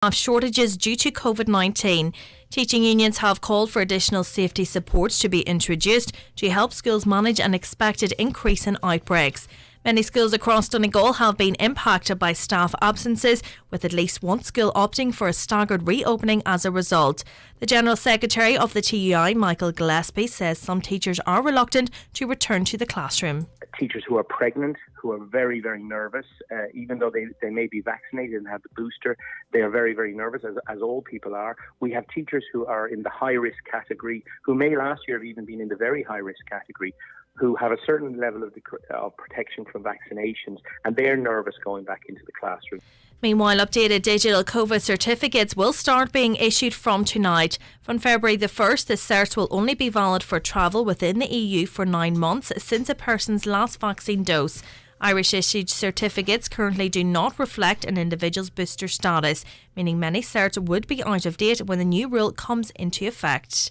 Of shortages due to COVID-19. Teaching unions have called for additional safety supports to be introduced to help schools manage an expected increase in outbreaks. Many schools across Donegal have been impacted by staff absences, with at least one school opting for a staggered reopening as a result. The General Secretary of the TUI, Michael Gillespie, says some teachers are reluctant to return to the classroom. Teachers who are pregnant, who are very, very nervous, even though they may be vaccinated and have the booster, they are very, very nervous, as all people are. We have teachers who are in the high-risk category, who may last year have even been in the very high-risk category, who have a certain level of protection from vaccinations, and they're nervous going back into the classroom. Meanwhile, updated digital COVID certificates will start being issued from tonight. From February the 1st, the certs will only be valid for travel within the EU for 9 months since a person's last vaccine dose. Irish issued certificates currently do not reflect an individual's booster status, meaning many certs would be out of date when the new rule comes into effect.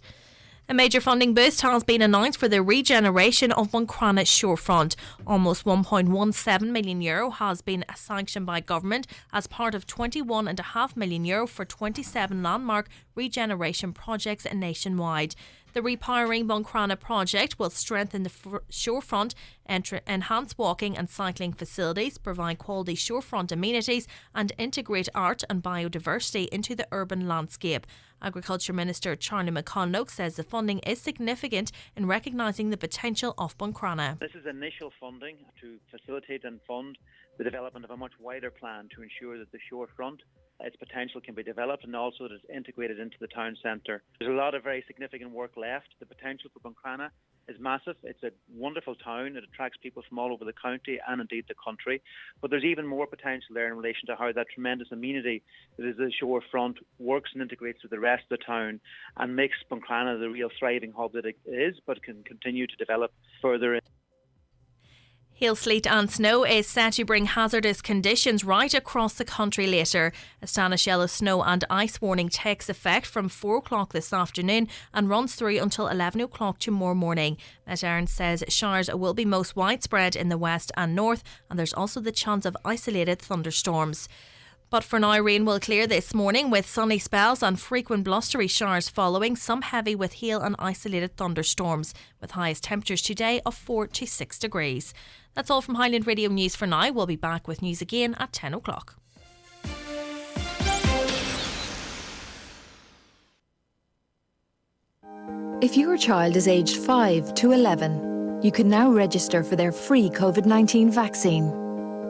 A major funding boost has been announced for the regeneration of Buncrana shorefront. Almost €1.17 million has been sanctioned by government as part of €21.5 million for 27 landmark regeneration projects nationwide. The Repowering Buncrana project will strengthen the shorefront, enhance walking and cycling facilities, provide quality shorefront amenities and integrate art and biodiversity into the urban landscape. Agriculture Minister Charlie McConlogue says the funding is significant in recognising the potential of Buncrana. This is initial funding to facilitate and fund the development of a much wider plan to ensure that the shorefront, its potential can be developed and also that it's integrated into the town centre. There's a lot of very significant work left. The potential for Buncrana is massive. It's a wonderful town. It attracts people from all over the county and indeed the country. But there's even more potential there in relation to how that tremendous amenity that is the shorefront works and integrates with the rest of the town and makes Buncrana the real thriving hub that it is, but can continue to develop further. Hail, sleet and snow is set to bring hazardous conditions right across the country later. A Stanish yellow snow and ice warning takes effect from 4 o'clock this afternoon and runs through until 11 o'clock tomorrow morning. Met Éireann says showers will be most widespread in the west and north, and there's also the chance of isolated thunderstorms. But for now, rain will clear this morning with sunny spells and frequent blustery showers following, some heavy with hail and isolated thunderstorms, with highest temperatures today of 4 to 6 degrees. That's all from Highland Radio News for now. We'll be back with news again at 10 o'clock. If your child is aged 5 to 11, you can now register for their free COVID-19 vaccine.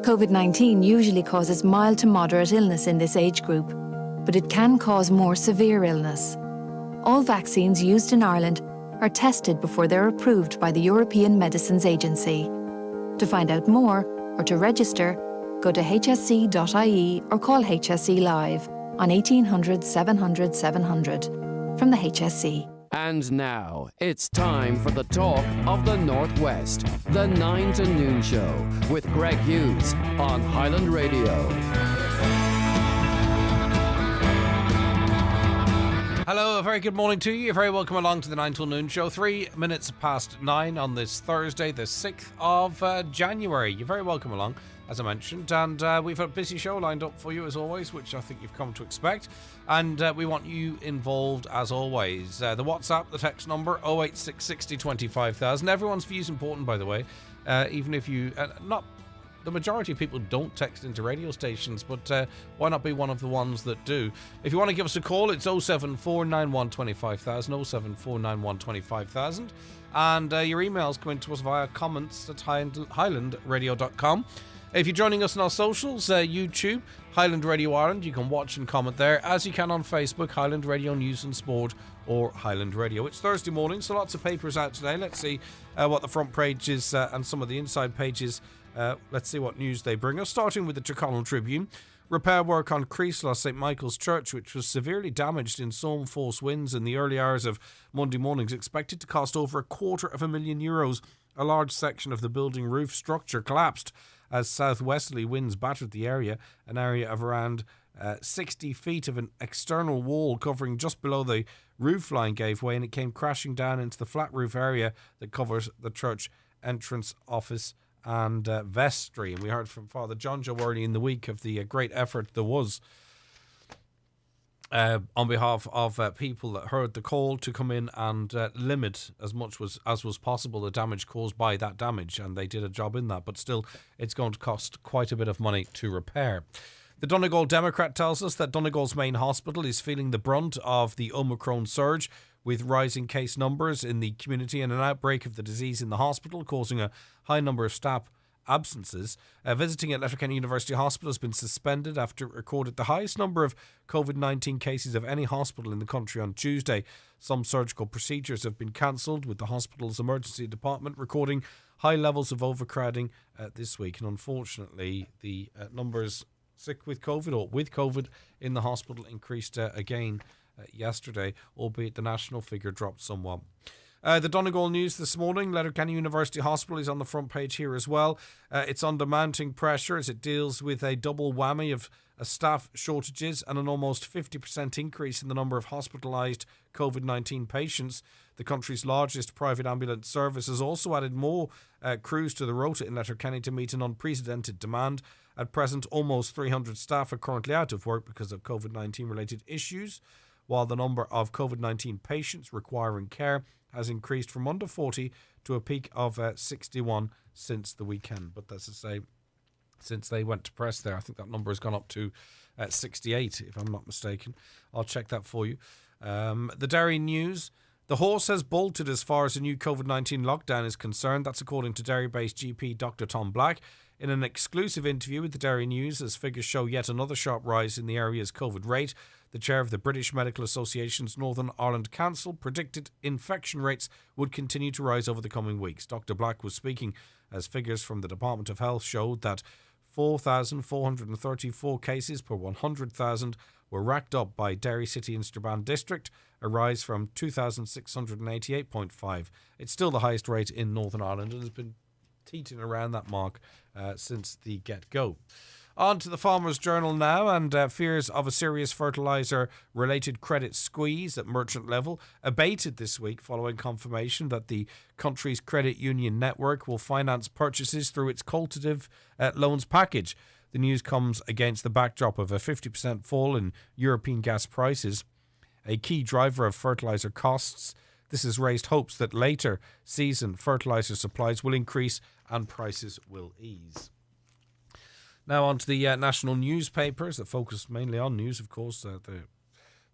COVID-19 usually causes mild to moderate illness in this age group, but it can cause more severe illness. All vaccines used in Ireland are tested before they're approved by the European Medicines Agency. To find out more or to register, go to hsc.ie or call HSE Live on 1800 700 700 from the HSE. And now, it's time for the talk of the Northwest, the 9 to Noon Show with Greg Hughes on Highland Radio. Hello, a very good morning to you. You're very welcome along to the 9 till Noon Show. 3 minutes past 9 on this Thursday, the 6th of January. You're very welcome along, as I mentioned. And we've a busy show lined up for you, as always, which I think you've come to expect. And we want you involved, as always. The WhatsApp, the text number, 086 60 25,000. Everyone's view is important, by the way. Even if you... not the majority of people don't text into radio stations, but why not be one of the ones that do? If you want to give us a call, it's 07491 25,000, 07491 25,000. And your emails come into us via comments at highlandradio.com. If you're joining us on our socials, YouTube, Highland Radio Ireland, you can watch and comment there, as you can on Facebook, Highland Radio News and Sport, or Highland Radio. It's Thursday morning, so lots of papers out today. Let's see what the front pages and some of the inside pages, let's see what news they bring us. Starting with the Tyrconnell Tribune. Repair work on Creeslough St Michael's Church, which was severely damaged in some force winds in the early hours of Monday morning, is expected to cost over €250,000. A large section of the building roof structure collapsed as southwesterly winds battered the area. An area of around 60 feet of an external wall covering just below the roof line gave way, and it came crashing down into the flat roof area that covers the church entrance, office and vestry. And we heard from Father John Joe early in the week of the great effort there was. on behalf of people that heard the call to come in and limit as much as was possible the damage caused by that damage, and they did a job in that, but still it's going to cost quite a bit of money to repair. The Donegal Democrat tells us that Donegal's main hospital is feeling the brunt of the Omicron surge, with rising case numbers in the community and an outbreak of the disease in the hospital, causing a high number of staff absences. Visiting at Letterkenny University Hospital has been suspended after it recorded the highest number of COVID-19 cases of any hospital in the country on Tuesday. Some surgical procedures have been cancelled, with the hospital's emergency department recording high levels of overcrowding this week. And unfortunately, the numbers sick with COVID or with COVID in the hospital increased again yesterday, albeit the national figure dropped somewhat. The Donegal News this morning, Letterkenny University Hospital is on the front page here as well. It's under mounting pressure as it deals with a double whammy of staff shortages and an almost 50% increase in the number of hospitalised COVID-19 patients. The country's largest private ambulance service has also added more crews to the rota in Letterkenny to meet an unprecedented demand. At present, almost 300 staff are currently out of work because of COVID-19 related issues, while the number of COVID-19 patients requiring care has increased from under 40 to a peak of 61 since the weekend. But as I say, since they went to press there, I think that number has gone up to 68, if I'm not mistaken. I'll check that for you. The Derry News. The horse has bolted as far as the new COVID-19 lockdown is concerned. That's according to Derry-based GP Dr. Tom Black. In an exclusive interview with the Derry News, as figures show yet another sharp rise in the area's COVID rate, the chair of the British Medical Association's Northern Ireland Council predicted infection rates would continue to rise over the coming weeks. Dr. Black was speaking as figures from the Department of Health showed that 4,434 cases per 100,000 were racked up by Derry City and Strabane District, a rise from 2,688.5. It's still the highest rate in Northern Ireland and has been teetering around that mark since the get-go. On to the Farmers Journal now, and fears of a serious fertiliser-related credit squeeze at merchant level abated this week following confirmation that the country's credit union network will finance purchases through its qualitative loans package. The news comes against the backdrop of a 50% fall in European gas prices, a key driver of fertiliser costs. This has raised hopes that later season fertiliser supplies will increase and prices will ease. Now on to the national newspapers that focus mainly on news, of course. The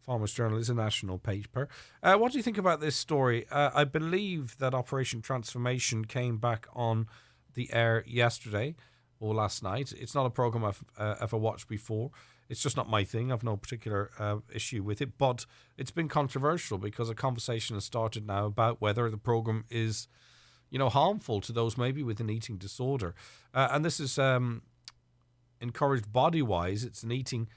Farmers Journal is a national paper. What do you think about this story? I believe that Operation Transformation came back on the air yesterday or last night. It's not a programme I've ever watched before. It's just not my thing. I've no particular issue with it. But it's been controversial because a conversation has started now about whether the programme is, harmful to those maybe with an eating disorder. And this is encouraged body-wise. It's an Eating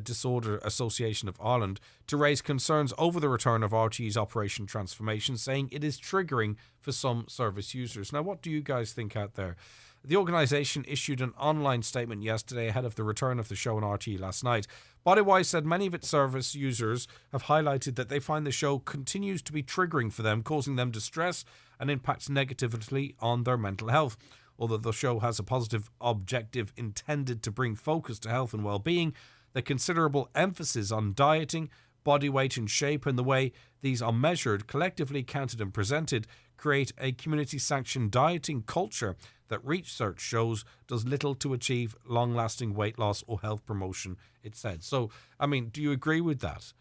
Disorder Association of Ireland to raise concerns over the return of RTE's Operation Transformation, saying it is triggering for some service users. Now, what do you guys think out there? The organisation issued an online statement yesterday ahead of the return of the show on RTE last night. Bodywise said many of its service users have highlighted that they find the show continues to be triggering for them, causing them distress and impacts negatively on their mental health. Although the show has a positive objective intended to bring focus to health and well-being, the considerable emphasis on dieting, body weight and shape, and the way these are measured, collectively counted and presented, create a community-sanctioned dieting culture that research shows does little to achieve long-lasting weight loss or health promotion, it said. So, do you agree with that?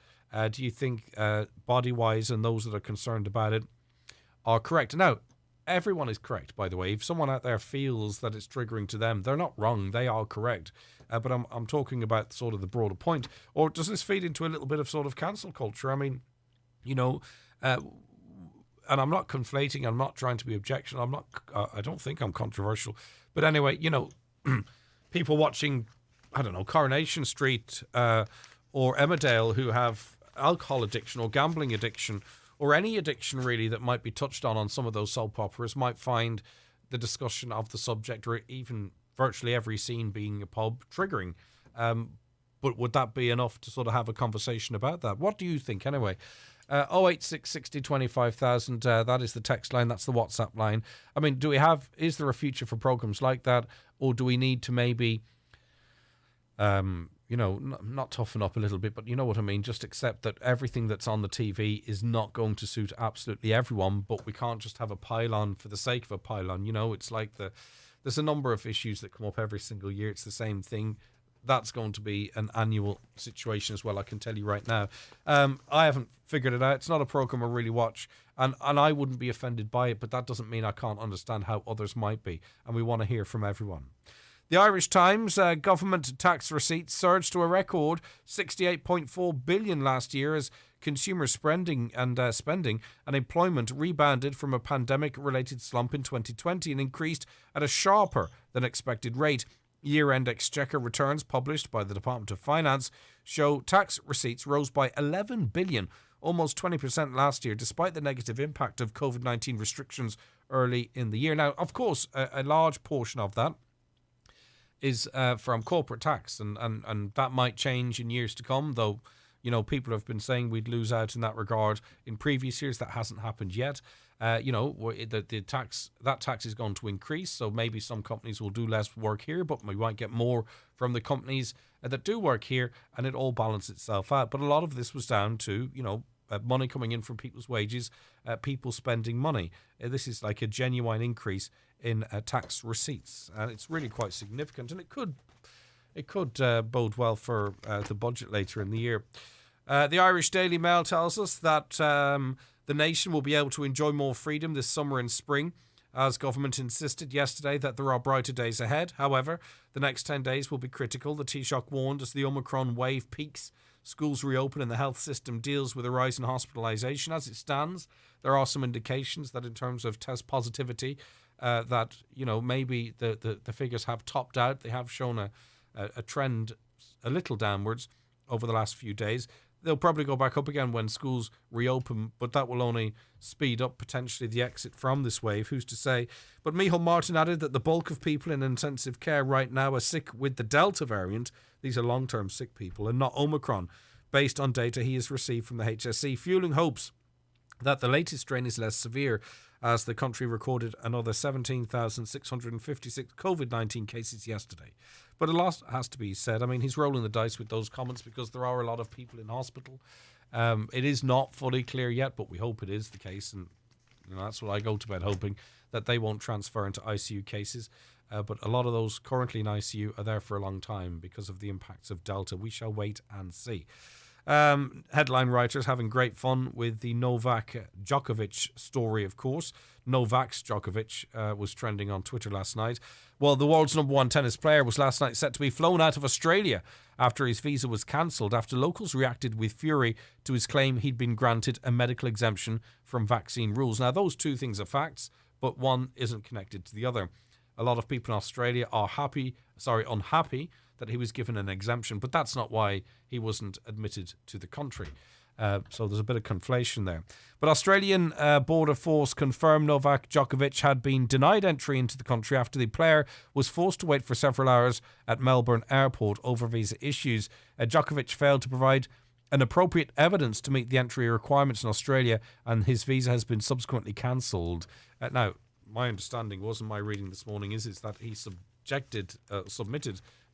Do you think Bodywise and those that are concerned about it are correct? Now, everyone is correct, by the way. If someone out there feels that it's triggering to them, they're not wrong. They are correct. But I'm talking about sort of the broader point. Or does this feed into a little bit of sort of cancel culture? And I'm not conflating. I'm not trying to be objectionable. I don't think I'm controversial. But anyway, people watching, Coronation Street or Emmerdale who have alcohol addiction or gambling addiction or any addiction really that might be touched on some of those soap operas might find the discussion of the subject or even virtually every scene being a pub triggering. But would that be enough to sort of have a conversation about that? What do you think anyway? 086 60 25,000, that is the text line, that's the WhatsApp line. Is there a future for programmes like that, or do we need to maybe not toughen up a little bit, but you know what I mean. Just accept that everything that's on the TV is not going to suit absolutely everyone, but we can't just have a pylon for the sake of a pylon. It's like there's a number of issues that come up every single year. It's the same thing. That's going to be an annual situation as well, I can tell you right now. I haven't figured it out. It's not a program I really watch, and I wouldn't be offended by it, but that doesn't mean I can't understand how others might be, and we want to hear from everyone. The Irish Times, government tax receipts surged to a record 68.4 billion last year as consumer spending and employment rebounded from a pandemic-related slump in 2020 and increased at a sharper than expected rate. Year-end exchequer returns published by the Department of Finance show tax receipts rose by 11 billion, almost 20% last year, despite the negative impact of COVID-19 restrictions early in the year. Now, of course, a large portion of that is from corporate tax, and that might change in years to come, though people have been saying we'd lose out in that regard in previous years. That hasn't happened yet. The tax is going to increase, so maybe some companies will do less work here, but we might get more from the companies that do work here, and it all balances itself out. But a lot of this was down to money coming in from people's wages, people spending money. This is like a genuine increase in tax receipts, and it's really quite significant, and it could bode well for the budget later in the year. The Irish Daily Mail tells us that the nation will be able to enjoy more freedom this summer and spring, as government insisted yesterday that there are brighter days ahead. However, the next 10 days will be critical. The Taoiseach warned as the Omicron wave peaks, schools reopen and the health system deals with a rise in hospitalisation. As it stands, there are some indications that in terms of test positivity, that maybe the figures have topped out. They have shown a trend a little downwards over the last few days. They'll probably go back up again when schools reopen, but that will only speed up potentially the exit from this wave. Who's to say? But Micheál Martin added that the bulk of people in intensive care right now are sick with the Delta variant. These are long-term sick people and not Omicron, based on data he has received from the HSE, fueling hopes that the latest strain is less severe, as the country recorded another 17,656 COVID-19 cases yesterday. But a lot has to be said. I mean, he's rolling the dice with those comments because there are a lot of people in hospital. It is not fully clear yet, but we hope it is the case. And that's what I go to bed hoping, that they won't transfer into ICU cases. But a lot of those currently in ICU are there for a long time because of the impacts of Delta. We shall wait and see. Headline writers having great fun with the Novak Djokovic story, of course. Novak Djokovic was trending on Twitter last night. Well, the world's number one tennis player was last night set to be flown out of Australia after his visa was cancelled, after locals reacted with fury to his claim he'd been granted a medical exemption from vaccine rules. Now, those two things are facts, but one isn't connected to the other. A lot of people in Australia are unhappy that he was given an exemption, but that's not why he wasn't admitted to the country. So there's a bit of conflation there. But Australian Border Force confirmed Novak Djokovic had been denied entry into the country after the player was forced to wait for several hours at Melbourne Airport over visa issues. Djokovic failed to provide an appropriate evidence to meet the entry requirements in Australia, and his visa has been subsequently cancelled. Now, my understanding was, in my reading this morning, is that he submitted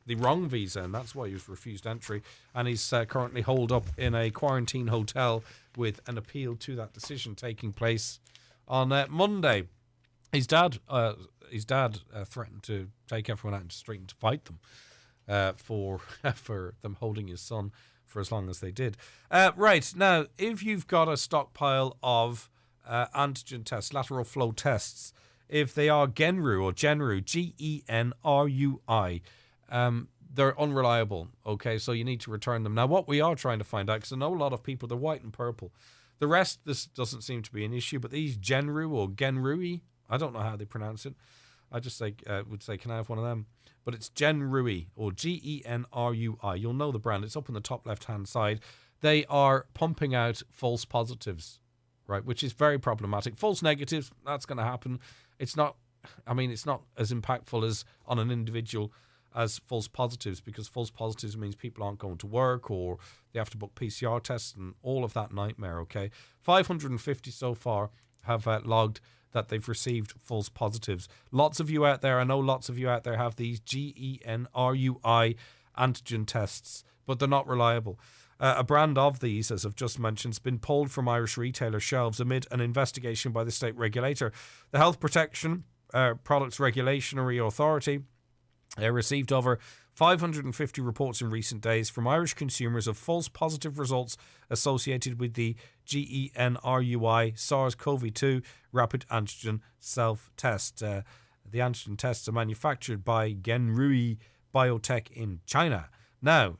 the wrong visa, and that's why he was refused entry, and he's currently holed up in a quarantine hotel with an appeal to that decision taking place on Monday. His dad threatened to take everyone out into the street and to fight them for them holding his son for as long as they did. Right, now, if you've got a stockpile of antigen tests, lateral flow tests, if they are Genru, Genrui, they're unreliable. Okay, so you need to return them. Now, what we are trying to find out, because I know a lot of people, they're white and purple. The rest, this doesn't seem to be an issue, but these Genru or Genrui, I don't know how they pronounce it. I just would say, can I have one of them? But it's Genrui or Genrui. You'll know the brand. It's up on the top left-hand side. They are pumping out false positives, right, which is very problematic. False negatives, that's going to happen. It's not as impactful as on an individual as false positives, because false positives means people aren't going to work or they have to book PCR tests and all of that nightmare, okay? 550 so far have logged that they've received false positives. Lots of you out there, I know lots of you out there have these Genrui, antigen tests, but they're not reliable. A brand of these, as I've just mentioned, has been pulled from Irish retailer shelves amid an investigation by the state regulator. The Health Protection Products Regulatory Authority received over 550 reports in recent days from Irish consumers of false positive results associated with the GENRUI SARS-CoV-2 rapid antigen self-test. The antigen tests are manufactured by Genrui Biotech in China. Now,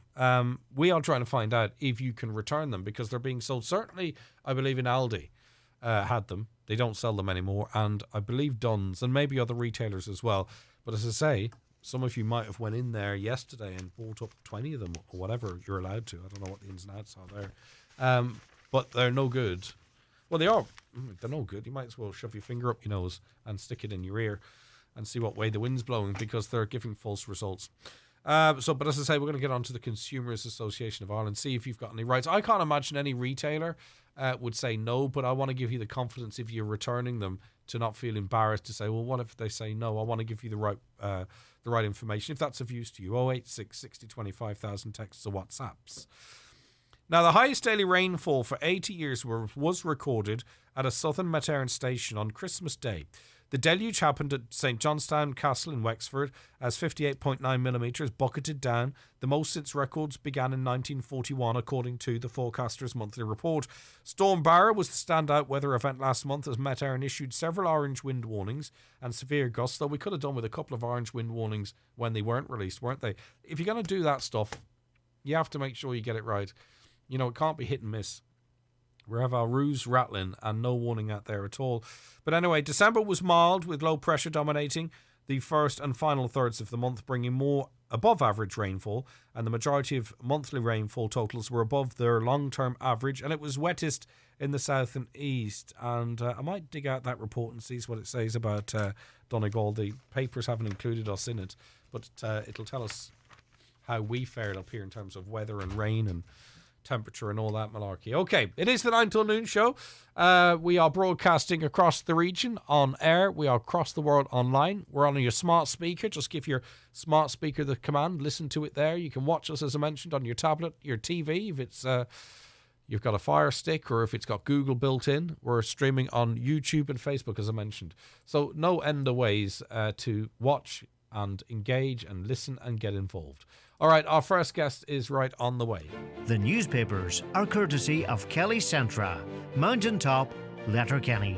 we are trying to find out if you can return them because they're being sold. Certainly, I believe in Aldi had them. They don't sell them anymore. And I believe Dunn's and maybe other retailers as well. But as I say, some of you might have went in there yesterday and bought up 20 of them or whatever you're allowed to. I don't know what the ins and outs are there. But they're no good. Well, they are. They're no good. You might as well shove your finger up your nose and stick it in your ear and see what way the wind's blowing because they're giving false results. But as I say, we're going to get on to the Consumers Association of Ireland, see if you've got any rights. I can't imagine any retailer would say no, but I want to give you the confidence if you're returning them to not feel embarrassed to say, well, what if they say no? I want to give you the right information if that's of use to you. 086 60 25,000 texts or WhatsApps. Now, the highest daily rainfall for 80 years was recorded at a southern Metaireann station on Christmas Day. The deluge happened at St Johnstown Castle in Wexford as 58.9 millimetres bucketed down, the most since records began in 1941, according to the Forecaster's monthly report. Storm Barra was the standout weather event last month as Metaireann issued several orange wind warnings and severe gusts, though we could have done with a couple of orange wind warnings when they weren't released, weren't they? If you're going to do that stuff, you have to make sure you get it right. You know, it can't be hit and miss. We have our roofs rattling and no warning out there at all. But anyway, December was mild with low pressure dominating the first and final thirds of the month, bringing more above average rainfall, and the majority of monthly rainfall totals were above their long-term average, and it was wettest in the south and east. And I might dig out that report and see what it says about Donegal. The papers haven't included us in it, but it'll tell us how we fared up here in terms of weather and rain and temperature and all that malarkey. Okay, it is the 9 till noon show. We are broadcasting across the region on air. We are across the world online. We're on your smart speaker. Just give your smart speaker the command. Listen to it there. You can watch us, as I mentioned, on your tablet, your TV. If it's you've got a Fire Stick or if it's got Google built in. We're streaming on YouTube and Facebook, as I mentioned. So no end of ways to watch and engage and listen and get involved. All right, our first guest is right on the way. The newspapers are courtesy of Kelly Centra, Mountaintop, Letterkenny.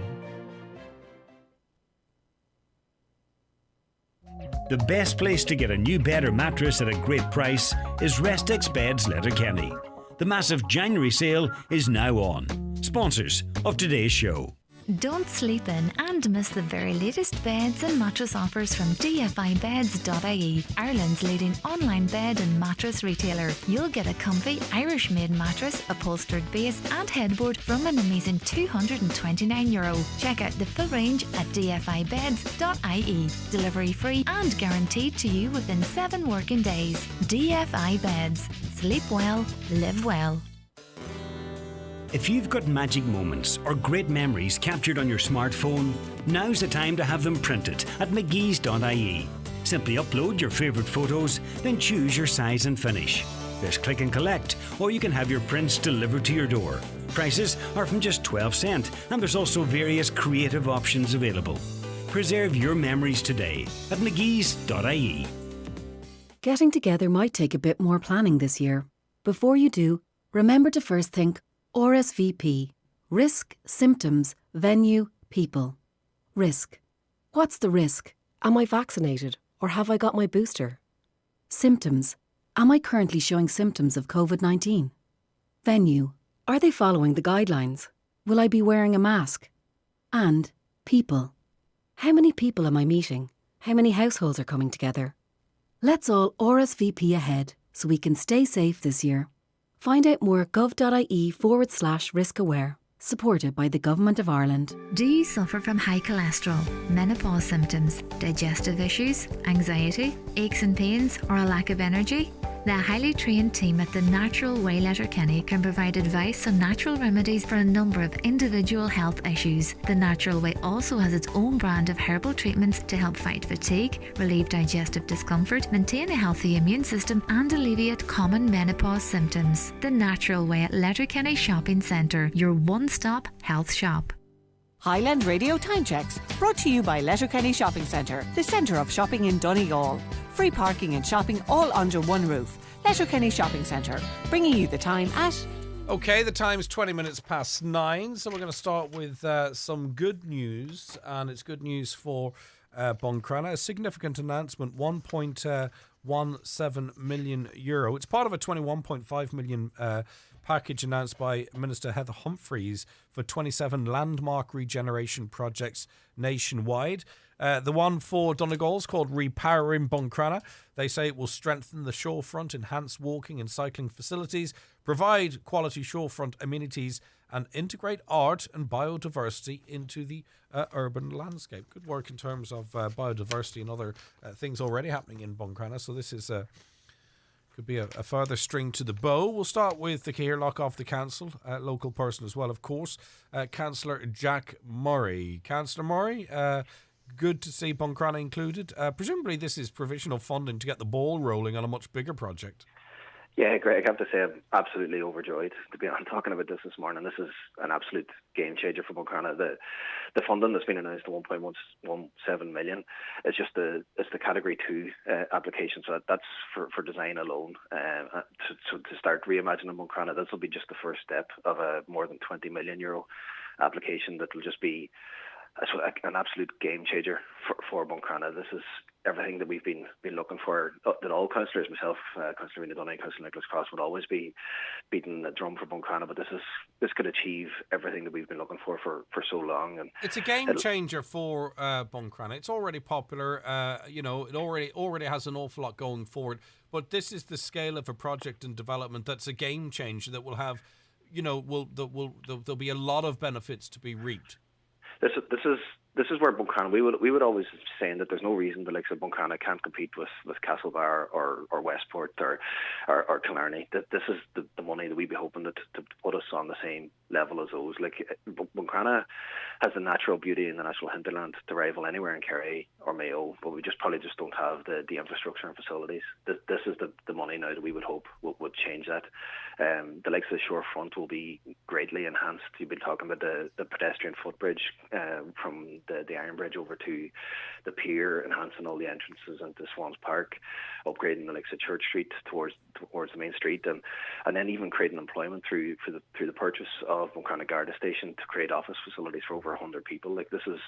The best place to get a new bed or mattress at a great price is Restex Beds Letterkenny. The massive January sale is now on. Sponsors of today's show. Don't sleep in and miss the very latest beds and mattress offers from dfibeds.ie, Ireland's leading online bed and mattress retailer. You'll get a comfy Irish-made mattress, upholstered base and headboard from an amazing €229. Check out the full range at dfibeds.ie. Delivery free and guaranteed to you within 7 working days. DFI Beds. Sleep well, live well. If you've got magic moments or great memories captured on your smartphone, now's the time to have them printed at mcgees.ie. Simply upload your favourite photos, then choose your size and finish. There's click and collect, or you can have your prints delivered to your door. Prices are from just 12 cents, and there's also various creative options available. Preserve your memories today at mcgees.ie. Getting together might take a bit more planning this year. Before you do, remember to first think RSVP. Risk, symptoms, venue, people. Risk. What's the risk? Am I vaccinated or have I got my booster? Symptoms. Am I currently showing symptoms of COVID-19? Venue. Are they following the guidelines? Will I be wearing a mask? And people. How many people am I meeting? How many households are coming together? Let's all RSVP ahead so we can stay safe this year. Find out more at gov.ie/risk-aware, supported by the Government of Ireland. Do you suffer from high cholesterol, menopause symptoms, digestive issues, anxiety, aches and pains, or a lack of energy? The highly trained team at the Natural Way Letterkenny can provide advice on natural remedies for a number of individual health issues. The Natural Way also has its own brand of herbal treatments to help fight fatigue, relieve digestive discomfort, maintain a healthy immune system and alleviate common menopause symptoms. The Natural Way at Letterkenny Shopping Centre, your one-stop health shop. Highland Radio Time Checks, brought to you by Letterkenny Shopping Centre, the centre of shopping in Donegal. Free parking and shopping all under one roof. Letterkenny Shopping Centre, bringing you the time at... Okay, the time's 20 minutes past 9, so we're going to start with some good news, and it's good news for Buncrana. A significant announcement, €1.17 million. It's part of a €21.5 million package announced by Minister Heather Humphreys for 27 landmark regeneration projects nationwide. The one for Donegal is called Repowering Buncrana. They say it will strengthen the shorefront, enhance walking and cycling facilities, provide quality shorefront amenities, and integrate art and biodiversity into the urban landscape. Good work in terms of biodiversity and other things already happening in Buncrana. So this is could be a further string to the bow. We'll start with the Caherlock of the council, local person as well, of course, Councillor Jack Murray. Councillor Murray, good to see Buncrana included. Presumably this is provisional funding to get the ball rolling on a much bigger project. Yeah, Greg, I have to say I'm absolutely overjoyed to be on talking about this morning. This is an absolute game changer for Buncrana. The funding that's been announced, the 1.17 million, it's the Category 2 application, so that's for design alone. To start reimagining Buncrana, this will be just the first step of a more than €20 million application that will just be an absolute game changer for Buncrana. This is everything that we've been looking for, that all councillors, myself, Councillor Rena Dunne, Councillor Nicholas Cross, would always be beating the drum for Buncrana, but this could achieve everything that we've been looking for so long. And it's a game changer for Buncrana. It's already popular, it already has an awful lot going for it, but this is the scale of a project and development that's a game changer that will have, there'll be a lot of benefits to be reaped. This is where Buncrana, we would always saying that there's no reason the likes of Buncrana can't compete with Castlebar or Westport or Killarney. That this is the money that we'd be hoping to put us on the same level as those. Like Buncrana has the natural beauty and the natural hinterland to rival anywhere in Kerry or Mayo, but we probably just don't have the infrastructure and facilities. This is the money now that we would hope would change that. The likes of the shorefront will be greatly enhanced. You've been talking about the pedestrian footbridge from the Iron Bridge over to the pier, enhancing all the entrances into Swans Park, upgrading the likes of Church Street towards the main street, and then even creating employment through the purchase of Buncrana Garda Station to create office facilities for over 100 people. Like this is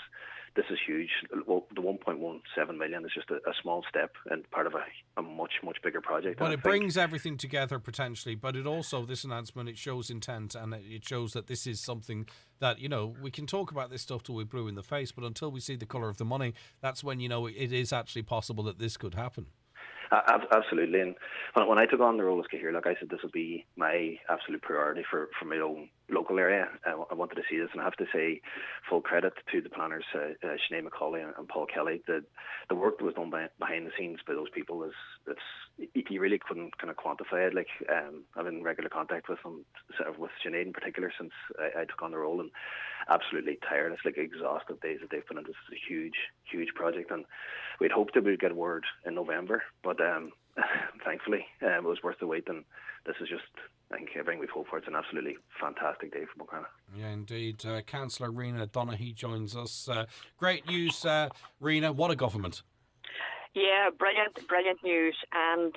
huge. Well, the 1.17 million is just a small step and part of a much bigger project. But it brings everything together potentially. But it also, this announcement, it shows intent, and it shows that this is something that, we can talk about this stuff till we're blue in the face, but until we see the colour of the money, that's when it is actually possible that this could happen. Absolutely, and when I took on the role as Caherlock, I said this would be my absolute priority for my own local area. I wanted to see this, and I have to say full credit to the planners, Sinead McCauley and Paul Kelly. The work that was done behind the scenes by those people you really couldn't kind of quantify it. Like I'm in regular contact with them, with Sinead in particular, since I took on the role, and absolutely tireless, like exhaustive days that they've put into. This is a huge project, and we'd hoped that we'd get word in November, but thankfully it was worth the wait, and this is just, I think, everything we've hoped for. It's an absolutely fantastic day for Buncrana. Yeah, indeed. Councillor Rena Donaghy joins us. Great news, Rena. What a government. Yeah, brilliant news. And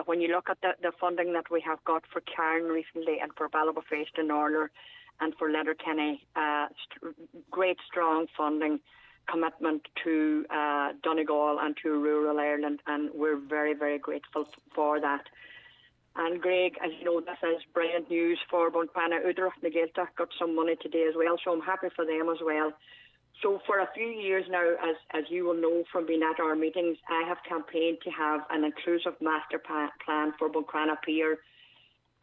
when you look at the funding that we have got for Cairn recently and for Ballybofast and Orler and for Letterkenny, great strong funding commitment to Donegal and to rural Ireland, and we're very, very grateful for that. And Greg, as you know, this is brilliant news for Buncrana. Udrach na Gaeltach got some money today as well, so I'm happy for them as well. So for a few years now, as you will know from being at our meetings, I have campaigned to have an inclusive master plan for Buncrana Pier,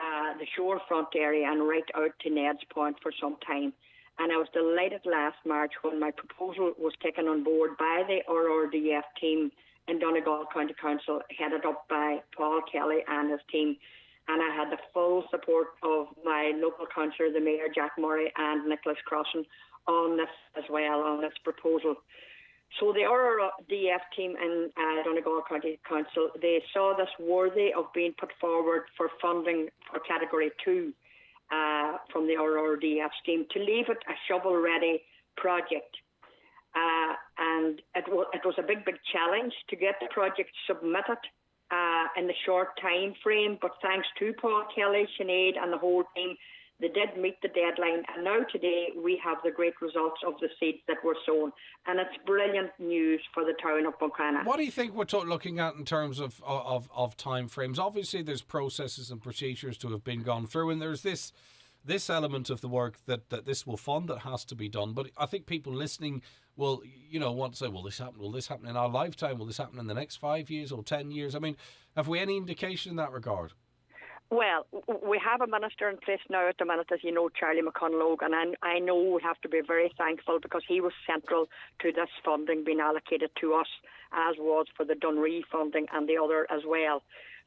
the shorefront area, and right out to Ned's Point for some time. And I was delighted last March when my proposal was taken on board by the RRDF team in Donegal County Council, headed up by Paul Kelly and his team. And I had the full support of my local councillor, the Mayor, Jack Murray, and Nicholas Crossan on this as well, on this proposal. So the RRDF team in Donegal County Council, they saw this worthy of being put forward for funding for Category 2 from the RRDF scheme, to leave it a shovel-ready project. And it was a big challenge to get the project submitted in the short time frame, but thanks to Paul Kelly, Sinead and the whole team, they did meet the deadline, and now today we have the great results of the seeds that were sown, and it's brilliant news for the town of Buncrana. What do you think we're looking at in terms of time frames? Obviously there's processes and procedures to have been gone through, and there's this element of the work that this will fund that has to be done. But I think people listening will, want to say, will this happen in our lifetime? Will this happen in the next 5 years or 10 years? I mean, have we any indication in that regard? Well, we have a minister in place now at the minute, as you know, Charlie McConalogue, and I know we have to be very thankful because he was central to this funding being allocated to us, as was for the Dunree funding and the other as well.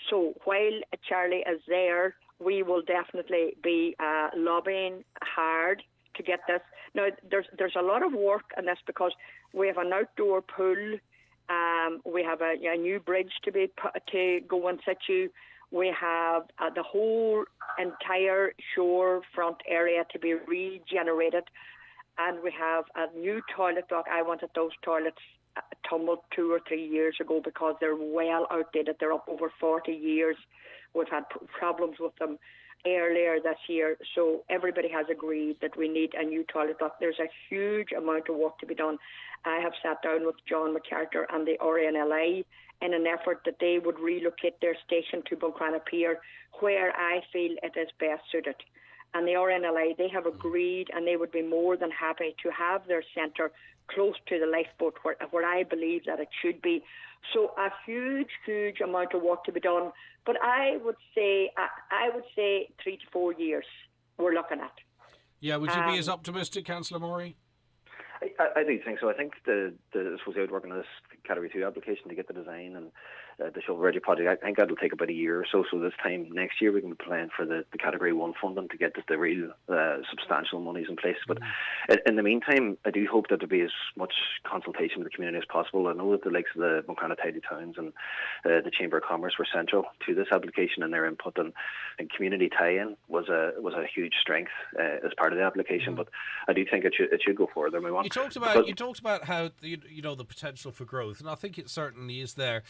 So while Charlie is there, we will definitely be lobbying hard to get this. Now, there's a lot of work in this because we have an outdoor pool, we have a new bridge to go in situ. We have the whole entire shore front area to be regenerated, and we have a new toilet block. I wanted those toilets tumbled 2 or 3 years ago because they're well outdated. They're up over 40 years. We've had problems with them earlier this year, so everybody has agreed that we need a new toilet block. There's a huge amount of work to be done. I have sat down with John MacArthur and the RNLI in an effort that they would relocate their station to Buncrana Pier, where I feel it is best suited. And the RNLI, they have agreed, and they would be more than happy to have their centre close to the lifeboat, where I believe that it should be. So a huge amount of work to be done. But I would say 3 to 4 years we're looking at. Yeah, would you be as optimistic, Councillor Murray? I do think so. I think I suppose out working on this Category 2 application to get the design and the shovel-ready project, I think that'll take about a year or so. So this time next year we can be planning for the Category 1 funding to get the real substantial monies in place. But in the meantime, I do hope that there'll be as much consultation with the community as possible. I know that the likes of the Buncrana Tidy Towns and the Chamber of Commerce were central to this application and their input, and community tie-in was a huge strength as part of the application. But I do think it should go further. You talked about how the potential for growth, and I think it certainly is there.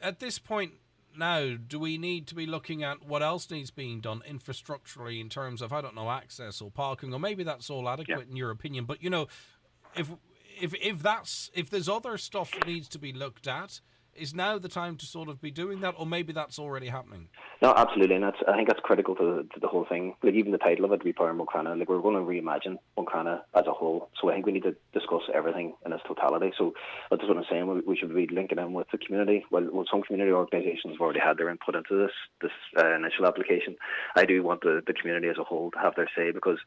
At this point now, do we need to be looking at what else needs being done infrastructurally in terms of, I don't know, access or parking, or maybe that's all adequate in your opinion? But if there's other stuff that needs to be looked at, is now the time to sort of be doing that, or maybe that's already happening? No, absolutely, and I think that's critical to the whole thing. Like even the title of it, Repowering Buncrana, like we're going to reimagine Buncrana as a whole. So I think we need to discuss everything in its totality. So that's what I'm saying. We should be linking in with the community. Well, some community organisations have already had their input into this initial application. I do want the community as a whole to have their say, because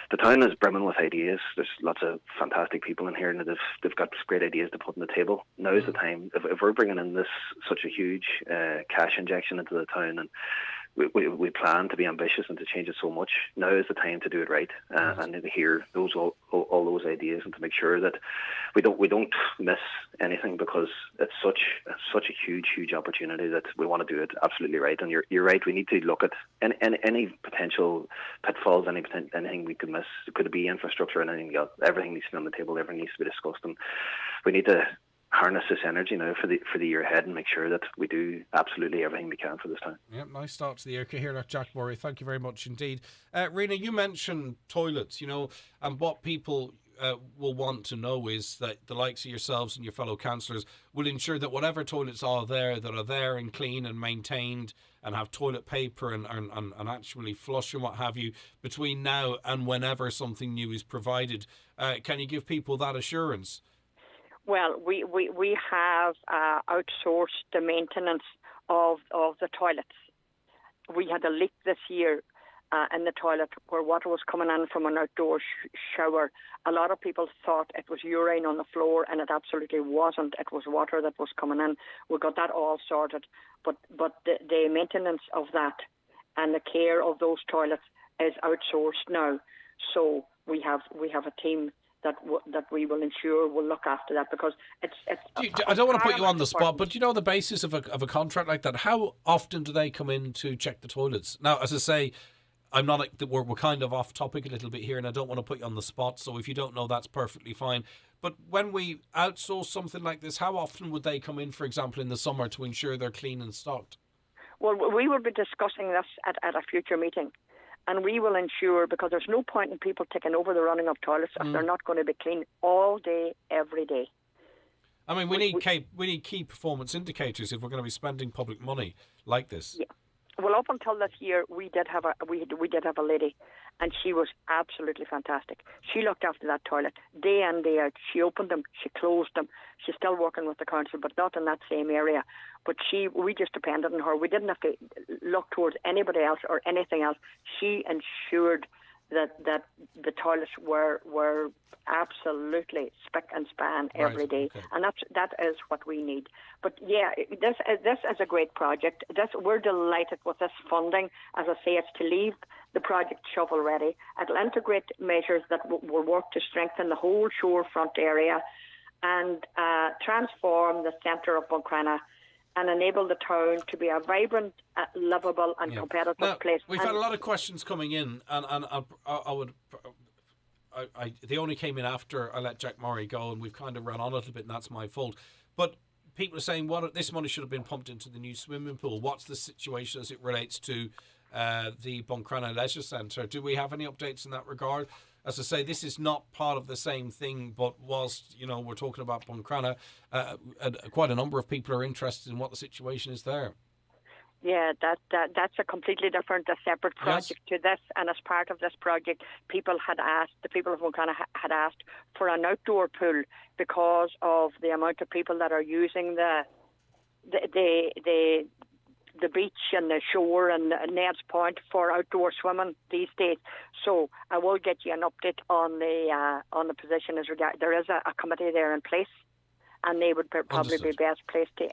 the town is brimming with ideas. There's lots of fantastic people in here, and they've got great ideas to put on the table. Now is the time. If we're bringing in such a huge cash injection into the town, and we plan to be ambitious and to change it so much, now is the time to do it right, and to hear all those ideas, and to make sure that we don't miss anything, because it's such a huge opportunity that we want to do it absolutely right. And you're right, we need to look at any potential pitfalls, anything we could miss. Could it be infrastructure and anything else? Everything needs to be on the table, everything needs to be discussed, and we need to harness this energy now for the year ahead and make sure that we do absolutely everything we can for this town. Yeah, nice start to the year. Here, Jack Murray, thank you very much indeed. Rena, you mentioned toilets, and what people will want to know is that the likes of yourselves and your fellow councillors will ensure that whatever toilets are there and clean and maintained and have toilet paper and actually flush and what have you between now and whenever something new is provided. Can you give people that assurance? Well, we have outsourced the maintenance of the toilets. We had a leak this year, in the toilet where water was coming in from an outdoor shower. A lot of people thought it was urine on the floor, and it absolutely wasn't. It was water that was coming in. We got that all sorted, but the maintenance of that and the care of those toilets is outsourced now. So we have a team that we will ensure will look after that, because it's I don't want to put you on the spot, but do you know the basis of a contract like that? How often do they come in to check the toilets? Now, as I say, we're kind of off topic a little bit here, and I don't want to put you on the spot. So if you don't know, that's perfectly fine. But when we outsource something like this, how often would they come in, for example, in the summer to ensure they're clean and stocked? Well, we will be discussing this at a future meeting. And we will ensure, because there's no point in people taking over the running of toilets if they're not going to be clean all day, every day. I mean, we need key performance indicators if we're going to be spending public money like this. Yeah. Well, up until this year, we did have a lady, and she was absolutely fantastic. She looked after that toilet day in, day out. She opened them, she closed them. She's still working with the council, but not in that same area. But we just depended on her. We didn't have to look towards anybody else or anything else. She ensured that the toilets were absolutely spick and span every day, and that is what we need. But yeah, this is a great project. We're delighted with this funding. As I say, it's to leave the project shovel ready. It'll integrate measures that will work to strengthen the whole shorefront area and transform the centre of Buncrana and enable the town to be a vibrant, livable and competitive place. We've had a lot of questions coming in, and they only came in after I let Jack Murray go, and we've kind of run on a little bit, and that's my fault. But people are saying, this money should have been pumped into the new swimming pool. What's the situation as it relates to the Buncrana Leisure Centre? Do we have any updates in that regard? As I say, this is not part of the same thing, but whilst, we're talking about Buncrana, quite a number of people are interested in what the situation is there. Yeah, that's a completely different, separate project to this. And as part of this project, the people of Buncrana had asked for an outdoor pool because of the amount of people that are using the beach and the shore and Ned's Point for outdoor swimming these days. So I will get you an update on the position as regard. There is a committee there in place, and they would probably be best placed to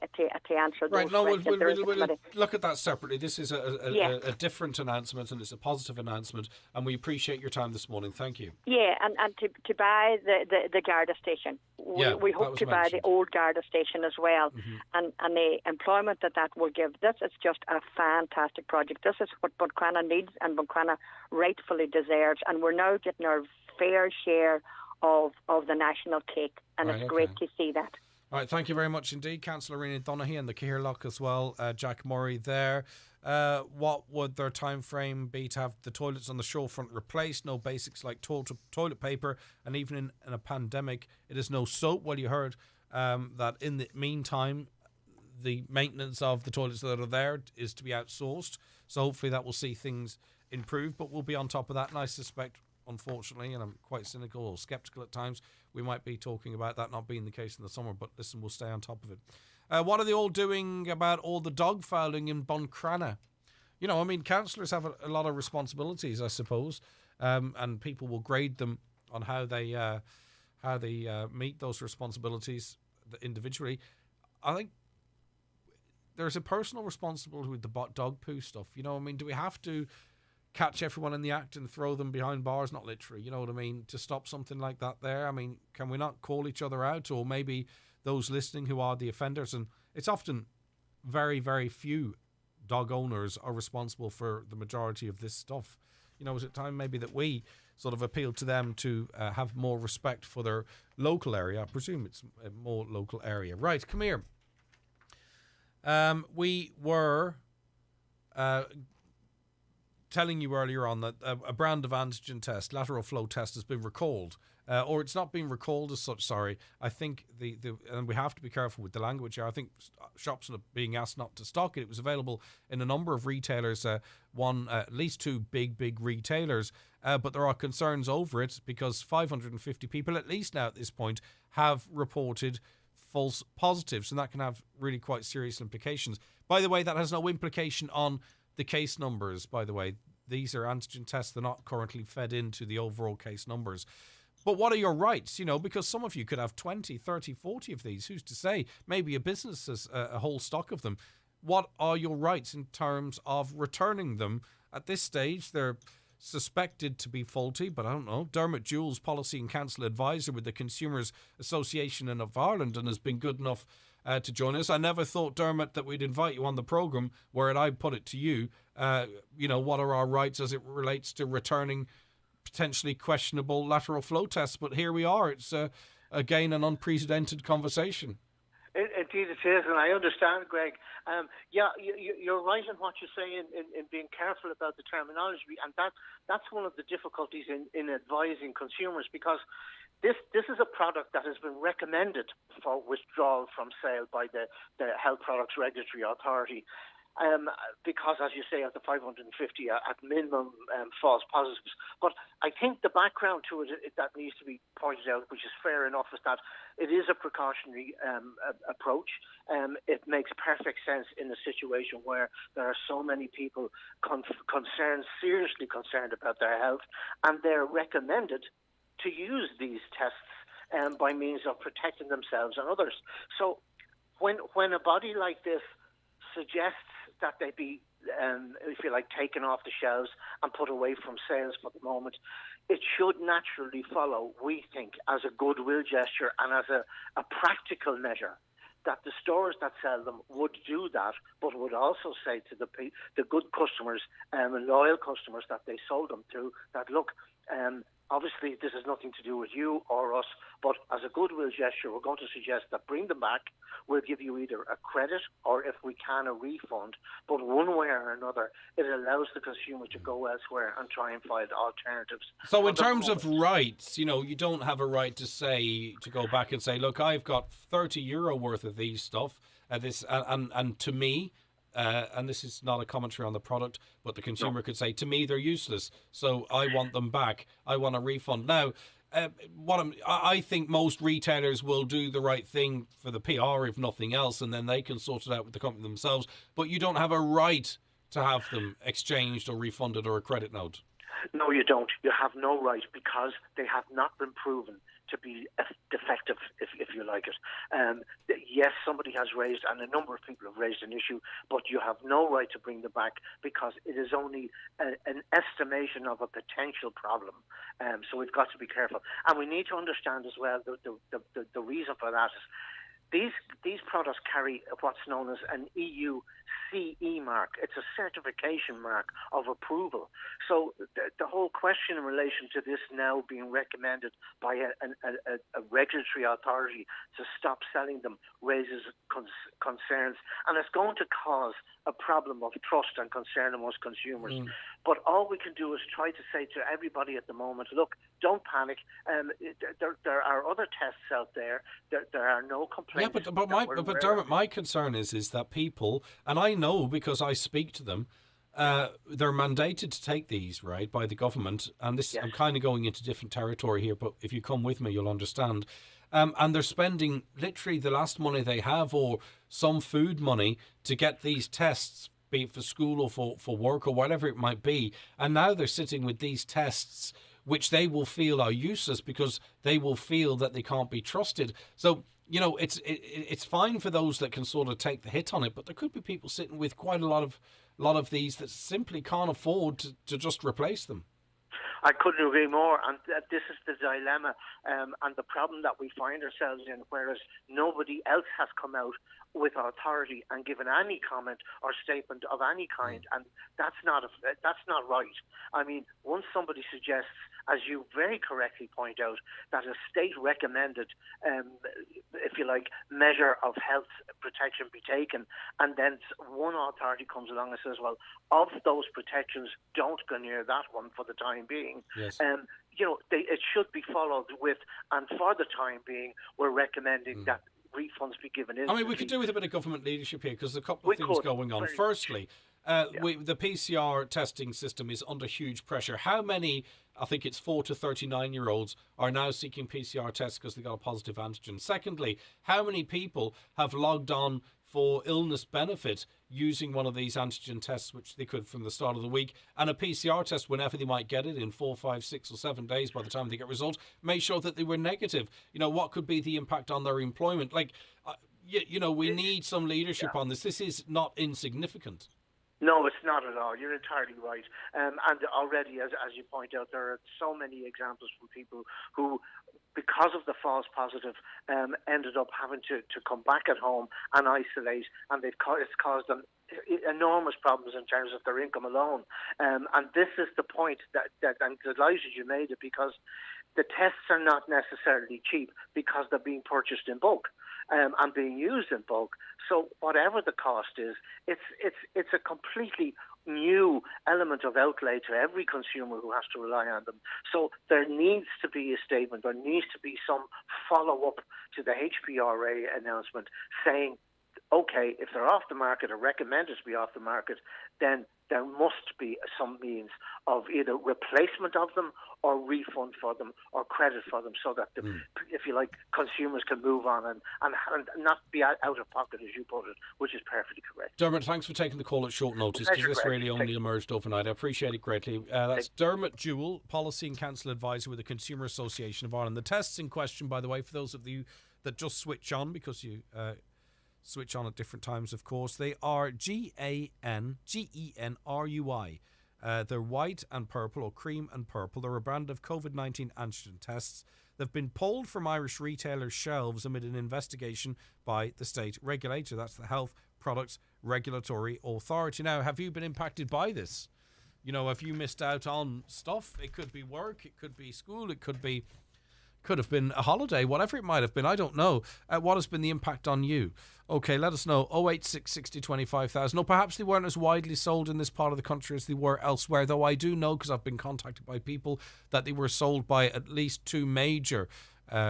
answer those questions. We'll look at that separately. This is a different announcement, and it's a positive announcement, and we appreciate your time this morning. Thank you. Yeah, and to buy the Garda station. We hope to buy the old Garda station as well, and the employment that will give. This is just a fantastic project. This is what Buncrana needs and Buncrana rightfully deserves, and we're now getting our fair share of the national cake, and it's great to see that. All right, thank you very much indeed, Councillor Rena Donaghy, and the Caherlock as well, Jack Murray there. What would their time frame be to have the toilets on the shorefront replaced? No basics like toilet paper, and even in a pandemic, it is no soap. Well, you heard that in the meantime, the maintenance of the toilets that are there is to be outsourced. So hopefully that will see things improve, but we'll be on top of that, and I suspect, unfortunately, and I'm quite cynical or sceptical at times, we might be talking about that not being the case in the summer, but listen, we'll stay on top of it. What are they all doing about all the dog fouling in Buncrana? Councillors have a lot of responsibilities, I suppose, and people will grade them on how they meet those responsibilities individually. I think there's a personal responsibility with the dog poo stuff. Do we have to catch everyone in the act and throw them behind bars? Not literally, you know what I mean, to stop something like that there. Can we not call each other out, or maybe those listening who are the offenders? And it's often very, very few dog owners are responsible for the majority of this stuff. Is it time maybe that we sort of appeal to them to have more respect for their local area? I presume it's a more local area. Right, come here. We were telling you earlier on that a brand of antigen test, lateral flow test, has been recalled. Or it's not been recalled as such, sorry. I think and we have to be careful with the language here. I think shops are being asked not to stock it. It was available in a number of retailers, at least two big retailers. But there are concerns over it because 550 people, at least now at this point, have reported false positives, and that can have really quite serious implications. By the way, that has no implication on the case numbers, by the way. these are antigen tests. They're not currently fed into the overall case numbers. But what are your rights? Because some of you could have 20, 30, 40 of these. Who's to say? Maybe a business has a whole stock of them. What are your rights in terms of returning them? At this stage, they're suspected to be faulty, but I don't know. Dermot Jewell's Policy and Council Advisor with the Consumers Association of Ireland and has been good enough to join us. I never thought, Dermot, that we'd invite you on the programme where I put it to you, what are our rights as it relates to returning potentially questionable lateral flow tests? But here we are. It's, again, an unprecedented conversation. Indeed it is, and I understand, Greg. You're right in what you say in being careful about the terminology, and that's one of the difficulties in advising consumers, because this is a product that has been recommended for withdrawal from sale by the Health Products Regulatory Authority. Because, as you say, of the 550 at minimum false positives. But I think the background to it that needs to be pointed out, which is fair enough, is that it is a precautionary approach. It makes perfect sense in a situation where there are so many people seriously concerned about their health, and they're recommended to use these tests by means of protecting themselves and others. So when a body like this suggests that they be, if you like, taken off the shelves and put away from sales for the moment, it should naturally follow, we think, as a goodwill gesture and as a practical measure, that the stores that sell them would do that, but would also say to the good customers and loyal customers that they sold them to, that look, obviously this has nothing to do with you or us, but as a goodwill gesture, we're going to suggest that bring them back. We'll give you either a credit or, if we can, a refund. But one way or another, it allows the consumer to go elsewhere and try and find alternatives. So in terms of rights, you don't have a right to go back and say, look, I've got €30 worth of these stuff, and to me, and this is not a commentary on the product, but the consumer could say, to me, they're useless, so I want them back. I want a refund. Now, I think most retailers will do the right thing for the PR, if nothing else, and then they can sort it out with the company themselves. But you don't have a right to have them exchanged or refunded or a credit note. No, you don't. You have no right, because they have not been proven to be defective, if you like it. Yes, somebody has raised, and a number of people have raised an issue, but you have no right to bring them back, because it is only an estimation of a potential problem. So we've got to be careful. And we need to understand as well the reason for that is these products carry what's known as an EU CE mark. It's a certification mark of approval. So the whole question in relation to this now being recommended by a regulatory authority to stop selling them raises concerns, and it's going to cause a problem of trust and concern amongst consumers. But all we can do is try to say to everybody at the moment, look, don't panic. There are other tests out there. There are no complaints. Yeah, but Dermot, my concern is that people, and I know because I speak to them, they're mandated to take these, right, by the government. And this, I'm kind of going into different territory here, but if you come with me, you'll understand. And they're spending literally the last money they have or some food money to get these tests, be it for school or for work or whatever it might be. And now they're sitting with these tests which they will feel are useless because they will feel that they can't be trusted. So, it's fine for those that can sort of take the hit on it, but there could be people sitting with quite a lot of these that simply can't afford to just replace them. I couldn't agree more, and this is the dilemma and the problem that we find ourselves in, whereas nobody else has come out with authority and given any comment or statement of any kind, and that's not right. I mean, once somebody suggests, as you very correctly point out, that a state-recommended, if you like, measure of health protection be taken, and then one authority comes along and says, well, of those protections, don't go near that one for the time being. Yes. It should be followed with, and for the time being, we're recommending that refunds be given instantly. I mean, we could do with a bit of government leadership here, because there's a couple of things going on. Firstly, the PCR testing system is under huge pressure. How many, I think it's 4 to 39-year-olds, are now seeking PCR tests because they got a positive antigen? Secondly, how many people have logged on for illness benefit using one of these antigen tests, which they could from the start of the week, and a PCR test whenever they might get it in 4, 5, 6 or 7 days by the time they get results, make sure that they were negative. What could be the impact on their employment? We need some leadership on this. This is not insignificant. No, it's not at all. You're entirely right. And already, as you point out, there are so many examples from people who, because of the false positive, ended up having to come back at home and isolate, and it's caused them enormous problems in terms of their income alone. And this is the point that I'm delighted you made it, because the tests are not necessarily cheap because they're being purchased in bulk. And being used in bulk. So whatever the cost is, it's a completely new element of outlay to every consumer who has to rely on them. So there needs to be a statement, there needs to be some follow-up to the HPRA announcement saying, okay, if they're off the market or recommended to be off the market, then there must be some means of either replacement of them or refund for them or credit for them, so that, if you like, consumers can move on and not be out of pocket, as you put it, which is perfectly correct. Dermot, thanks for taking the call at short notice, because this really only emerged overnight. I appreciate it greatly. That's Dermot Jewell, Policy and Council Advisor with the Consumer Association of Ireland. The tests in question, by the way, for those of you that just switch on, because you switch on at different times, of course, they are GENRUI. They're white and purple, or cream and purple. They're a brand of COVID-19 antigen tests. They've been pulled from Irish retailers' shelves amid an investigation by the state regulator. That's the Health Products Regulatory Authority. Now, have you been impacted by this? Have you missed out on stuff? It could be work, it could be school, it could have been a holiday, whatever it might have been, I don't know. What has been the impact on you? Okay, let us know. 086 60 25,000. Or perhaps they weren't as widely sold in this part of the country as they were elsewhere, though I do know, because I've been contacted by people, that they were sold by at least 2 major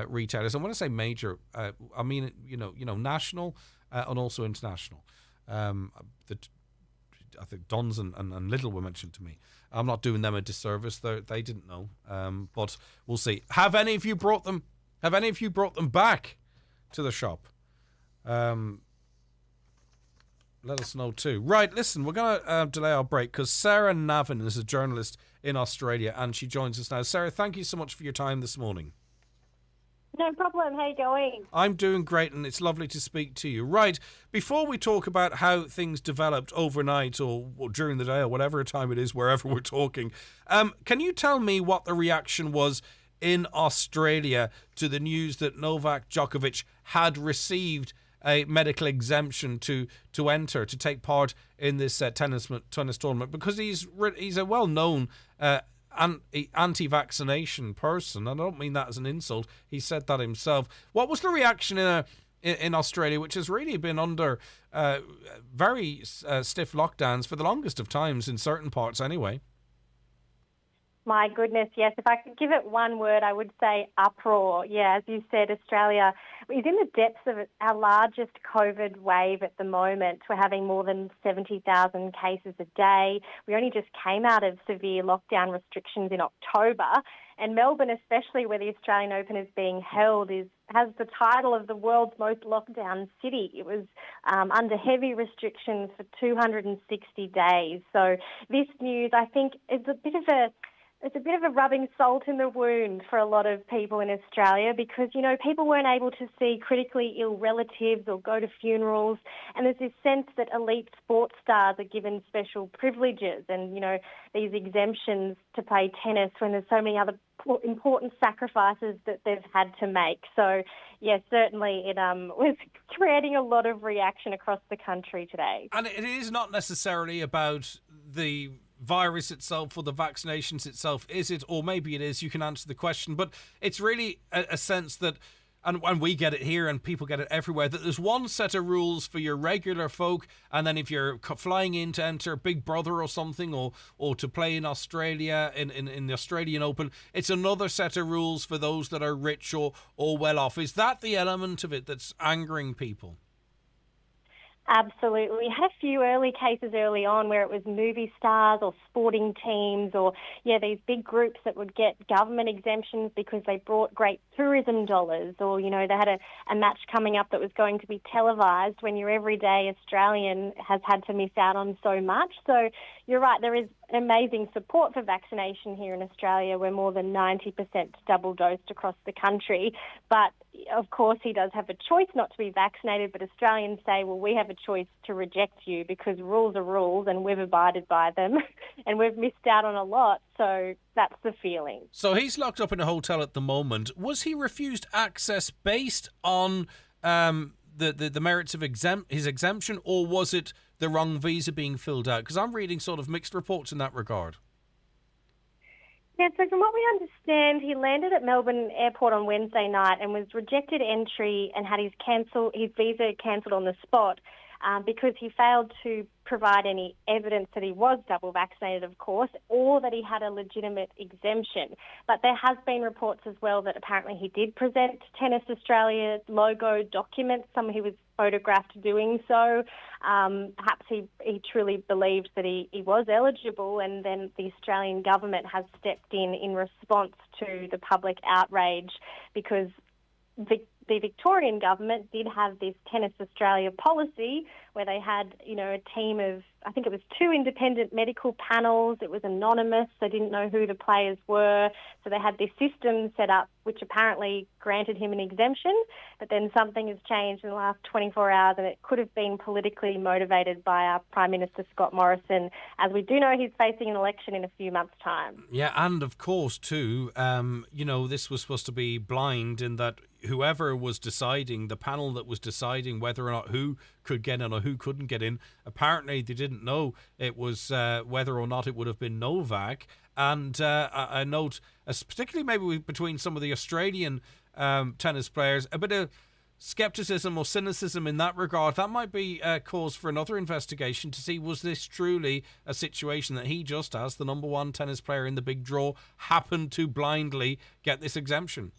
retailers. And when I say major, I mean, national and also international. I think Duns and Lidl were mentioned to me. I'm not doing them a disservice. They didn't know. But we'll see. Have any of you brought them back to the shop? Let us know too. Right, listen, we're going to delay our break, because Sarah Navin is a journalist in Australia, and she joins us now. Sarah, thank you so much for your time this morning. No problem. How are you going? I'm doing great, and it's lovely to speak to you. Right, before we talk about how things developed overnight or during the day or whatever time it is, wherever we're talking, can you tell me what the reaction was in Australia to the news that Novak Djokovic had received a medical exemption to take part in this tennis tournament? Because he's a well-known anti-vaccination person. I don't mean that as an insult. He said that himself. What was the reaction in Australia, which has really been under very stiff lockdowns for the longest of times, in certain parts anyway? My goodness, yes. If I could give it one word, I would say uproar. Yeah, as you said, Australia is in the depths of our largest COVID wave at the moment. We're having more than 70,000 cases a day. We only just came out of severe lockdown restrictions in October. And Melbourne, especially where the Australian Open is being held, has the title of the world's most locked-down city. It was under heavy restrictions for 260 days. So this news, I think, is a bit of a rubbing salt in the wound for a lot of people in Australia, because, people weren't able to see critically ill relatives or go to funerals. And there's this sense that elite sports stars are given special privileges and, these exemptions to play tennis when there's so many other important sacrifices that they've had to make. So, yes, certainly it was creating a lot of reaction across the country today. And it is not necessarily about the virus itself or the vaccinations itself, is it? Or maybe it is, you can answer the question, but it's really a sense that, and we get it here and people get it everywhere, that there's one set of rules for your regular folk, and then if you're flying in to enter Big Brother or something, or to play in Australia in the Australian Open, it's another set of rules for those that are rich or well off. Is that the element of it that's angering people? Absolutely. We had a few early cases early on where it was movie stars or sporting teams or, these big groups that would get government exemptions because they brought great tourism dollars or, they had a match coming up that was going to be televised when your everyday Australian has had to miss out on so much. So you're right, there is amazing support for vaccination here in Australia. We're more than 90% double dosed across the country. But of course, he does have a choice not to be vaccinated, but Australians say, well, we have a choice to reject you because rules are rules and we've abided by them and we've missed out on a lot. So that's the feeling. So he's locked up in a hotel at the moment. Was he refused access based on the merits of his exemption, or was it the wrong visa being filled out? Because I'm reading sort of mixed reports in that regard. Yeah, so from what we understand, he landed at Melbourne Airport on Wednesday night and was rejected entry and had his visa cancelled on the spot because he failed to provide any evidence that he was double vaccinated, of course, or that he had a legitimate exemption. But there has been reports as well that apparently he did present Tennis Australia logo documents. He was photographed doing so. Perhaps he truly believed that he was eligible, and then the Australian government has stepped in response to the public outrage because the Victorian government did have this Tennis Australia policy where they had, a team of, I think it was 2 independent medical panels. It was anonymous. They didn't know who the players were. So they had this system set up which apparently granted him an exemption. But then something has changed in the last 24 hours and it could have been politically motivated by our Prime Minister Scott Morrison. As we do know, he's facing an election in a few months' time. Yeah, and of course, too, this was supposed to be blind in that whoever was deciding, the panel that was deciding whether or not who could get in or who couldn't get in, apparently they didn't know it was whether or not it would have been Novak. And I note, particularly maybe between some of the Australian tennis players, a bit of scepticism or cynicism in that regard. That might be a cause for another investigation to see, was this truly a situation that he, just as the number one tennis player in the big draw, happened to blindly get this exemption?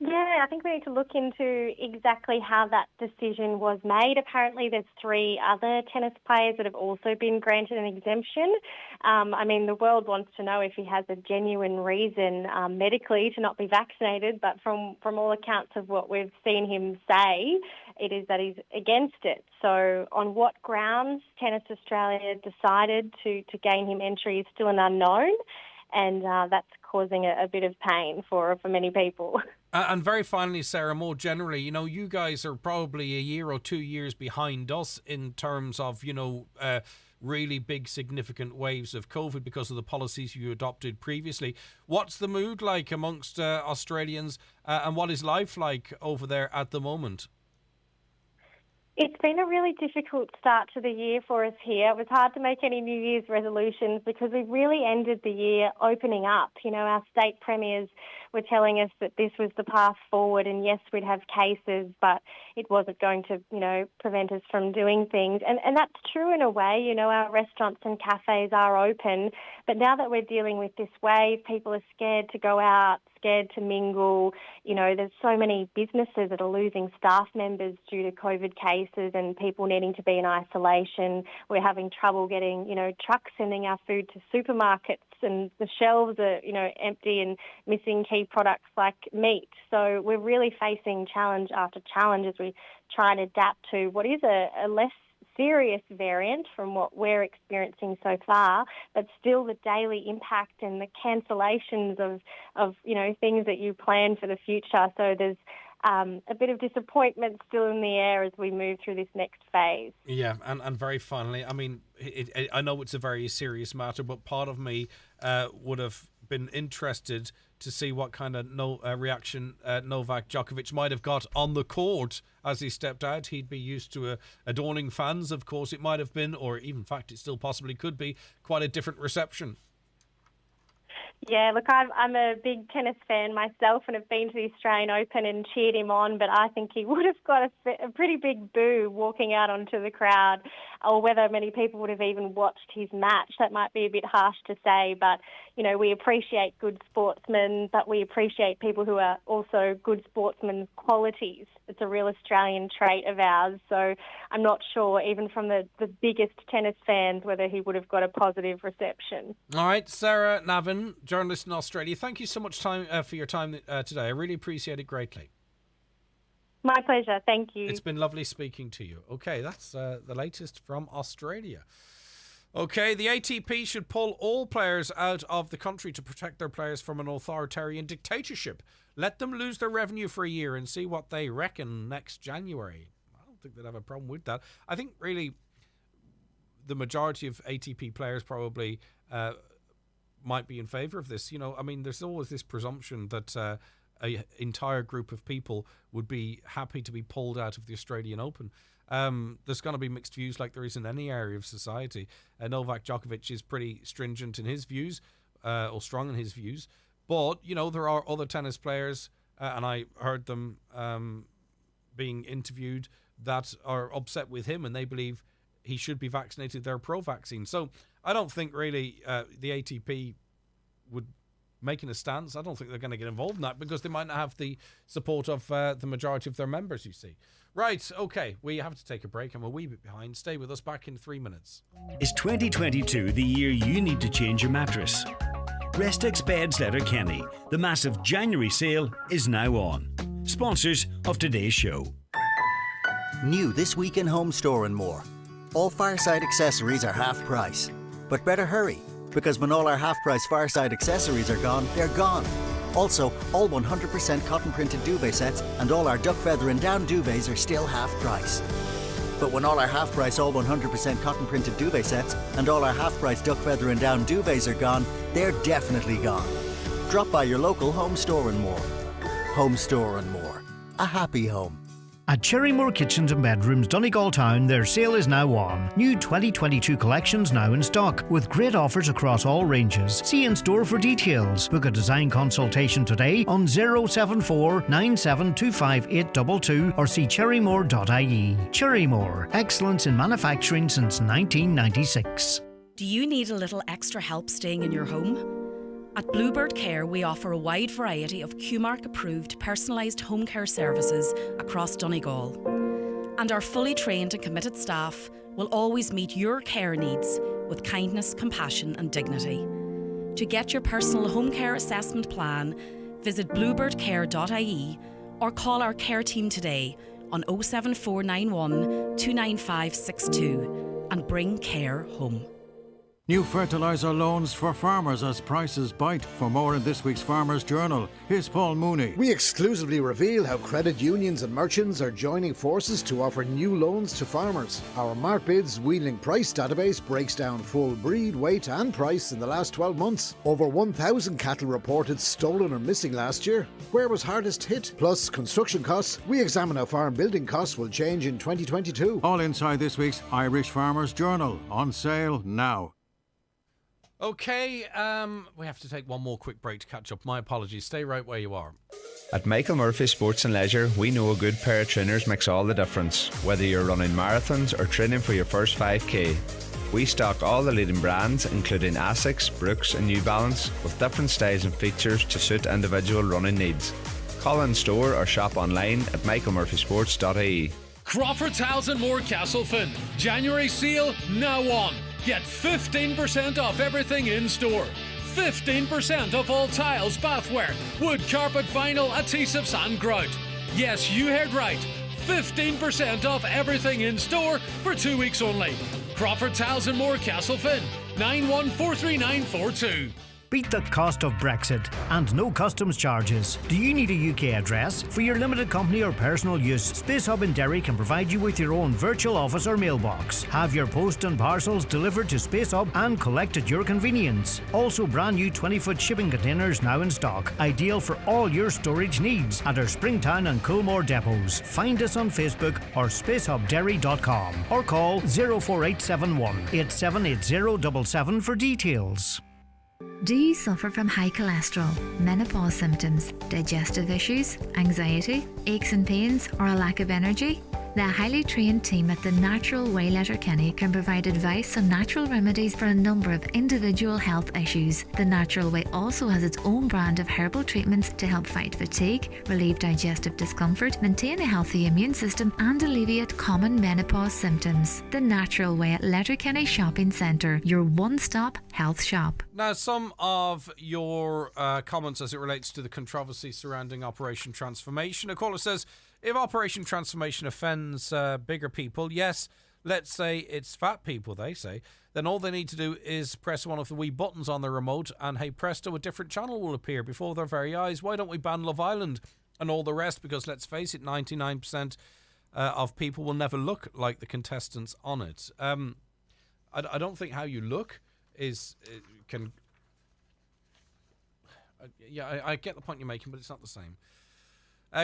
Yeah, I think we need to look into exactly how that decision was made. Apparently there's 3 other tennis players that have also been granted an exemption. The world wants to know if he has a genuine reason medically to not be vaccinated, but from all accounts of what we've seen him say, it is that he's against it. So on what grounds Tennis Australia decided to gain him entry is still an unknown, and that's causing a bit of pain for many people. And very finally, Sarah, more generally, you guys are probably a year or 2 years behind us in terms of, really big significant waves of COVID because of the policies you adopted previously. What's the mood like amongst Australians and what is life like over there at the moment? It's been a really difficult start to the year for us here. It was hard to make any New Year's resolutions because we really ended the year opening up. Our state premiers were telling us that this was the path forward and yes, we'd have cases, but it wasn't going to, prevent us from doing things. And that's true in a way. Our restaurants and cafes are open, but now that we're dealing with this wave, people are scared to go out, scared to mingle. There's so many businesses that are losing staff members due to COVID cases and people needing to be in isolation. We're having trouble getting, trucks sending our food to supermarkets, and the shelves are, empty and missing key products like meat. So we're really facing challenge after challenge as we try and adapt to what is a less serious variant from what we're experiencing so far, but still the daily impact and the cancellations of things that you plan for the future. So there's a bit of disappointment still in the air as we move through this next phase. Yeah, and very finally, I know it's a very serious matter, but part of me would have been interested to see what kind of reaction Novak Djokovic might have got on the court as he stepped out. He'd be used to adorning fans, of course. It might have been, or even in fact it still possibly could be, quite a different reception. Yeah, look, I'm a big tennis fan myself and have been to the Australian Open and cheered him on, but I think he would have got a pretty big boo walking out onto the crowd, or whether many people would have even watched his match. That might be a bit harsh to say, but, we appreciate good sportsmen, but we appreciate people who are also good sportsmen's qualities. It's a real Australian trait of ours. So I'm not sure, even from the biggest tennis fans, whether he would have got a positive reception. All right, Sarah Navin, journalist in Australia. Thank you so much for your time today. I really appreciate it greatly. My pleasure. Thank you. It's been lovely speaking to you. Okay, that's the latest from Australia. Okay, the ATP should pull all players out of the country to protect their players from an authoritarian dictatorship. Let them lose their revenue for a year and see what they reckon next January. I don't think they'd have a problem with that. I think really the majority of ATP players probably might be in favour of this. There's always this presumption that an entire group of people would be happy to be pulled out of the Australian Open. There's going to be mixed views like there is in any area of society. Novak Djokovic is pretty stringent in his views, or strong in his views. But, there are other tennis players, and I heard them being interviewed, that are upset with him and they believe he should be vaccinated. They're pro-vaccine. So I don't think really the ATP would making a stance. I don't think they're going to get involved in that because they might not have the support of the majority of their members, you see. Right, okay, we have to take a break. I'm a wee bit behind. Stay with us, back in 3 minutes. Is 2022 the year you need to change your mattress? Restex Beds Letterkenny, the massive January sale is now on. Sponsors of today's show. New this week in Home Store and More. All Fireside accessories are half price. But better hurry, because when all our half-price Fireside accessories are gone, they're gone. Also, all 100% cotton printed duvet sets and all our duck feather and down duvets are still half price. But when all our half-price all 100% cotton printed duvet sets and all our half-price duck feather and down duvets are gone, they're definitely gone. Drop by your local Home Store and More. Home Store and More. A happy home. At Cherrymore Kitchens and Bedrooms, Donegal Town, their sale is now on. New 2022 collections now in stock, with great offers across all ranges. See in store for details. Book a design consultation today on 074 9725 822 or see cherrymore.ie. Cherrymore, excellence in manufacturing since 1996. Do you need a little extra help staying in your home? At Bluebird Care, we offer a wide variety of QMark-approved personalised home care services across Donegal. And our fully trained and committed staff will always meet your care needs with kindness, compassion and dignity. To get your personal home care assessment plan, visit bluebirdcare.ie or call our care team today on 07491 29562 and bring care home. New fertiliser loans for farmers as prices bite. For more in this week's Farmers Journal, here's Paul Mooney. We exclusively reveal how credit unions and merchants are joining forces to offer new loans to farmers. Our MarkBids Wheeling Price database breaks down full breed, weight and price in the last 12 months. Over 1,000 cattle reported stolen or missing last year. Where was hardest hit? Plus construction costs. We examine how farm building costs will change in 2022. All inside this week's Irish Farmers Journal, on sale now. Okay, we have to take one more quick break to catch up. My apologies. Stay right where you are. At Michael Murphy Sports and Leisure, we know a good pair of trainers makes all the difference. Whether you're running marathons or training for your first 5K, we stock all the leading brands, including Asics, Brooks and New Balance, with different styles and features to suit individual running needs. Call in store or shop online at michaelmurphysports.ie. Crawford Tiles and More Castlefin. January sale now on. Get 15% off everything in store. 15% off all tiles, bathware, wood, carpet, vinyl, adhesives and grout. Yes, you heard right. 15% off everything in store for 2 weeks only. Crawford Tiles and More Castlefin. 914392. Beat the cost of Brexit and no customs charges. Do you need a UK address? For your limited company or personal use, Space Hub in Derry can provide you with your own virtual office or mailbox. Have your post and parcels delivered to Space Hub and collect at your convenience. Also brand new 20-foot shipping containers now in stock. Ideal for all your storage needs at our Springtown and Coolmore depots. Find us on Facebook or spacehubderry.com or call 04871 878077 for details. Do you suffer from high cholesterol, menopause symptoms, digestive issues, anxiety, aches and pains, or a lack of energy? The highly trained team at the Natural Way Letterkenny can provide advice on natural remedies for a number of individual health issues. The Natural Way also has its own brand of herbal treatments to help fight fatigue, relieve digestive discomfort, maintain a healthy immune system and alleviate common menopause symptoms. The Natural Way at Letterkenny Shopping Centre, your one-stop health shop. Now, some of your comments as it relates to the controversy surrounding Operation Transformation. A caller says, if Operation Transformation offends bigger people, yes, let's say it's fat people, they say, then all they need to do is press one of the wee buttons on their remote and, hey presto, a different channel will appear before their very eyes. Why don't we ban Love Island and all the rest? Because let's face it, 99% of people will never look like the contestants on it. I don't think how you look can... I get the point you're making, but it's not the same.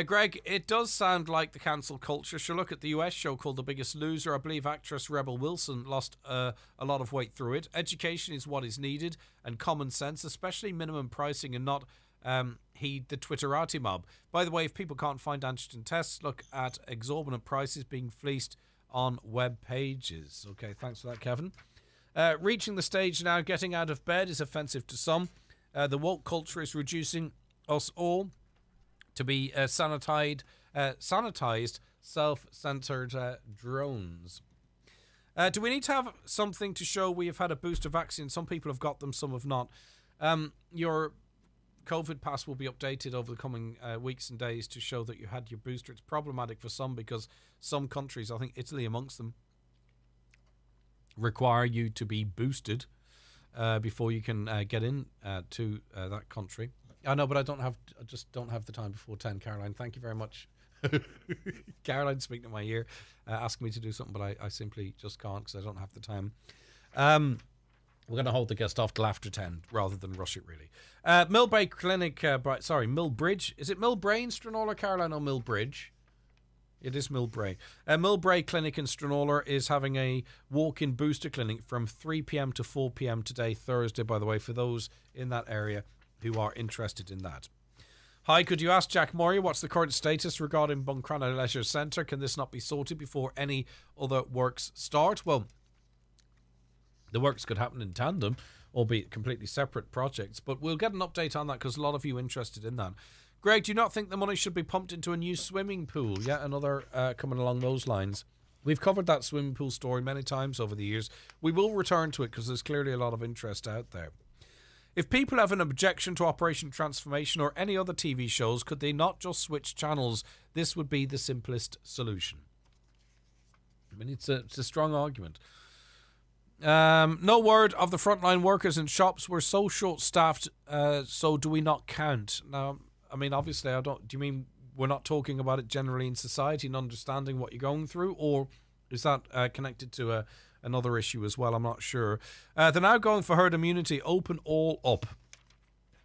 Greg, it does sound like the cancel culture. Sure, look at the US show called The Biggest Loser. I believe actress Rebel Wilson lost a lot of weight through it. Education is what is needed, and common sense, especially minimum pricing, and not heed the Twitterati mob. By the way, if people can't find antigen tests, look at exorbitant prices being fleeced on web pages. Okay, thanks for that, Kevin. Reaching the stage now, getting out of bed is offensive to some. The woke culture is reducing us all to be sanitized, self-centered drones. Do we need to have something to show we have had a booster vaccine? Some people have got them, some have not. Your COVID pass will be updated over the coming weeks and days to show that you had your booster. It's problematic for some because some countries, I think Italy amongst them, require you to be boosted before you can get in to that country. I know, but I just don't have the time before 10, Caroline. Thank you very much. Caroline speaking in my ear, asking me to do something, but I simply just can't because I don't have the time. We're going to hold the guest off till after 10 rather than rush it, really. Millbray Clinic, Millbridge. Is it Millbray in Stranraer, Caroline, or Millbridge? It is Millbray. Millbray Clinic in Stranraer is having a walk-in booster clinic from 3 p.m. to 4 p.m. today, Thursday, by the way, for those in that area who are interested in that. Hi, could you ask Jack Moria what's the current status regarding Buncrana Leisure Centre? Can this not be sorted before any other works start? Well, the works could happen in tandem, albeit completely separate projects, but we'll get an update on that because a lot of you are interested in that. Greg, do you not think the money should be pumped into a new swimming pool? Yeah, another coming along those lines. We've covered that swimming pool story many times over the years. We will return to it because there's clearly a lot of interest out there. If people have an objection to Operation Transformation or any other TV shows, could they not just switch channels? This would be the simplest solution. I mean, it's a strong argument. No word of the frontline workers in shops. We're so short-staffed, so do we not count? Now, I mean, obviously, do you mean we're not talking about it generally in society and understanding what you're going through? Or is that connected to another issue as well? I'm not sure. They're now going for herd immunity. Open all up.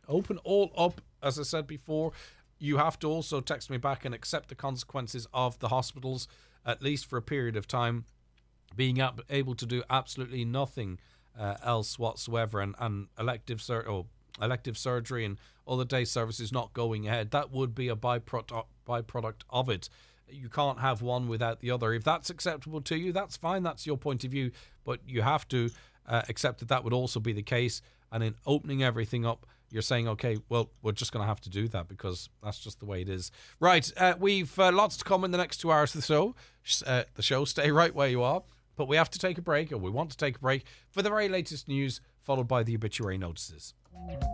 Open all up. As I said before, you have to also text me back and accept the consequences of the hospitals, at least for a period of time, being able to do absolutely nothing else whatsoever, and elective surgery and other day services not going ahead. That would be a byproduct of it. You can't have one without the other. If that's acceptable to you, that's fine. That's your point of view. But you have to accept that would also be the case. And in opening everything up, you're saying, okay, well, we're just going to have to do that because that's just the way it is. Right, we've lots to come in the next 2 hours or so. The show, stay right where you are. But we have to take a break, or we want to take a break, for the very latest news, followed by the obituary notices.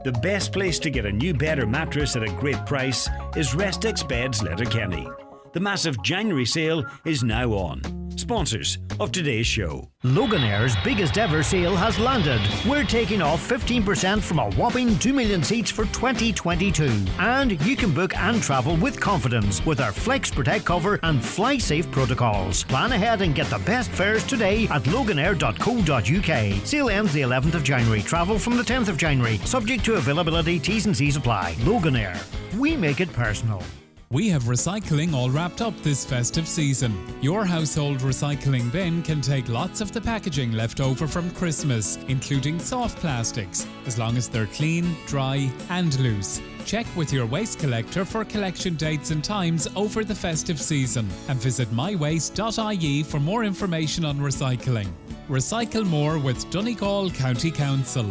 The best place to get a new bed or mattress at a great price is Restex Beds Letterkenny. The massive January sale is now on. Sponsors of today's show. Loganair's biggest ever sale has landed. We're taking off 15% from a whopping 2 million seats for 2022. And you can book and travel with confidence with our Flex Protect cover and Fly Safe protocols. Plan ahead and get the best fares today at loganair.co.uk. Sale ends the 11th of January. Travel from the 10th of January. Subject to availability, T's and C's apply. Loganair. We make it personal. We have recycling all wrapped up this festive season. Your household recycling bin can take lots of the packaging left over from Christmas, including soft plastics, as long as they're clean, dry and loose. Check with your waste collector for collection dates and times over the festive season and visit mywaste.ie for more information on recycling. Recycle more with Donegal County Council.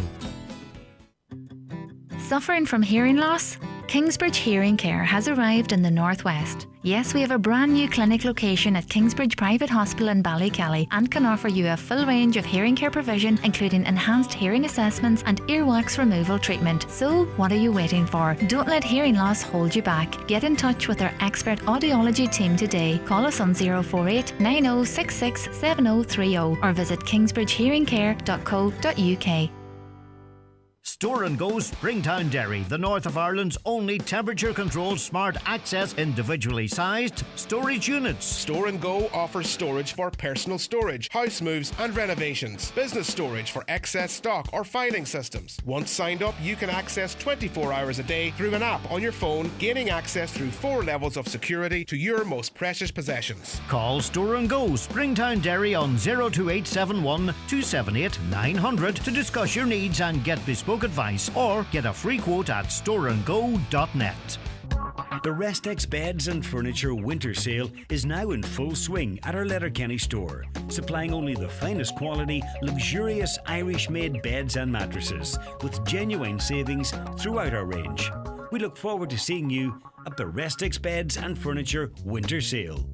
Suffering from hearing loss? Kingsbridge Hearing Care has arrived in the Northwest. Yes, we have a brand new clinic location at Kingsbridge Private Hospital in Ballykelly and can offer you a full range of hearing care provision, including enhanced hearing assessments and earwax removal treatment. So, what are you waiting for? Don't let hearing loss hold you back. Get in touch with our expert audiology team today. Call us on 048 9066 7030 or visit kingsbridgehearingcare.co.uk. Store and Go Springtown Dairy, the north of Ireland's only temperature-controlled smart access individually sized storage units. Store and Go offers storage for personal storage, house moves and renovations, business storage for excess stock or filing systems. Once signed up, you can access 24 hours a day through an app on your phone, gaining access through 4 levels of security to your most precious possessions. Call Store and Go Springtown Dairy on 02871 278 900 to discuss your needs and get bespoke advice, or get a free quote at storeandgo.net. The Restex Beds and Furniture Winter Sale is now in full swing at our Letterkenny store, supplying only the finest quality, luxurious Irish-made beds and mattresses, with genuine savings throughout our range. We look forward to seeing you at the Restex Beds and Furniture Winter Sale.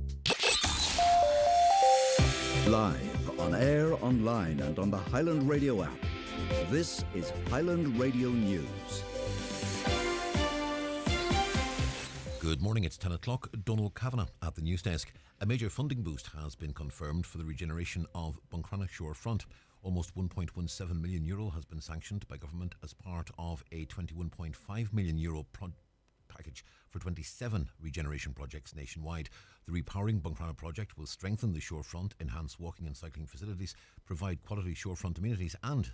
Live, on air, online and on the Highland Radio app. This is Highland Radio News. Good morning, it's 10 o'clock. Donald Kavanagh at the news desk. A major funding boost has been confirmed for the regeneration of Buncrana Shorefront. Almost €1.17 million has been sanctioned by government as part of a €21.5 million package for 27 regeneration projects nationwide. The Repowering Buncrana project will strengthen the shorefront, enhance walking and cycling facilities, provide quality shorefront amenities and,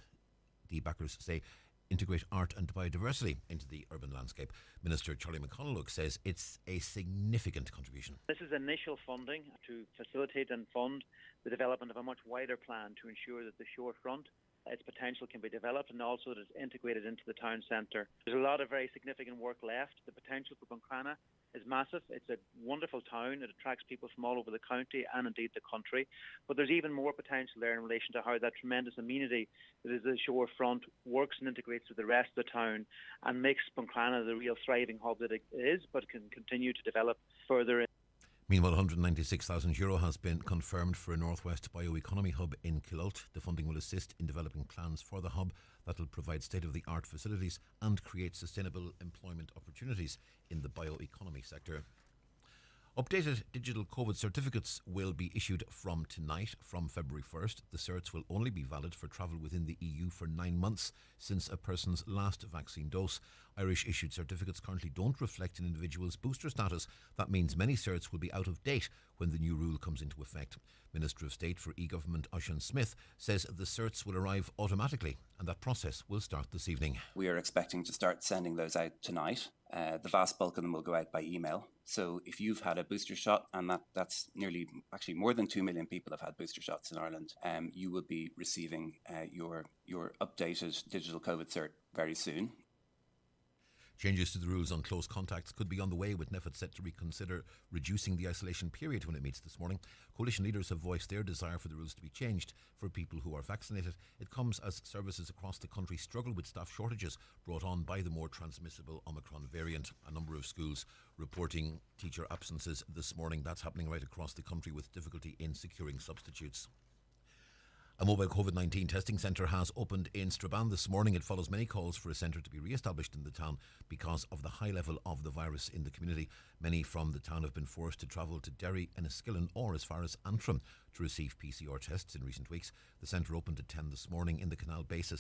the backers say, integrate art and biodiversity into the urban landscape. Minister Charlie McConalogue says it's a significant contribution. This is initial funding to facilitate and fund the development of a much wider plan to ensure that the shorefront, its potential can be developed and also that it's integrated into the town centre. There's a lot of very significant work left. The potential for Buncrana is massive. It's a wonderful town. It attracts people from all over the county and indeed the country. But there's even more potential there in relation to how that tremendous amenity that is the shorefront works and integrates with the rest of the town and makes Buncrana the real thriving hub that it is, but can continue to develop further. Meanwhile, €196,000 has been confirmed for a Northwest Bioeconomy Hub in Killalt. The funding will assist in developing plans for the hub that will provide state-of-the-art facilities and create sustainable employment opportunities in the bioeconomy sector. Updated digital COVID certificates will be issued from tonight, from February 1st. The certs will only be valid for travel within the EU for 9 months since a person's last vaccine dose. Irish issued certificates currently don't reflect an individual's booster status. That means many certs will be out of date when the new rule comes into effect. Minister of State for e-Government Oisín Smith says the certs will arrive automatically and that process will start this evening. We are expecting to start sending those out tonight. The vast bulk of them will go out by email. So if you've had a booster shot, and that's nearly, actually more than 2 million people have had booster shots in Ireland, you will be receiving your updated digital COVID cert very soon. Changes to the rules on close contacts could be on the way, with NPHET set to reconsider reducing the isolation period when it meets this morning. Coalition leaders have voiced their desire for the rules to be changed for people who are vaccinated. It comes as services across the country struggle with staff shortages brought on by the more transmissible Omicron variant. A number of schools reporting teacher absences this morning. That's happening right across the country, with difficulty in securing substitutes. A mobile COVID-19 testing centre has opened in Strabane this morning. It follows many calls for a centre to be re-established in the town because of the high level of the virus in the community. Many from the town have been forced to travel to Derry, Enniskillen or as far as Antrim to receive PCR tests in recent weeks. The centre opened at 10 this morning in the Canal Basin.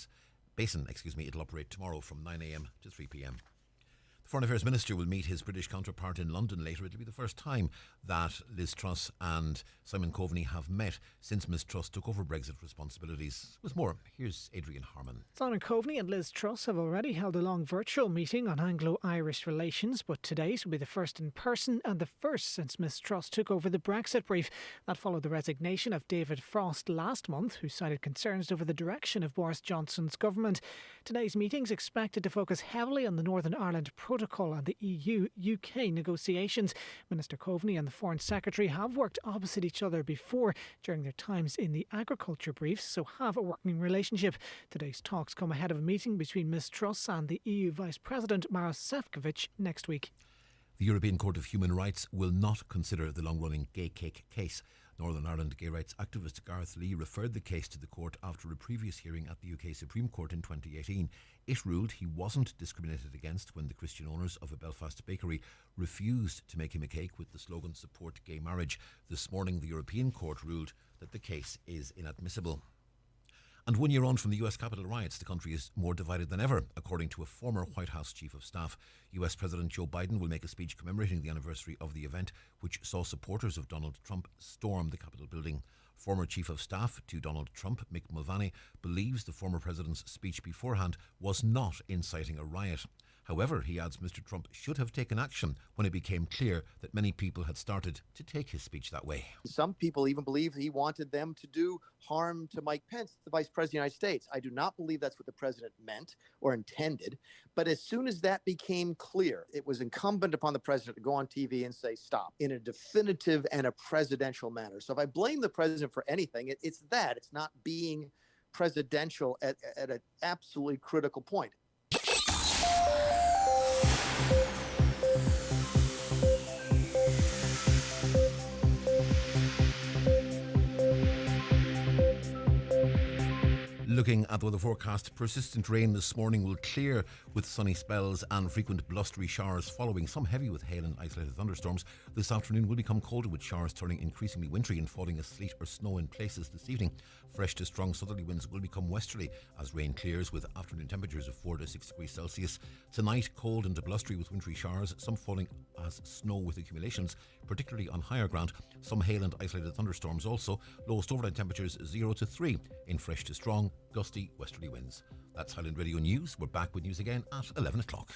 It'll operate tomorrow from 9 a.m. to 3 p.m. The Foreign Affairs Minister will meet his British counterpart in London later. It'll be the first time that Liz Truss and Simon Coveney have met since Ms Truss took over Brexit responsibilities. With more, here's Adrian Harman. Simon Coveney and Liz Truss have already held a long virtual meeting on Anglo-Irish relations, but today's will be the first in person and the first since Ms Truss took over the Brexit brief. That followed the resignation of David Frost last month, who cited concerns over the direction of Boris Johnson's government. Today's meeting's expected to focus heavily on the Northern Ireland protest Protocol and the EU-UK negotiations. Minister Coveney and the Foreign Secretary have worked opposite each other before during their times in the agriculture briefs, so have a working relationship. Today's talks come ahead of a meeting between Ms Truss and the EU Vice President Maros Sefcovic next week. The European Court of Human Rights will not consider the long-running gay cake case. Northern Ireland gay rights activist Gareth Lee referred the case to the court after a previous hearing at the UK Supreme Court in 2018. It ruled he wasn't discriminated against when the Christian owners of a Belfast bakery refused to make him a cake with the slogan "Support Gay Marriage." This morning, the European Court ruled that the case is inadmissible. And 1 year on from the US Capitol riots, the country is more divided than ever, according to a former White House Chief of Staff. US President Joe Biden will make a speech commemorating the anniversary of the event, which saw supporters of Donald Trump storm the Capitol building. Former Chief of Staff to Donald Trump, Mick Mulvaney, believes the former president's speech beforehand was not inciting a riot. However, he adds Mr Trump should have taken action when it became clear that many people had started to take his speech that way. Some people even believe he wanted them to do harm to Mike Pence, the Vice President of the United States. I do not believe that's what the president meant or intended. But as soon as that became clear, it was incumbent upon the president to go on TV and say stop in a definitive and a presidential manner. So if I blame the president for anything, it's that. It's not being presidential at an absolutely critical point. Looking at the weather forecast, persistent rain this morning will clear with sunny spells and frequent blustery showers following, some heavy with hail and isolated thunderstorms. This afternoon will become colder with showers turning increasingly wintry and falling as sleet or snow in places this evening. Fresh to strong southerly winds will become westerly as rain clears with afternoon temperatures of 4 to 6 degrees Celsius. Tonight, cold and blustery with wintry showers, some falling as snow with accumulations, particularly on higher ground. Some hail and isolated thunderstorms also. Lowest overnight temperatures 0 to 3 in fresh to strong, gusty westerly winds. That's Highland Radio News. We're back with news again at 11 o'clock.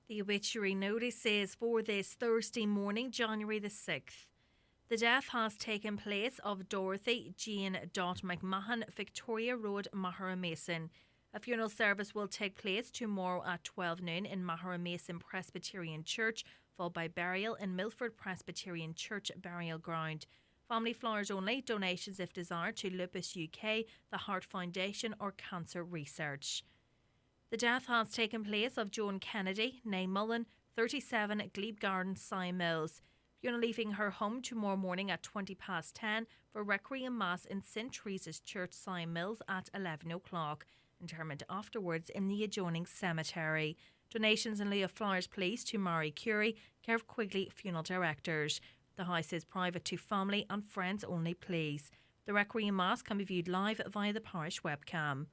The obituary notice is for this Thursday morning, January the 6th. The death has taken place of Dorothy Jane McMahon, Victoria Road, Mahara Mason. A funeral service will take place tomorrow at 12 noon in Mahara Mason Presbyterian Church, followed by burial in Milford Presbyterian Church Burial Ground. Family flowers only, donations if desired to Lupus UK, the Heart Foundation or Cancer Research. The death has taken place of Joan Kennedy, née Mullen, 37 Glebe Gardens, Sion Mills. Fiona leaving her home tomorrow morning at 10:20 for Requiem Mass in St Teresa's Church, Sion Mills at 11 o'clock. Interment afterwards in the adjoining cemetery. Donations in lieu of flowers please to Mary Curie, care of Quigley Funeral Directors. The house is private to family and friends only please. The Requiem Mass can be viewed live via the parish webcam.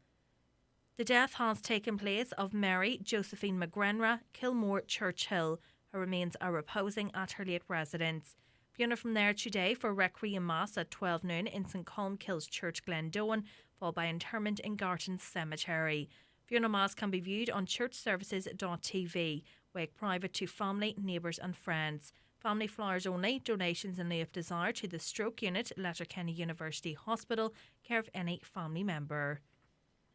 The death has taken place of Mary Josephine McGrenra, Kilmore, Churchill. Her remains are reposing at her late residence. Fiona from there today for Requiem Mass at 12 noon in St Colmkills Church, Glendowen, followed by interment in Garton Cemetery. Fiona Mass can be viewed on churchservices.tv. Wake private to family, neighbours and friends. Family flowers only, donations in lieu of desire to the Stroke Unit, Letterkenny University Hospital, care of any family member.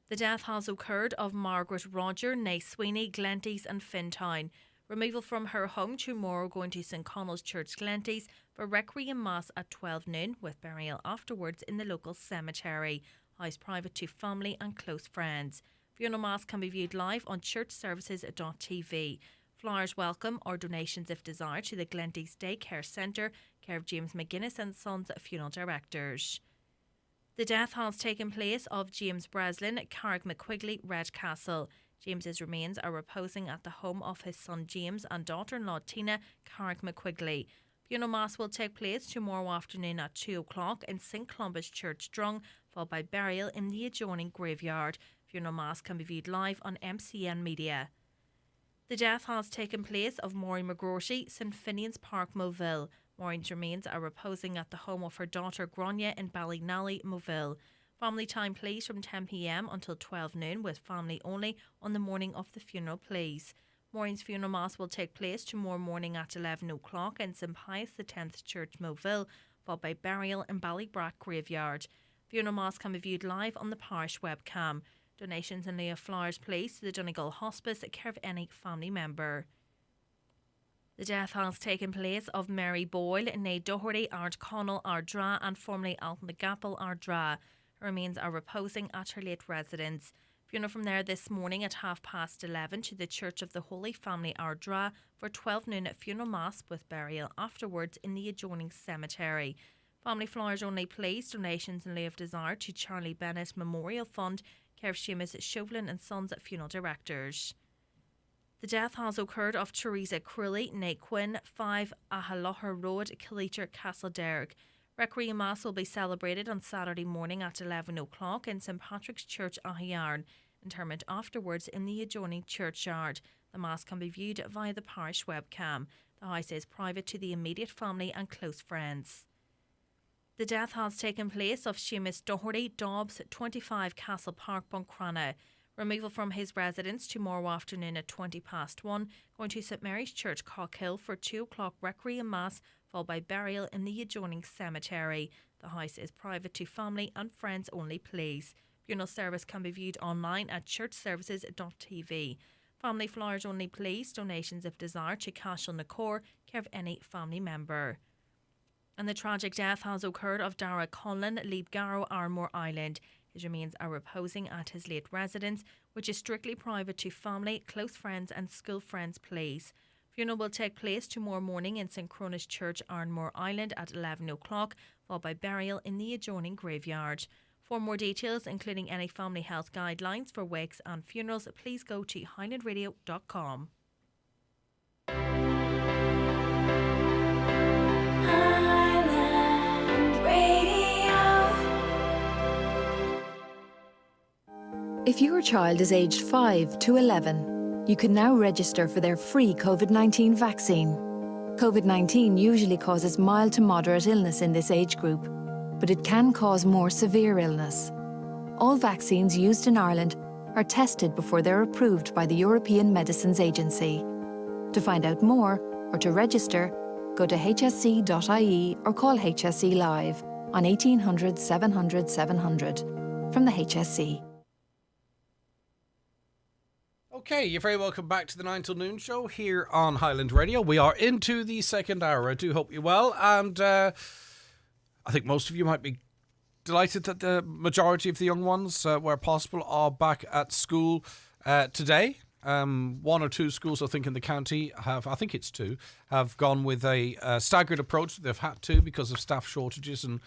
The death has occurred of Margaret Roger, née Sweeney, Glenties and Fintown. Removal from her home tomorrow going to St Connell's Church, Glenties for Requiem Mass at 12 noon with burial afterwards in the local cemetery. House private to family and close friends. Funeral Mass can be viewed live on churchservices.tv. Flowers welcome or donations if desired to the Glenties Day Care Centre, care of James McGuinness and Sons Funeral Directors. The death has taken place of James Breslin, Carrick McQuigley, Redcastle. James's remains are reposing at the home of his son James and daughter-in-law Tina, Carrick McQuigley. Funeral Mass will take place tomorrow afternoon at 2 o'clock in St Columbus Church, Drung, followed by burial in the adjoining graveyard. Funeral Mass can be viewed live on MCN Media. The death has taken place of Maureen McGrorty, St Finian's Park, Moville. Maureen's remains are reposing at the home of her daughter Grania in Ballynally, Moville. Family time please from 10 p.m. until 12 noon with family only on the morning of the funeral please. Maureen's funeral mass will take place tomorrow morning at 11 o'clock in St Pius X Church, Moville, followed by burial in Ballybrack Graveyard. Funeral mass can be viewed live on the parish webcam. Donations in lieu of flowers placed to the Donegal Hospice care of any family member. The death has taken place of Mary Boyle, née Doherty, Ard Connell, Ardra, and formerly Alton the Gapple, Ardra. Her remains are reposing at her late residence. Funeral from there this morning at 11:30 to the Church of the Holy Family, Ardra, for 12 noon funeral mass with burial afterwards in the adjoining cemetery. Family flowers only placed. Donations in lieu of desire to Charlie Bennett Memorial Fund, care of Seamus Chauvelin and Sons Funeral Directors. The death has occurred of Teresa Crilly, née Quinn, 5 Ahaloher Road, Killeter, Castlederg. Requiem Mass will be celebrated on Saturday morning at 11 o'clock in St Patrick's Church, Ahayarn. Interment afterwards in the adjoining churchyard. The Mass can be viewed via the parish webcam. The house is private to the immediate family and close friends. The death has taken place of Seamus Doherty, Dobbs, 25 Castle Park, Buncrana. Removal from his residence tomorrow afternoon at 1:20, going to St Mary's Church, Cockhill for 2 o'clock Requiem Mass, followed by burial in the adjoining cemetery. The house is private to family and friends only, please. Funeral service can be viewed online at churchservices.tv. Family flowers only, please. Donations if desired to Cashel Nacor, care of any family member. And the tragic death has occurred of Dara Conlon, Leibgarrow, Armore Island. His remains are reposing at his late residence, which is strictly private to family, close friends and school friends, please. Funeral will take place tomorrow morning in St Cronus Church, Armore Island at 11 o'clock, followed by burial in the adjoining graveyard. For more details, including any family health guidelines for wakes and funerals, please go to highlandradio.com. If your child is aged 5 to 11, you can now register for their free COVID-19 vaccine. COVID-19 usually causes mild to moderate illness in this age group, but it can cause more severe illness. All vaccines used in Ireland are tested before they're approved by the European Medicines Agency. To find out more or to register, go to hsc.ie or call HSE Live on 1800 700 700 from the HSC. Okay, you're very welcome back to the 9 till noon show here on Highland Radio. We are into the second hour. I do hope you're well, and I think most of you might be delighted that the majority of the young ones, where possible, are back at school today. One or two schools, I think, in the county have, I think it's two, have gone with a staggered approach. They've had to because of staff shortages and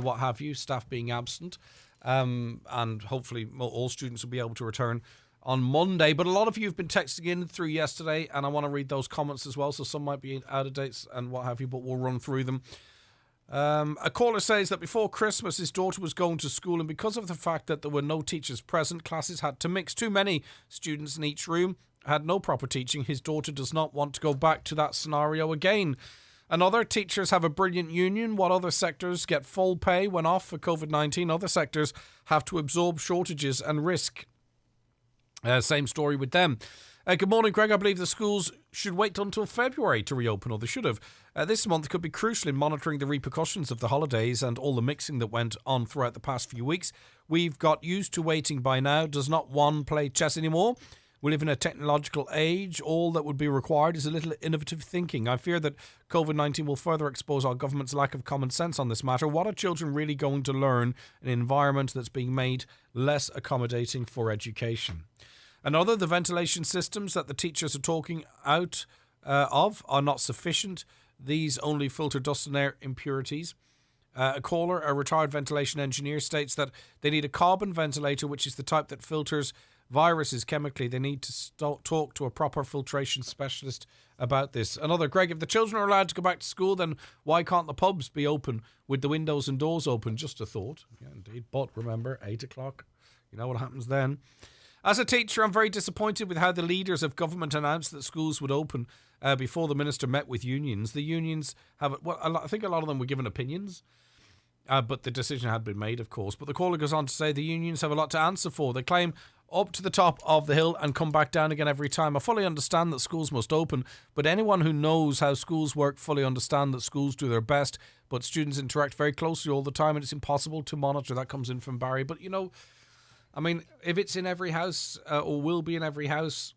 what have you, staff being absent. And hopefully all students will be able to return on Monday. But a lot of you have been texting in through yesterday, and I want to read those comments as well. So some might be out of dates and what have you, but we'll run through them. A caller says that before Christmas his daughter was going to school, and because of the fact that there were no teachers present, classes had to mix. Too many students in each room, had no proper teaching. His daughter does not want to go back to that scenario again. Another, teachers have a brilliant union. What other sectors get full pay when off for COVID-19? Other sectors have to absorb shortages and risk. Same story with them. Good morning, Greg. I believe the schools should wait until February to reopen, or they should have. This month could be crucial in monitoring the repercussions of the holidays and all the mixing that went on throughout the past few weeks. We've got used to waiting by now. Does not one play chess anymore? We live in a technological age. All that would be required is a little innovative thinking. I fear that COVID-19 will further expose our government's lack of common sense on this matter. What are children really going to learn in an environment that's being made less accommodating for education? Another, the ventilation systems that the teachers are talking out of are not sufficient. These only filter dust and air impurities. A caller, a retired ventilation engineer, states that they need a carbon ventilator, which is the type that filters viruses chemically. They need to talk to a proper filtration specialist about this. Another, Greg, if the children are allowed to go back to school, then why can't the pubs be open with the windows and doors open? Just a thought. Yeah, indeed. But remember, 8 o'clock, you know what happens then. As a teacher, I'm very disappointed with how the leaders of government announced that schools would open before the minister met with unions. The unions have, well, I think a lot of them were given opinions, but the decision had been made, of course. But the caller goes on to say the unions have a lot to answer for. They claim up to the top of the hill and come back down again every time. I fully understand that schools must open, but anyone who knows how schools work fully understand that schools do their best, but students interact very closely all the time and it's impossible to monitor. That comes in from Barry. But, you know, I mean, if it's in every house or will be in every house,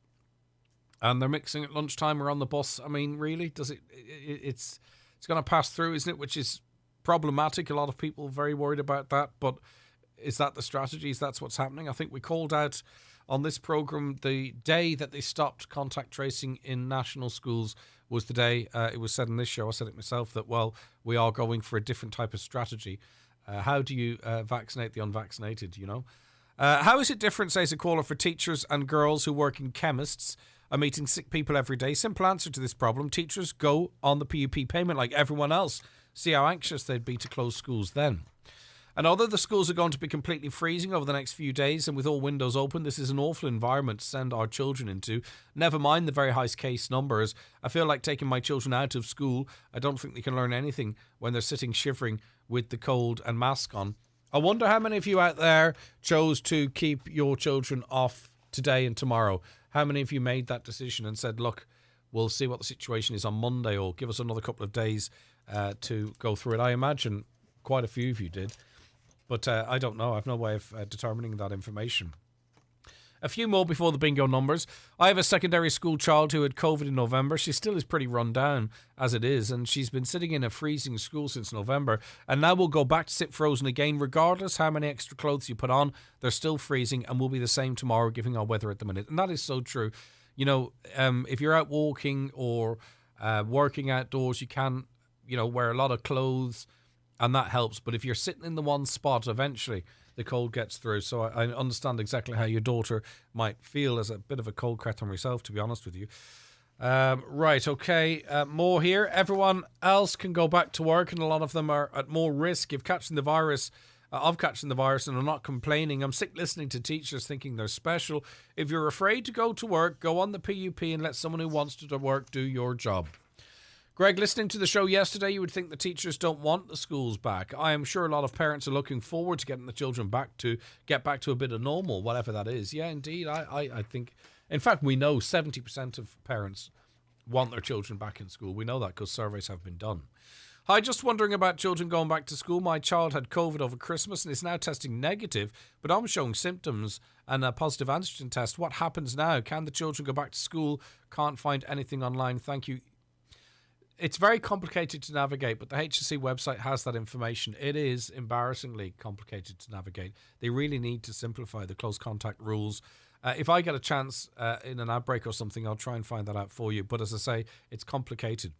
and they're mixing at lunchtime or on the bus, I mean, really, does it's going to pass through, isn't it? Which is problematic. A lot of people are very worried about that. But is that the strategy? Is that what's happening? I think we called out on this programme the day that they stopped contact tracing in national schools was the day, it was said in this show, I said it myself, that, well, we are going for a different type of strategy. How do you vaccinate the unvaccinated, you know? How is it different, says a caller, for teachers and girls who work in chemists are meeting sick people every day? Simple answer to this problem: teachers go on the PUP payment like everyone else. See how anxious they'd be to close schools then. And although the schools are going to be completely freezing over the next few days and with all windows open, this is an awful environment to send our children into. Never mind the very high case numbers. I feel like taking my children out of school. I don't think they can learn anything when they're sitting shivering with the cold and mask on. I wonder how many of you out there chose to keep your children off today and tomorrow. How many of you made that decision and said, look, we'll see what the situation is on Monday, or give us another couple of days to go through it? I imagine quite a few of you did. But I don't know. I have no way of determining that information. A few more before the bingo numbers. I have a secondary school child who had COVID in November. She still is pretty run down as it is, and she's been sitting in a freezing school since November, and now will go back to sit frozen again. Regardless how many extra clothes you put on, they're still freezing and will be the same tomorrow, given our weather at the minute. And that is so true. You know, if you're out walking or working outdoors, you can, you know, wear a lot of clothes, and that helps. But if you're sitting in the one spot, eventually the cold gets through. So I understand exactly how your daughter might feel, as a bit of a cold cretin myself, to be honest with you. Right, okay, more here. Everyone else can go back to work, and a lot of them are at more risk of catching the virus. Of catching the virus, and I'm not complaining. I'm sick listening to teachers thinking they're special. If you're afraid to go to work, go on the PUP and let someone who wants to work do your job. Greg, listening to the show yesterday, you would think the teachers don't want the schools back. I am sure a lot of parents are looking forward to getting the children get back to a bit of normal, whatever that is. Yeah, indeed. I think, in fact, we know 70% of parents want their children back in school. We know that because surveys have been done. Hi, just wondering about children going back to school. My child had COVID over Christmas and is now testing negative, but I'm showing symptoms and a positive antigen test. What happens now? Can the children go back to school? Can't find anything online. Thank you. It's very complicated to navigate, but the HSC website has that information. It is embarrassingly complicated to navigate. They really need to simplify the close contact rules. If I get a chance in an ad break or something, I'll try and find that out for you. But as I say, it's complicated.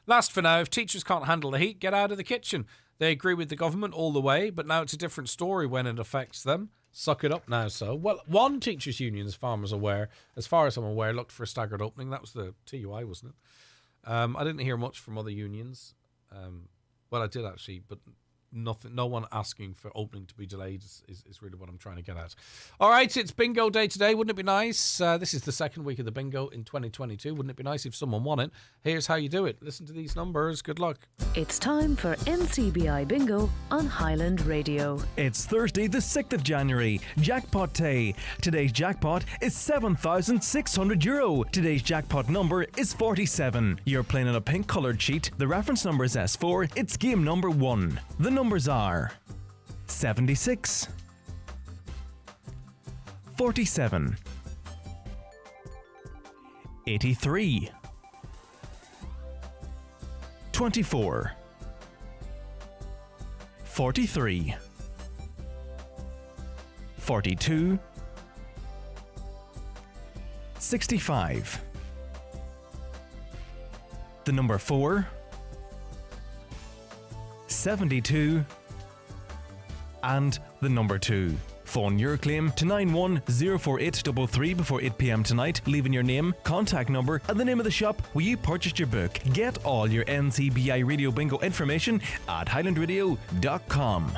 Last for now, if teachers can't handle the heat, get out of the kitchen. They agree with the government all the way, but now it's a different story when it affects them. Suck it up now, so. Well, one teachers' union, as far as I'm aware, looked for a staggered opening. That was the TUI, wasn't it? I didn't hear much from other unions. Well, I did actually, but nothing. No one asking for opening to be delayed is really what I'm trying to get at. All right, it's bingo day today. Wouldn't it be nice? This is the second week of the bingo in 2022. Wouldn't it be nice if someone won it? Here's how you do it. Listen to these numbers. Good luck. It's time for Ncbi Bingo on Highland Radio. It's Thursday, the 6th of January, Jackpot Day. Today's jackpot is €7,600. Today's jackpot number is 47. You're playing on a pink coloured sheet. The reference number is S4. It's game number 1. The numbers are 76, 47, 83, 24, 43, 42, 65. The number 4, 72, and the number 2. Phone your claim to 9104833 before 8 p.m. tonight, leaving your name, contact number, and the name of the shop where you purchased your book. Get all your NCBI Radio Bingo information at highlandradio.com.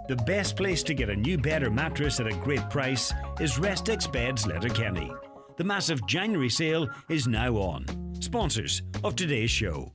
The best place to get a new bed or mattress at a great price is Restix Beds Letterkenny. The massive January sale is now on. Sponsors of today's show.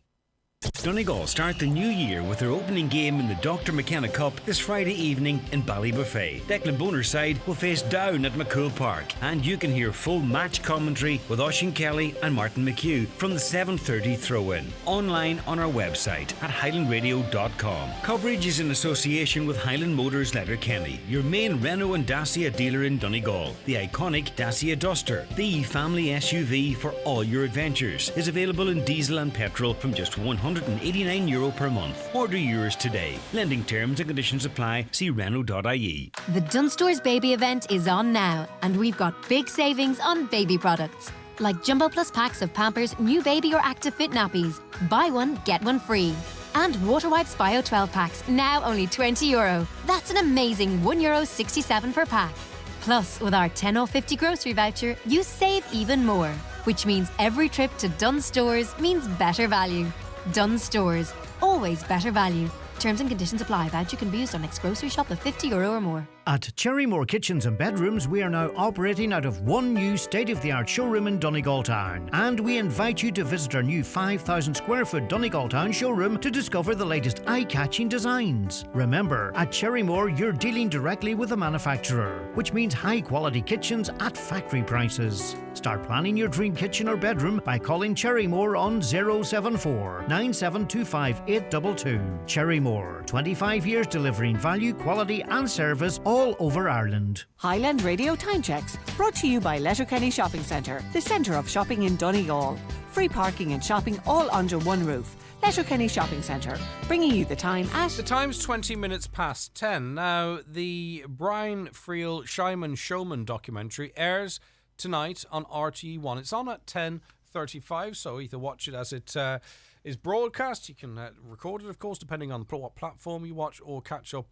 Donegal start the new year with their opening game in the Dr. McKenna Cup this Friday evening in Ballybuffet. Declan Bonner's side will face Down at McCool Park, and you can hear full match commentary with Oisín Kelly and Martin McHugh from the 7:30 throw-in. Online on our website at highlandradio.com. Coverage is in association with Highland Motors Letterkenny, your main Renault and Dacia dealer in Donegal. The iconic Dacia Duster, the family SUV for all your adventures, is available in diesel and petrol from just €189 per month. Order yours today. Lending terms and conditions apply. See Renault.ie. The Dunstores Baby event is on now, and we've got big savings on baby products. Like Jumbo Plus packs of Pampers New Baby or Active Fit nappies. Buy one, get one free. And Water Wipes Bio 12 packs, now only €20. That's an amazing €1.67 per pack. Plus, with our 10 or 50 grocery voucher, you save even more. Which means every trip to Dunnes Stores means better value. Dunnes Stores, always better value. Terms and conditions apply. Voucher can be used on next grocery shop of €50 or more. At Cherrymore Kitchens and Bedrooms, we are now operating out of one new state-of-the-art showroom in Donegal Town. And we invite you to visit our new 5,000 square foot Donegal Town showroom to discover the latest eye-catching designs. Remember, at Cherrymore, you're dealing directly with the manufacturer, which means high-quality kitchens at factory prices. Start planning your dream kitchen or bedroom by calling Cherrymore on 074 9725 822. Cherrymore, 25 years delivering value, quality and service all over Ireland. Highland Radio Time Checks, brought to you by Letterkenny Shopping Centre, the centre of shopping in Donegal. Free parking and shopping all under one roof. Letterkenny Shopping Centre, bringing you the time at... The time's 20 minutes past 10. Now, the Brian Freel Shyman Showman documentary airs tonight on RTE1. It's on at 10:35, so either watch it as it is broadcast. You can record it, of course, depending on what platform you watch, or catch up,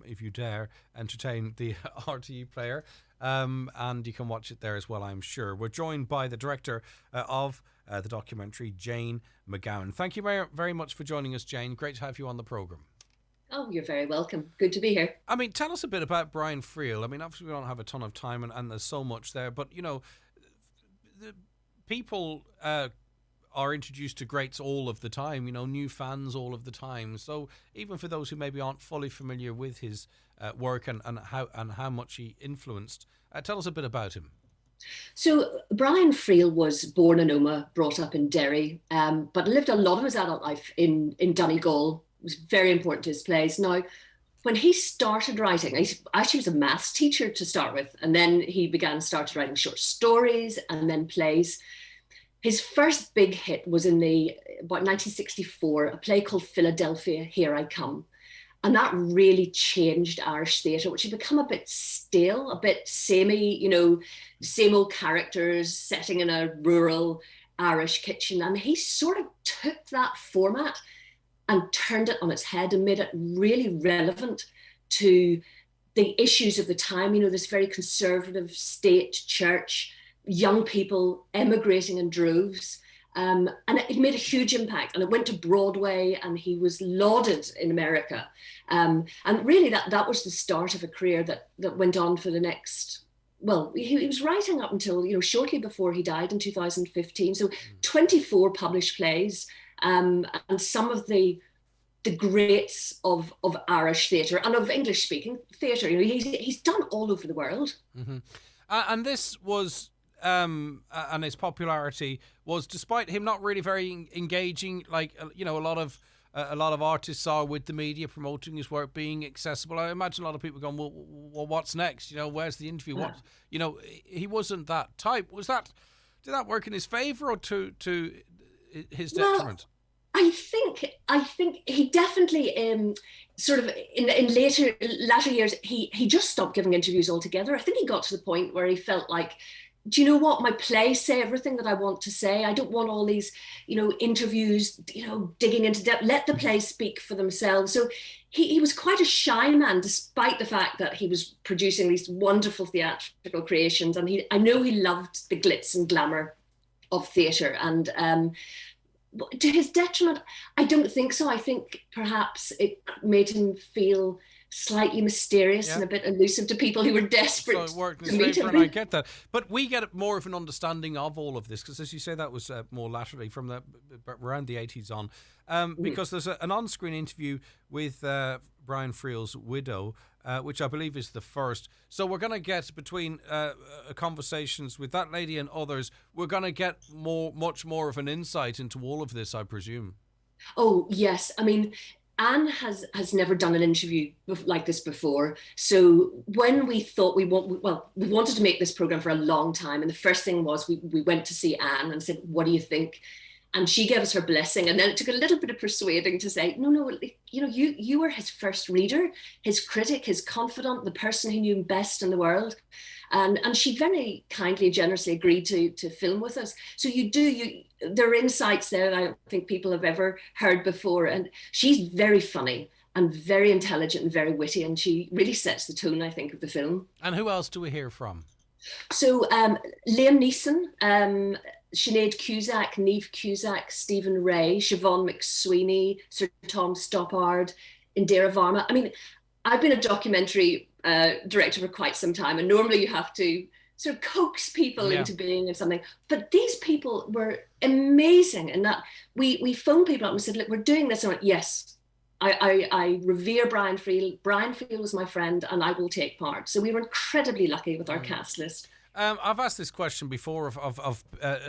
if you dare, entertain the RTE player. And you can watch it there as well, I'm sure. We're joined by the director of the documentary, Jane McGowan. Thank you very, very much for joining us, Jane. Great to have you on the programme. Oh, you're very welcome. Good to be here. I mean, tell us a bit about Brian Freel. I mean, obviously we don't have a ton of time and there's so much there, but, you know, the people are introduced to greats all of the time, you know, new fans all of the time. So even for those who maybe aren't fully familiar with his work and how much he influenced, tell us a bit about him. So Brian Freel was born in Omagh, brought up in Derry, but lived a lot of his adult life in Donegal. It was very important to his plays. Now, when he started writing, he actually was a maths teacher to start with, and then he started writing short stories and then plays. His first big hit was in about 1964, a play called Philadelphia, Here I Come. And that really changed Irish theatre, which had become a bit stale, a bit samey, you know, same old characters setting in a rural Irish kitchen. And he sort of took that format and turned it on its head and made it really relevant to the issues of the time. You know, this very conservative state church, young people emigrating in droves. And it made a huge impact, and it went to Broadway, and he was lauded in America. And really that was the start of a career that went on for the next, well, he was writing up until, you know, shortly before he died in 2015. So 24 published plays, and some of the greats of Irish theatre and of English-speaking theatre. You know, he's done all over the world. Mm-hmm. And this was... and his popularity was, despite him not really very engaging, like, you know, a lot of artists are with the media, promoting his work, being accessible. I imagine a lot of people going, well, what's next? You know, where's the interview? Yeah. What, you know, he wasn't that type. Did that work in his favour or to his detriment? Well, I think he definitely sort of in latter years he just stopped giving interviews altogether. I think he got to the point where he felt like, do you know what? My plays say everything that I want to say. I don't want all these, you know, interviews, you know, digging into depth. Let the plays speak for themselves. So he was quite a shy man, despite the fact that he was producing these wonderful theatrical creations. And I know he loved the glitz and glamour of theatre. And to his detriment, I don't think so. I think perhaps it made him feel slightly mysterious and a bit elusive to people who were desperate So it worked in to meet his favour, him. and I get that. But we get more of an understanding of all of this, because as you say, that was more latterly from around the 80s on. Because there's an on-screen interview with Brian Freel's widow, which I believe is the first. So we're going to get, between conversations with that lady and others, we're going to get much more of an insight into all of this, I presume. Oh, yes. I mean, Anne has never done an interview like this before. So when we thought we wanted to make this program for a long time. And the first thing was we went to see Anne and said, what do you think? And she gave us her blessing. And then it took a little bit of persuading to say, no, you were his first reader, his critic, his confidant, the person who knew him best in the world. And she very kindly, generously agreed to film with us. So there are insights there that I don't think people have ever heard before. And she's very funny and very intelligent and very witty. And she really sets the tone, I think, of the film. And who else do we hear from? So Liam Neeson, Sinead Cusack, Niamh Cusack, Stephen Ray, Siobhan McSweeney, Sir Tom Stoppard, Indira Varma. I mean, I've been a documentary director for quite some time, and normally you have to sort of coax people into being of something. But these people were amazing in that we phoned people up and said, look, we're doing this. And I went, yes, I revere Brian Freel. Brian Freel was my friend, and I will take part. So we were incredibly lucky with our cast list. I've asked this question before of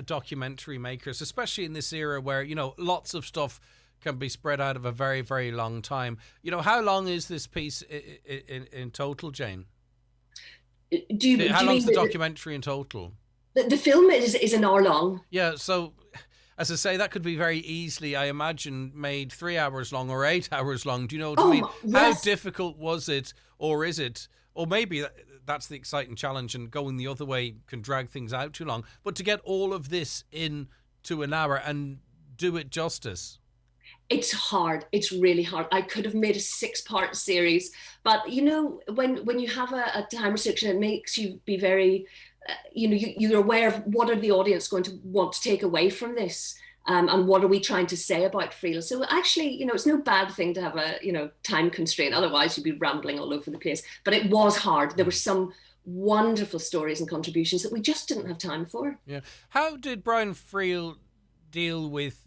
documentary makers, especially in this era where, lots of stuff can be spread out of a very, very long time. How long is this piece in total, Jane? How long's the documentary in total? The film is an hour long. Yeah, so as I say, that could be very easily, I imagine, made 3 hours long or 8 hours long. Do you know what I mean? Yes. How difficult was it, or is it? Or maybe that's the exciting challenge, and going the other way can drag things out too long. But to get all of this into an hour and do it justice. It's hard. It's really hard. I could have made a 6-part series, but when you have a time restriction, it makes you be very, you're aware of what are the audience going to want to take away from this, and what are we trying to say about Freel. So actually, it's no bad thing to have a time constraint. Otherwise, you'd be rambling all over the place. But it was hard. There were some wonderful stories and contributions that we just didn't have time for. Yeah. How did Brian Freel deal with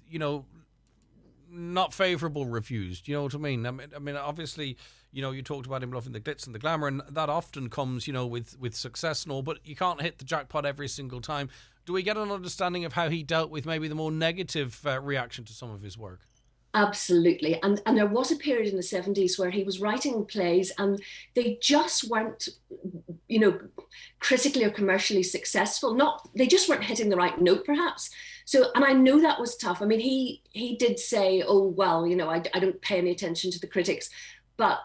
not favourable reviews? Do you know what I mean? I mean, obviously, you talked about him loving the glitz and the glamour, and that often comes, with success and all, but you can't hit the jackpot every single time. Do we get an understanding of how he dealt with maybe the more negative reaction to some of his work? Absolutely. And there was a period in the 70s where he was writing plays and they just weren't, critically or commercially successful. They just weren't hitting the right note, perhaps. So, and I know that was tough. I mean, he did say, oh, well, I don't pay any attention to the critics. But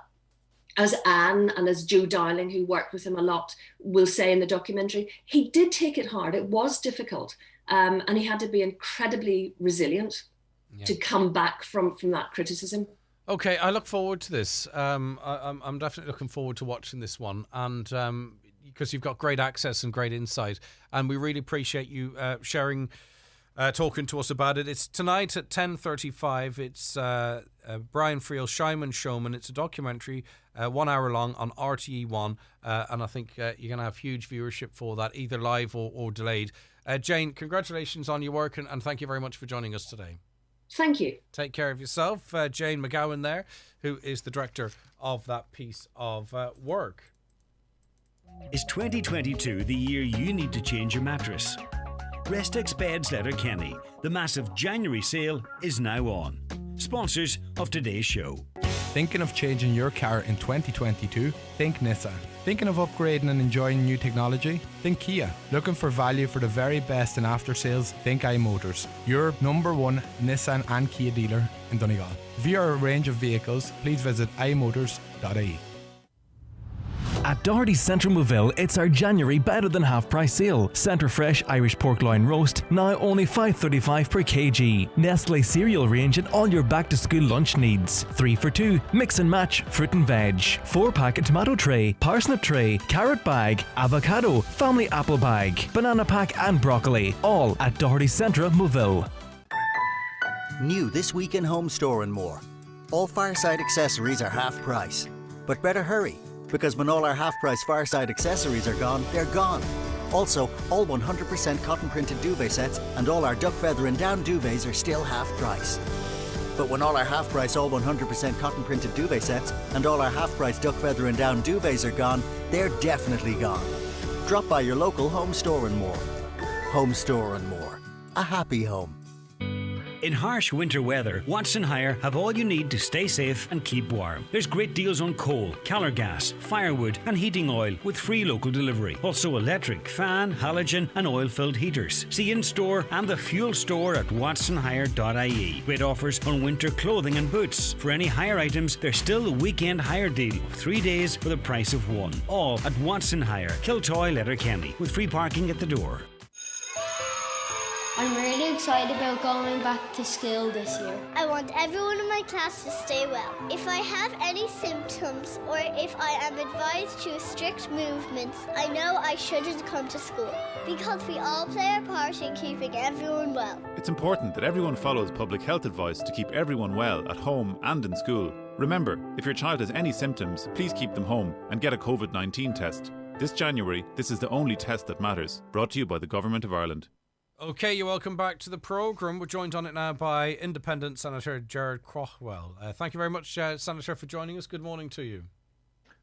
as Anne and as Joe Dowling, who worked with him a lot, will say in the documentary, he did take it hard. It was difficult. And he had to be incredibly resilient to come back from that criticism. Okay, I look forward to this. I'm definitely looking forward to watching this one, and because you've got great access and great insight, and we really appreciate you sharing, talking to us about it. It's tonight at 10:35. It's Brian Freel, Shyman Showman. It's a documentary, 1 hour long on RTE1, and I think you're going to have huge viewership for that, either live or delayed. Jane, congratulations on your work, and thank you very much for joining us today. Thank you. Take care of yourself. Jane McGowan there, who is the director of that piece of work. Is 2022 the year you need to change your mattress? Restex Beds Letterkenny, the massive January sale is now on. Sponsors of today's show. Thinking of changing your car in 2022? Think Nissan. Thinking of upgrading and enjoying new technology? Think Kia. Looking for value for the very best in after sales? Think iMotors. Your #1 Nissan and Kia dealer in Donegal. Via a range of vehicles, please visit imotors.ie. At Doherty's Central Moville, it's our January better than half price sale. Centre Fresh Irish Pork Loin Roast, now only $5.35 per kg. Nestle cereal range and all your back to school lunch needs. 3 for 2, mix and match, fruit and veg. 4-pack tomato tray, parsnip tray, carrot bag, avocado, family apple bag, banana pack and broccoli. All at Doherty's Centre Moville. New this week in Home Store and More. All fireside accessories are half price. But better hurry, because when all our half-price Fireside accessories are gone, they're gone. Also, all 100% cotton-printed duvet sets and all our duck feather and down duvets are still half price. But when all our half-price all 100% cotton-printed duvet sets and all our half-price duck feather and down duvets are gone, they're definitely gone. Drop by your local Home Store and More. Home Store and More. A happy home. In harsh winter weather, Watson Hire have all you need to stay safe and keep warm. There's great deals on coal, Calor gas, firewood and heating oil with free local delivery. Also electric, fan, halogen and oil-filled heaters. See in-store and the fuel store at watsonhire.ie. Great offers on winter clothing and boots. For any hire items, there's still a weekend hire deal of 3 days for the price of one. All at Watson Hire, Kiltoy, Letterkenny, with free parking at the door. I'm really excited about going back to school this year. I want everyone in my class to stay well. If I have any symptoms or if I am advised to strict movements, I know I shouldn't come to school because we all play our part in keeping everyone well. It's important that everyone follows public health advice to keep everyone well at home and in school. Remember, if your child has any symptoms, please keep them home and get a COVID-19 test. This January, this is the only test that matters. Brought to you by the Government of Ireland. Okay, you're welcome back to the programme. We're joined on it now by Independent Senator Gerard Crockwell. Thank you very much, Senator, for joining us. Good morning to you.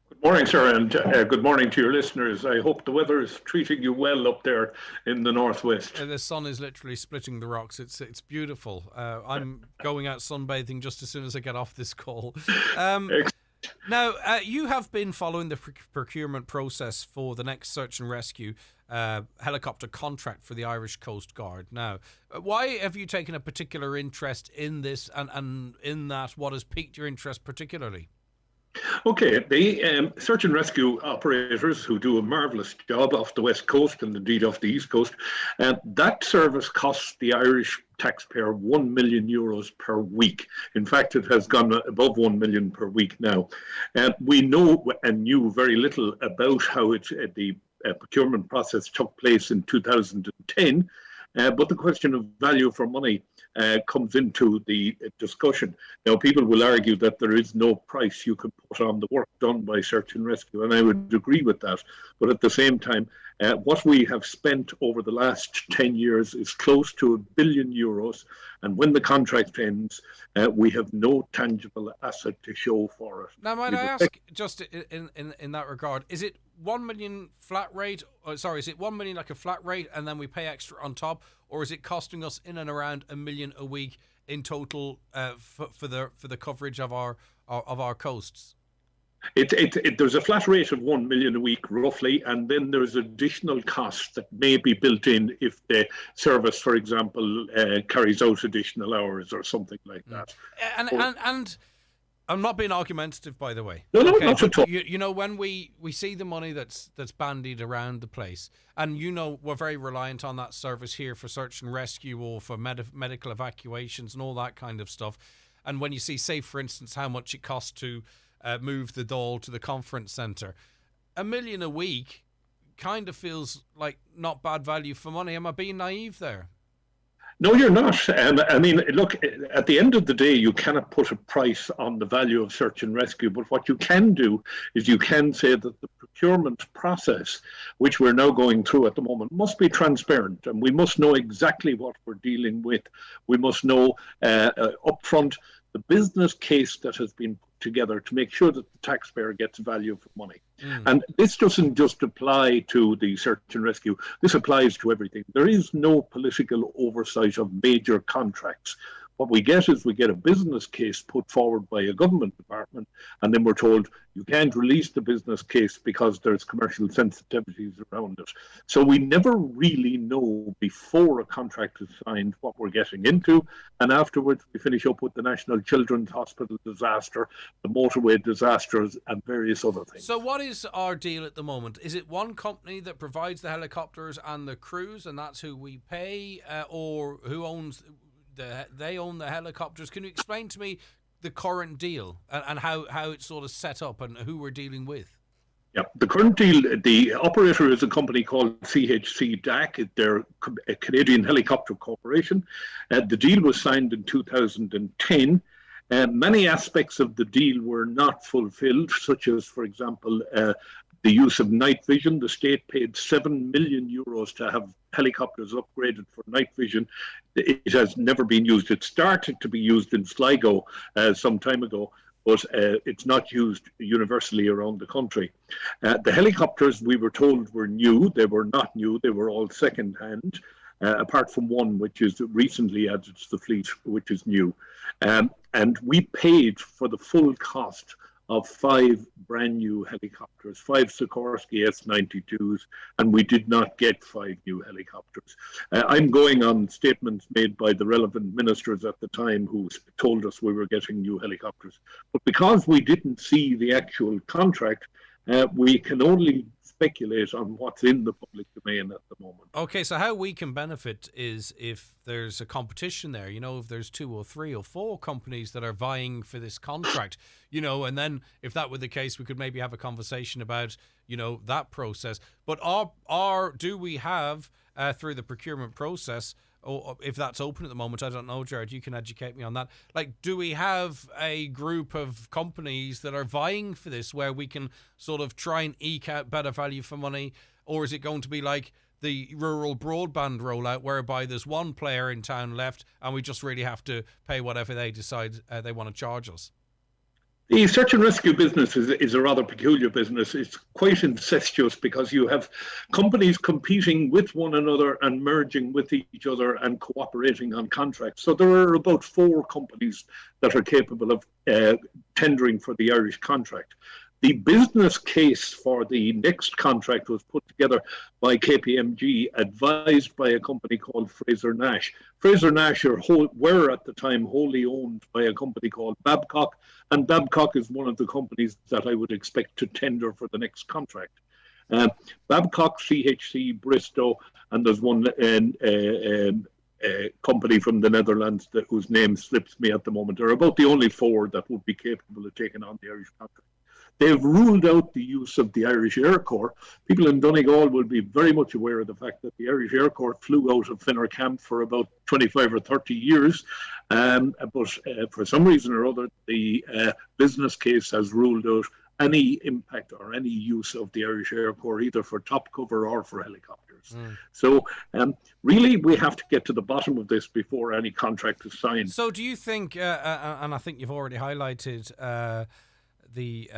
Good morning, sir, and good morning to your listeners. I hope the weather is treating you well up there in the northwest. The sun is literally splitting the rocks. It's beautiful. I'm going out sunbathing just as soon as I get off this call. Now, you have been following the procurement process for the next search and rescue helicopter contract for the Irish Coast Guard. Now, why have you taken a particular interest in this, and in that, what has piqued your interest particularly? Okay, the search and rescue operators who do a marvellous job off the west coast and indeed off the east coast, that service costs the Irish taxpayer €1 million per week. In fact, it has gone above 1 million per week now. We know and knew very little about how the procurement process took place in 2010, but the question of value for money comes into the discussion. Now, people will argue that there is no price you can put on the work done by search and rescue, and I would agree with that. But at the same time, what we have spent over the last 10 years is close to €1 billion, and when the contract ends, we have no tangible asset to show for it. Now, might I ask, just in that regard, is it 1 million flat rate? Is it 1 million like a flat rate, and then we pay extra on top, or is it costing us in and around $1 million a week in total for the coverage of our coasts? There's a flat rate of 1 million a week roughly, and then there's additional costs that may be built in if the service, for example, carries out additional hours or something like that. And I'm not being argumentative, by the way. No, not at all. You know, when we see the money that's bandied around the place, and you know we're very reliant on that service here for search and rescue or for medical evacuations and all that kind of stuff. And when you see, say, for instance, how much it costs to move the Dáil to the conference centre, $1 million a week kind of feels like not bad value for money. Am I being naive there? No, you're not. I mean, look, at the end of the day, you cannot put a price on the value of search and rescue. But what you can do is you can say that the procurement process, which we're now going through at the moment, must be transparent. And we must know exactly what we're dealing with. We must know upfront the business case that has been put together to make sure that the taxpayer gets value for money. And this doesn't just apply to the search and rescue. This applies to everything. There is no political oversight of major contracts. What we get is we get a business case put forward by a government department, and then we're told you can't release the business case because there's commercial sensitivities around it. So we never really know before a contract is signed what we're getting into, and afterwards we finish up with the National Children's Hospital disaster, the motorway disasters, and various other things. So what is our deal at the moment? Is it one company that provides the helicopters and the crews, and that's who we pay, or who owns... They own the helicopters? Can you explain to me the current deal and how it's sort of set up and who we're dealing with? Yeah, the current deal, the operator is a company called CHC DAC. They're a Canadian Helicopter Corporation. The deal was signed in 2010. Many aspects of the deal were not fulfilled, such as, for example, the use of night vision. The state paid €7 million to have helicopters upgraded for night vision. It has never been used. It started to be used in Sligo some time ago, but it's not used universally around the country. The helicopters, we were told, were new. They were not new. They were all second-hand, apart from one which is recently added to the fleet, which is new. And we paid for the full cost of 5 brand new helicopters, 5 Sikorsky S-92s, and we did not get 5 new helicopters. I'm going on statements made by the relevant ministers at the time who told us we were getting new helicopters. But because we didn't see the actual contract, we can only speculate on what's in the public domain at the moment. Okay, so how we can benefit is if there's a competition there, if there's 2 or 3 or 4 companies that are vying for this contract, and then if that were the case, we could maybe have a conversation about, that process. But do we have, through the procurement process, or if that's open at the moment, I don't know, Jared, you can educate me on that. Do we have a group of companies that are vying for this where we can sort of try and eke out better value for money? Or is it going to be like the rural broadband rollout whereby there's one player in town left and we just really have to pay whatever they decide they want to charge us? The search and rescue business is a rather peculiar business. It's quite incestuous because you have companies competing with one another and merging with each other and cooperating on contracts. So there are about 4 companies that are capable of tendering for the Irish contract. The business case for the next contract was put together by KPMG, advised by a company called Fraser Nash. Fraser Nash were at the time wholly owned by a company called Babcock, and Babcock is one of the companies that I would expect to tender for the next contract. Babcock, CHC, Bristow, and there's one company from the Netherlands whose name slips me at the moment. They're about the only 4 that would be capable of taking on the Irish contract. They've ruled out the use of the Irish Air Corps. People in Donegal will be very much aware of the fact that the Irish Air Corps flew out of Finner Camp for about 25 or 30 years. But for some reason or other, the business case has ruled out any impact or any use of the Irish Air Corps, either for top cover or for helicopters. So really, we have to get to the bottom of this before any contract is signed. So do you think, and I think you've already highlighted the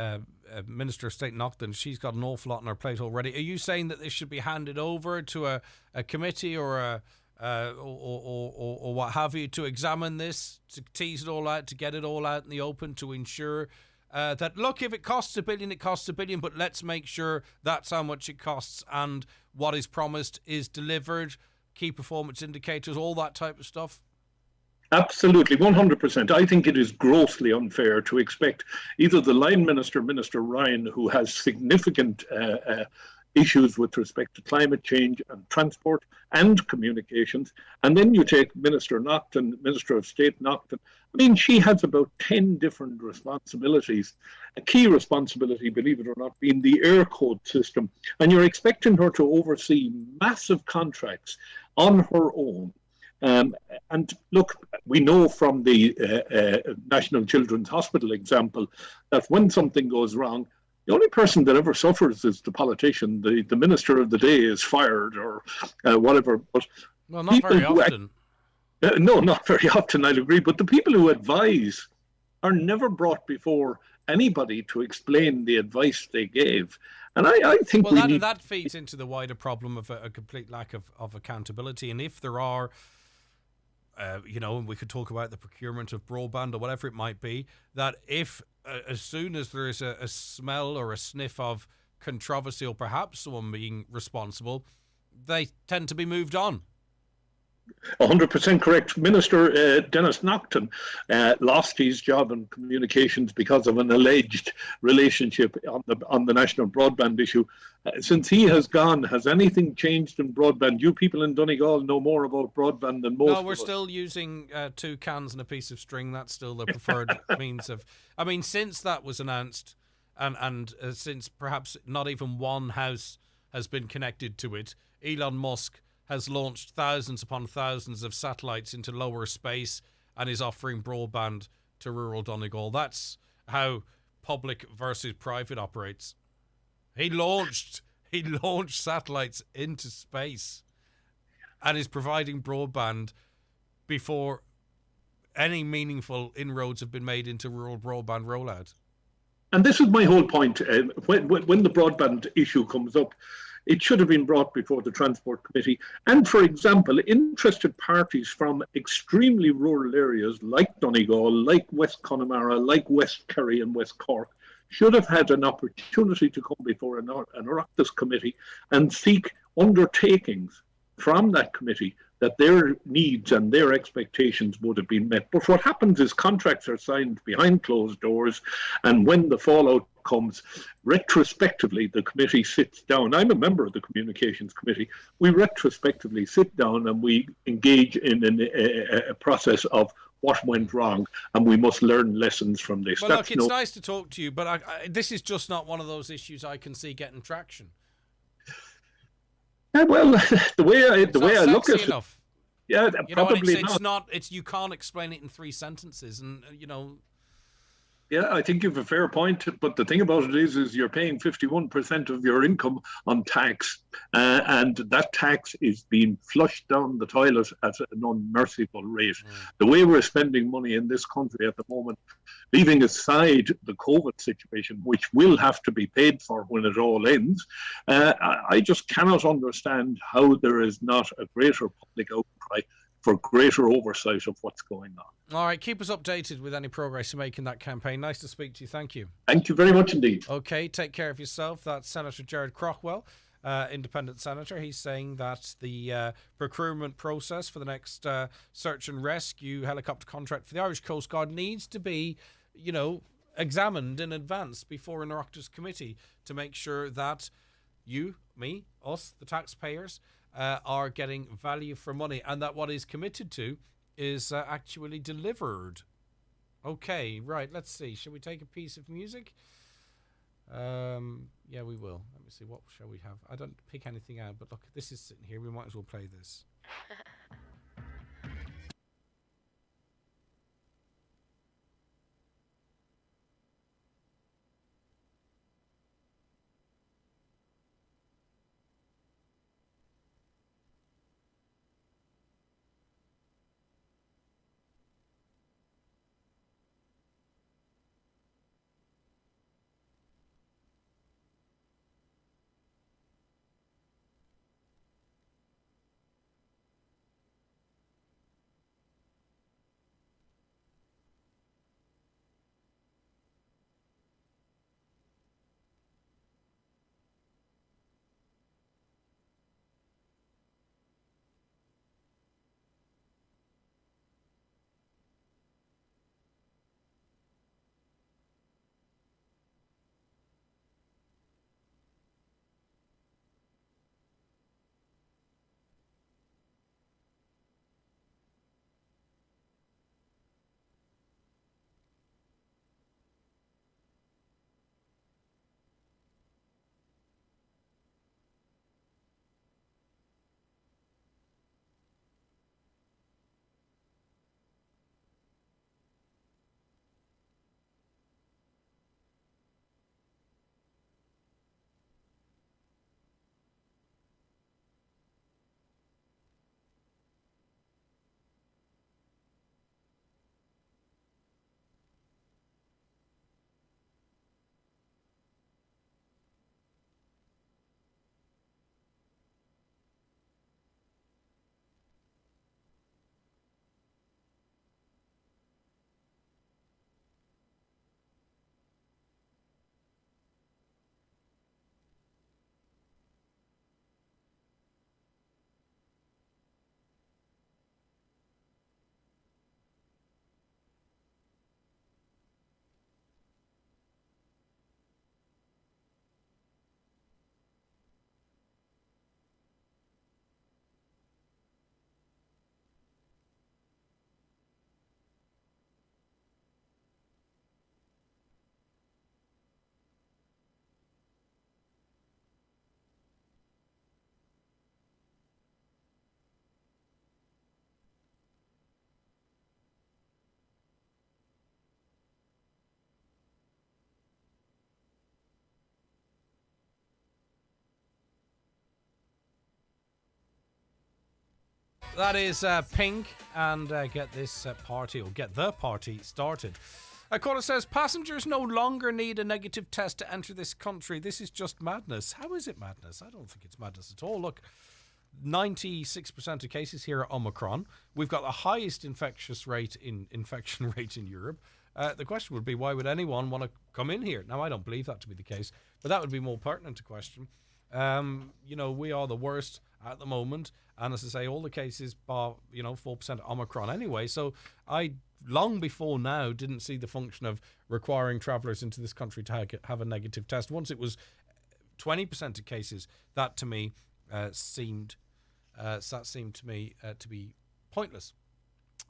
Minister of State Naughton, she's got an awful lot on her plate already. Are you saying that this should be handed over to a committee or or what have you to examine this, to tease it all out, to get it all out in the open, to ensure that, look, if it costs $1 billion, it costs $1 billion, but let's make sure that's how much it costs and what is promised is delivered, key performance indicators, all that type of stuff? Absolutely, 100%. I think it is grossly unfair to expect either the line minister, Minister Ryan, who has significant issues with respect to climate change and transport and communications, and then you take Minister Naughton, Minister of State Naughton. I mean, she has about 10 different responsibilities. A key responsibility, believe it or not, being the air code system. And you're expecting her to oversee massive contracts on her own. And look, we know from the National Children's Hospital example that when something goes wrong, the only person that ever suffers is the politician. The minister of the day is fired or whatever. But well, not very often. No, not very often, I'd agree. But the people who advise are never brought before anybody to explain the advice they gave. And I think that feeds into the wider problem of a complete lack of accountability. And if there are... and we could talk about the procurement of broadband or whatever it might be, that if as soon as there is a smell or a sniff of controversy or perhaps someone being responsible, they tend to be moved on. 100% correct. Minister Dennis Naughton lost his job in communications because of an alleged relationship on the national broadband issue. Since he has gone, has anything changed in broadband? You people in Donegal know more about broadband than most of us. No, we're still using 2 cans and a piece of string. That's still the preferred means of... I mean, since that was announced and since perhaps not even one house has been connected to it, Elon Musk has launched thousands upon thousands of satellites into lower space and is offering broadband to rural Donegal. That's how public versus private operates. He launched satellites into space and is providing broadband before any meaningful inroads have been made into rural broadband rollout. And this is my whole point. When the broadband issue comes up, it should have been brought before the Transport Committee. And, for example, interested parties from extremely rural areas like Donegal, like West Connemara, like West Kerry and West Cork, should have had an opportunity to come before an Oireachtas committee and seek undertakings from that committee that their needs and their expectations would have been met. But what happens is contracts are signed behind closed doors, and when the fallout comes, retrospectively, the committee sits down. I'm a member of the Communications Committee. We retrospectively sit down and we engage in a process of what went wrong, and we must learn lessons from this. Well, look, it's nice to talk to you, but this is just not one of those issues I can see getting traction. Yeah, well, the way I look at it, yeah, you know, probably it's not. not. It's you can't explain it in 3 sentences, and Yeah, I think you have a fair point, but the thing about it is you're paying 51% of your income on tax, and that tax is being flushed down the toilet at an unmerciful rate. The way we're spending money in this country at the moment, leaving aside the COVID situation, which will have to be paid for when it all ends, I just cannot understand how there is not a greater public outcry for greater oversight of what's going on. All right, keep us updated with any progress you make in that campaign. Nice to speak to you. Thank you. Thank you very much indeed. Okay, take care of yourself. That's Senator Gerard Crockwell, independent senator. He's saying that the procurement process for the next search and rescue helicopter contract for the Irish Coast Guard needs to be, examined in advance before an Oireachtas committee to make sure that you, me, us, the taxpayers, are getting value for money, and that what is committed to is actually delivered. Okay, right, let's see. Shall we take a piece of music? Yeah, we will. Let me see. What shall we have? I don't pick anything out, but look, this is sitting here. We might as well play this. That is Pink, and get this party, or get the party started. A caller says, passengers no longer need a negative test to enter this country. This is just madness. How is it madness? I don't think it's madness at all. Look, 96% of cases here are Omicron. We've got the highest infection rate in Europe. The question would be, why would anyone want to come in here? Now, I don't believe that to be the case, but that would be more pertinent to question. We are the worst at the moment, and as I say, all the cases are 4% Omicron anyway. So I, long before now, didn't see the function of requiring travellers into this country to have a negative test. Once it was 20% of cases, that to me seemed to be pointless.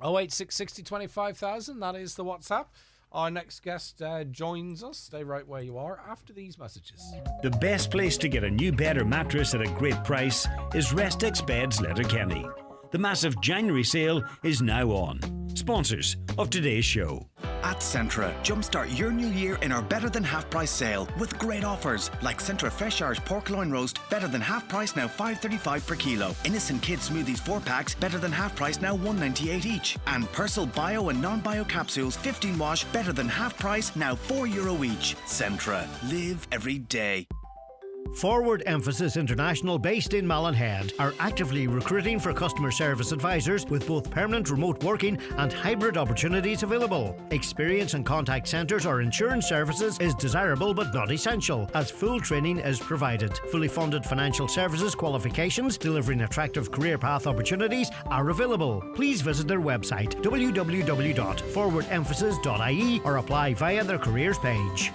086 60 25,000, that is the WhatsApp. Our next guest joins us. Stay right where you are after these messages. The best place to get a new bed or mattress at a great price is Restex Beds Letterkenny. The massive January sale is now on. Sponsors of today's show. At Centra, jumpstart your new year in our Better Than Half Price sale with great offers like Centra Fresh Irish Pork Loin Roast, better than half price now €5.35 per kilo. Innocent Kids Smoothies 4 packs, better than half price now €1.98 each. And Persil Bio and Non-Bio Capsules 15 wash, better than half price now €4 each. Centra, live every day. Forward Emphasis International, based in Mallinhead, are actively recruiting for customer service advisors with both permanent remote working and hybrid opportunities available. Experience in contact centres or insurance services is desirable but not essential, as full training is provided. Fully funded financial services qualifications delivering attractive career path opportunities are available. Please visit their website www.forwardemphasis.ie or apply via their careers page.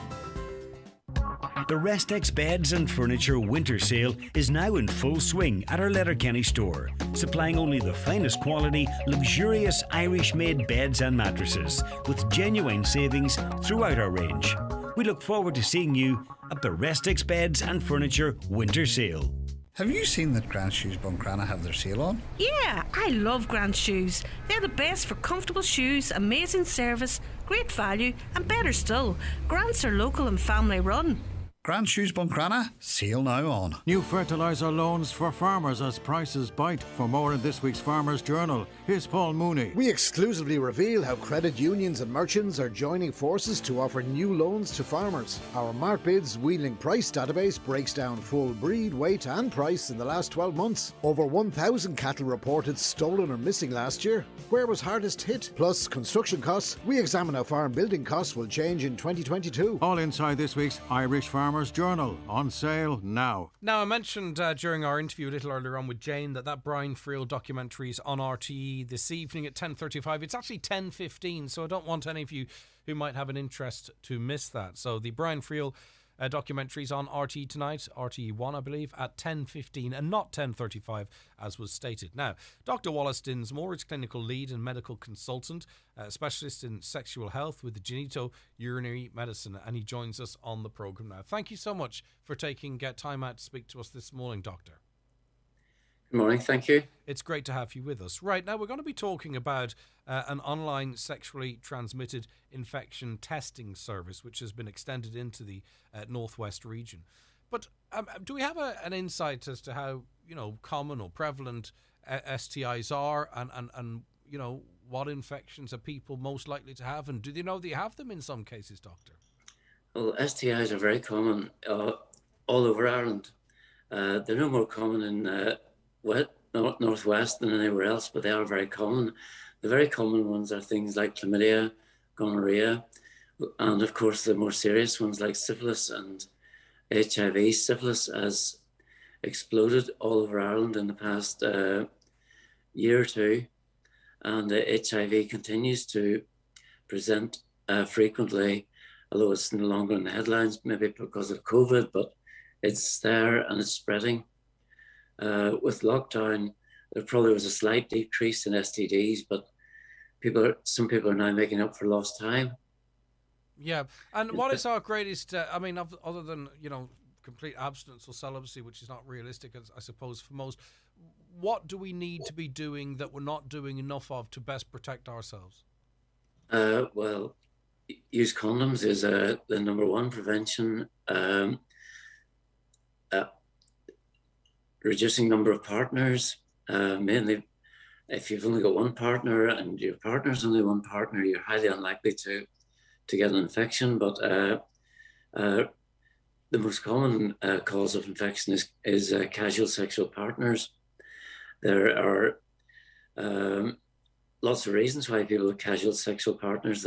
The Restex Beds and Furniture Winter Sale is now in full swing at our Letterkenny store, supplying only the finest quality, luxurious Irish-made beds and mattresses, with genuine savings throughout our range. We look forward to seeing you at the Restex Beds and Furniture Winter Sale. Have you seen that Grant Shoes Buncrana have their sale on? Yeah, I love Grant Shoes. They're the best for comfortable shoes, amazing service, great value, and better still, Grants are local and family run. Grant Shoes Buncrana, sale now on. New fertiliser loans for farmers as prices bite. For more in this week's Farmers Journal, here's Paul Mooney. We exclusively reveal how credit unions and merchants are joining forces to offer new loans to farmers. Our MarkBids wheeling price database breaks down full breed, weight and price in the last 12 months. Over 1,000 cattle reported stolen or missing last year. Where was hardest hit? Plus construction costs. We examine how farm building costs will change in 2022. All inside this week's Irish Farmers Journal, on sale now. Now, I mentioned during our interview a little earlier on with Jane that Brian Freel documentary is on RTE this evening at 10:35. It's actually 10:15, so I don't want any of you who might have an interest to miss that. So the Brian Freel documentaries on RTE tonight, RTE1 I believe, at 10:15 and not 10:35 as was stated. Now, Dr. Wallace Dinsmore is clinical lead and medical consultant, specialist in sexual health with the genitourinary medicine, and he joins us on the programme now. Thank you so much for taking time out to speak to us this morning, Doctor. Good morning, thank you. It's great to have you with us. Right, now we're going to be talking about an online sexually transmitted infection testing service which has been extended into the northwest region. But do we have an insight as to how common or prevalent STIs are, and what infections are people most likely to have, and do they know they have them in some cases, Doctor? Well, STIs are very common all over Ireland. They're no more common in northwest than anywhere else, but they are very common. The very common ones are things like chlamydia, gonorrhea, and of course the more serious ones like syphilis and HIV. Syphilis has exploded all over Ireland in the past year or two, and HIV continues to present frequently, although it's no longer in the headlines, maybe because of COVID, but it's there and it's spreading. With lockdown, there probably was a slight decrease in STDs, but some people are now making up for lost time. Yeah, and what is our greatest, other than, complete abstinence or celibacy, which is not realistic, I suppose, for most, what do we need to be doing that we're not doing enough of to best protect ourselves? Well, use condoms is the number one prevention. Reducing number of partners, mainly if you've only got one partner and your partner's only one partner, you're highly unlikely to get an infection. But the most common cause of infection is casual sexual partners. There are lots of reasons why people have casual sexual partners.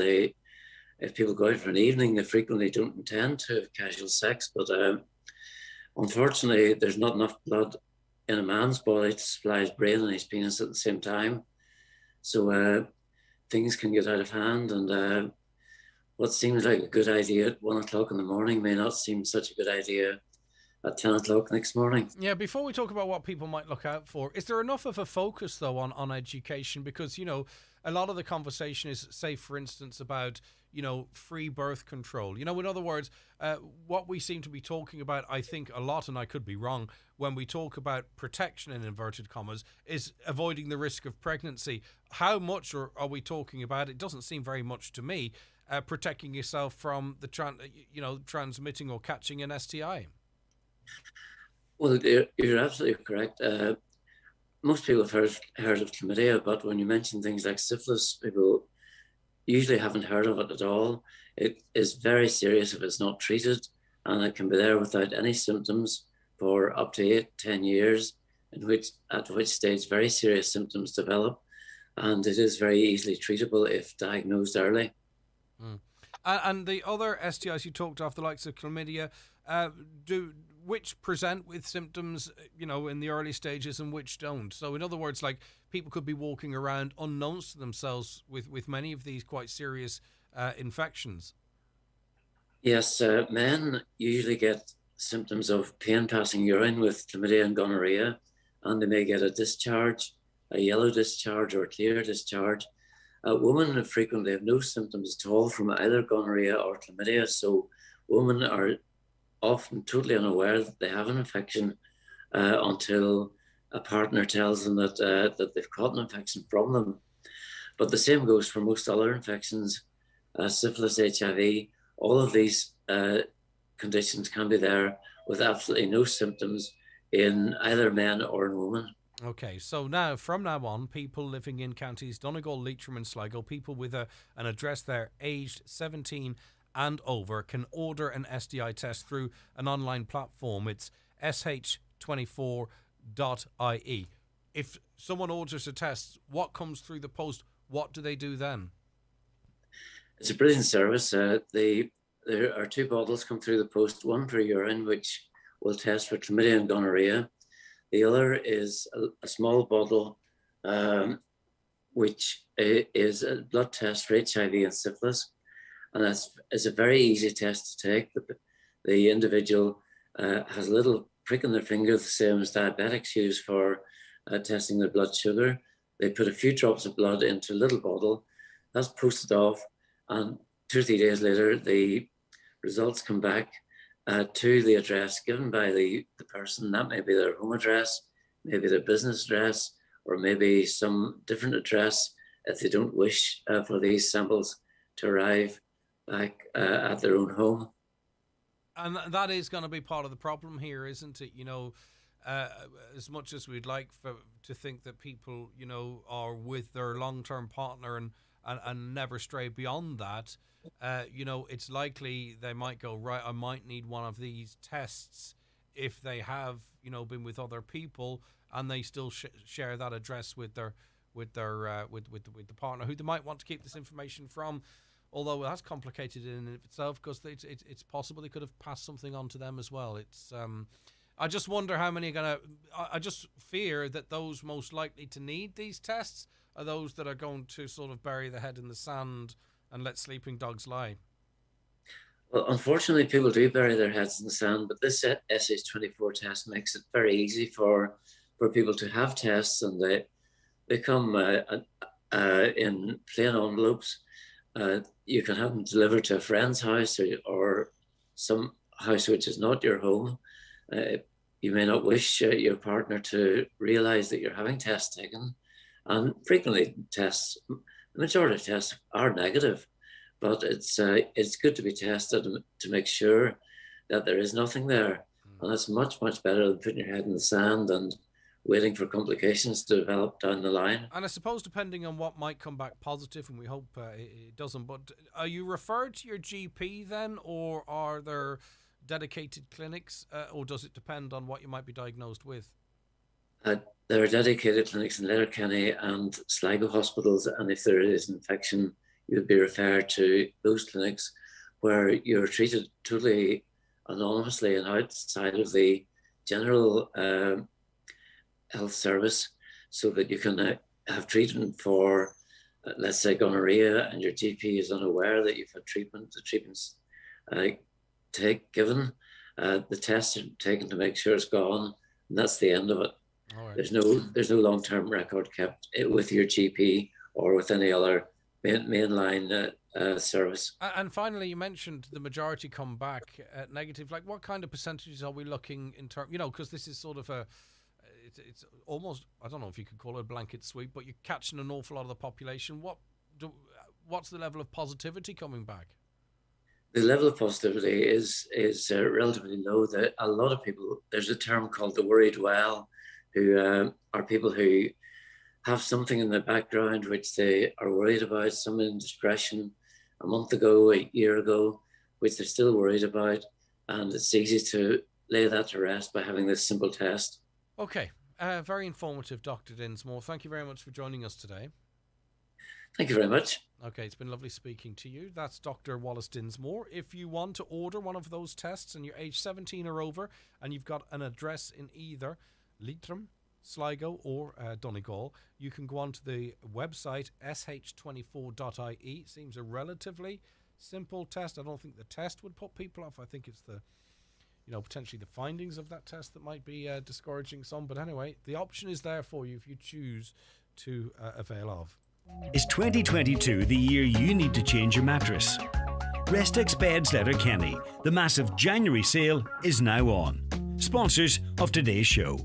If people go out for an evening, they frequently don't intend to have casual sex, but unfortunately, there's not enough blood in a man's body to supply his brain and his penis at the same time. So things can get out of hand, and what seems like a good idea at 1 o'clock in the morning may not seem such a good idea at 10 o'clock next morning. Yeah, before we talk about what people might look out for, is there enough of a focus, though, on education? Because, you know, a lot of the conversation is, say, for instance, about, you know, free birth control. You know, in other words, what we seem to be talking about, I think, a lot, and I could be wrong, when we talk about protection, in inverted commas, is avoiding the risk of pregnancy. How much are we talking about? It doesn't seem very much to me. Protecting yourself from the transmitting or catching an STI. Well, you're absolutely correct. Most people have heard of chlamydia, but when you mention things like syphilis, people usually haven't heard of it at all. It is very serious if it's not treated, and it can be there without any symptoms for up to 8-10 years, at which stage very serious symptoms develop, and it is very easily treatable if diagnosed early. And the other STIs you talked of, the likes of chlamydia, which present with symptoms, you know, in the early stages and which don't. So in other words, like, people could be walking around unknowns to themselves with many of these quite serious infections. Yes, men usually get symptoms of pain passing urine with chlamydia and gonorrhea, and they may get a discharge, a yellow discharge or a clear discharge. Women frequently have no symptoms at all from either gonorrhea or chlamydia, so women are often totally unaware that they have an infection until a partner tells them that they've caught an infection from them. But the same goes for most other infections, syphilis, HIV. All of these conditions can be there with absolutely no symptoms in either men or in women. Okay, so now, from now on, people living in counties Donegal, Leitrim and Sligo, people with an address there aged 17 and over, can order an STI test through an online platform. It's sh24.ie. If someone orders a test, what comes through the post? What do they do then? It's a brilliant service. There are 2 bottles come through the post, one for urine, which will test for chlamydia and gonorrhea. The other is a small bottle, which is a blood test for HIV and syphilis. And it's a very easy test to take. The individual has a little prick in their finger, the same as diabetics use for testing their blood sugar. They put a few drops of blood into a little bottle. That's posted off. And 2 or 3 days later, the results come back to the address given by the person. That may be their home address, maybe their business address, or maybe some different address if they don't wish for these samples to arrive back at their own home. And that is going to be part of the problem here, isn't it? You know, as much as we'd like to think that people, you know, are with their long-term partner and never stray beyond that, you know, it's likely they might go, right, I might need one of these tests if they have, you know, been with other people and they still share that address with the partner who they might want to keep this information from. Although that's complicated in and of itself, because it's possible they could have passed something on to them as well. It's I just wonder how many are going to... I just fear that those most likely to need these tests are those that are going to sort of bury their head in the sand and let sleeping dogs lie. Well, unfortunately, people do bury their heads in the sand, but this SH24 test makes it very easy for people to have tests, and they come in plain envelopes. You can have them delivered to a friend's house or some house which is not your home. You may not wish your partner to realise that you're having tests taken, and frequently the majority of tests are negative, but it's good to be tested to make sure that there is nothing there, and it's much better than putting your head in the sand and waiting for complications to develop down the line. And I suppose depending on what might come back positive, and we hope it doesn't, but are you referred to your GP then, or are there dedicated clinics, or does it depend on what you might be diagnosed with? There are dedicated clinics in Letterkenny and Sligo hospitals, and if there is an infection, you would be referred to those clinics where you're treated totally anonymously and outside of the general health service, so that you can have treatment for, let's say, gonorrhea, and your GP is unaware that you've had treatment. The treatment's given, the tests are taken to make sure it's gone, and that's the end of it. Right. There's no long-term record kept with your GP or with any other mainline service. And finally, you mentioned the majority come back negative. Like, what kind of percentages are we looking in terms? Because this is sort of it's almost, I don't know if you could call it a blanket sweep, but you're catching an awful lot of the population. What's the level of positivity coming back? The level of positivity is relatively low. That a lot of people, there's a term called the worried well, who are people who have something in the background which they are worried about, some indiscretion a month ago, a year ago, which they're still worried about. And it's easy to lay that to rest by having this simple test. Okay. Very informative, Dr. Dinsmore. Thank you very much for joining us today. Thank you very much. Okay, it's been lovely speaking to you. That's Dr. Wallace Dinsmore. If you want to order one of those tests and you're age 17 or over and you've got an address in either Leitrim, Sligo or Donegal, you can go onto the website sh24.ie. It seems a relatively simple test. I don't think the test would put people off. I think it's the, potentially the findings of that test that might be discouraging some. But anyway, the option is there for you if you choose to avail of. Is 2022 the year you need to change your mattress? Restex Beds Letterkenny, the massive January sale is now on. Sponsors of today's show.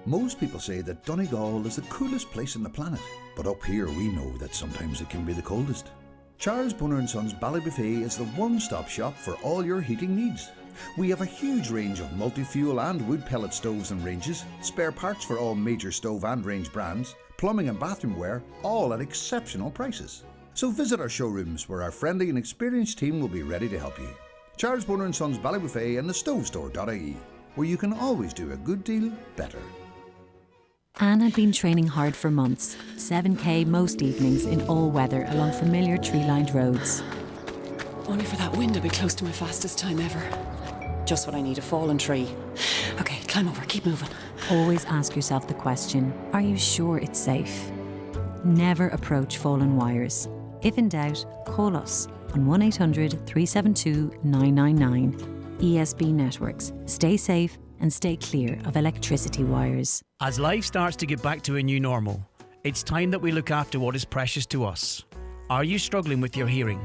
Most people say that Donegal is the coolest place on the planet, but up here we know that sometimes it can be the coldest. Charles Bunner & Sons Ballybuffet is the one-stop shop for all your heating needs. We have a huge range of multi-fuel and wood pellet stoves and ranges, spare parts for all major stove and range brands, plumbing and bathroom wear, all at exceptional prices. So visit our showrooms where our friendly and experienced team will be ready to help you. Charles Bunner & Sons Ballybuffet and the stovestore.ie, where you can always do a good deal better. Anne had been training hard for months, 7k most evenings in all weather along familiar tree-lined roads. Only for that wind to be close to my fastest time ever. Just when I need a fallen tree. Okay, climb over, keep moving. Always ask yourself the question, are you sure it's safe? Never approach fallen wires. If in doubt, call us on 1-800 372 999. ESB Networks. Stay safe and stay clear of electricity wires. As life starts to get back to a new normal, it's time that we look after what is precious to us. Are you struggling with your hearing?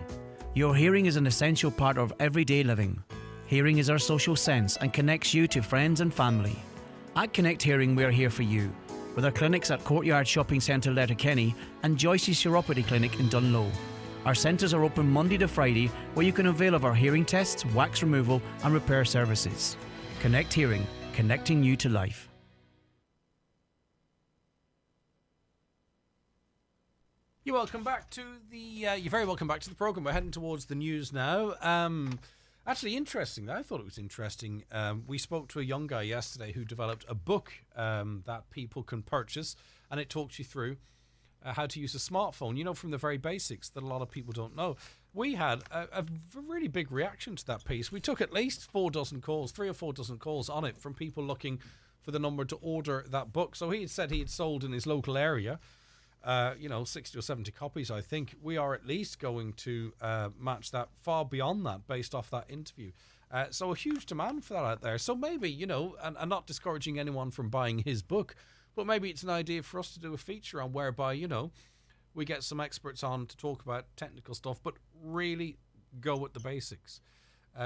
Your hearing is an essential part of everyday living. Hearing is our social sense and connects you to friends and family. At Connect Hearing, we are here for you, with our clinics at Courtyard Shopping Centre Letterkenny and Joyce's Chiropody Clinic in Dunlow. Our centres are open Monday to Friday, where you can avail of our hearing tests, wax removal and repair services. Connect Hearing, connecting you to life. You're welcome back to the. You're very welcome back to the program. We're heading towards the news now. Actually, interesting. I thought it was interesting. We spoke to a young guy yesterday who developed a book that people can purchase, and it talks you through how to use a smartphone. From the very basics that a lot of people don't know. We had a really big reaction to that piece. We took at least 3 or 4 dozen calls on it from people looking for the number to order that book. So he had said he had sold in his local area. 60 or 70 copies, I think. We are at least going to match that, far beyond that, based off that interview. So a huge demand for that out there. So maybe, and not discouraging anyone from buying his book, but maybe it's an idea for us to do a feature on whereby, we get some experts on to talk about technical stuff, but really go at the basics.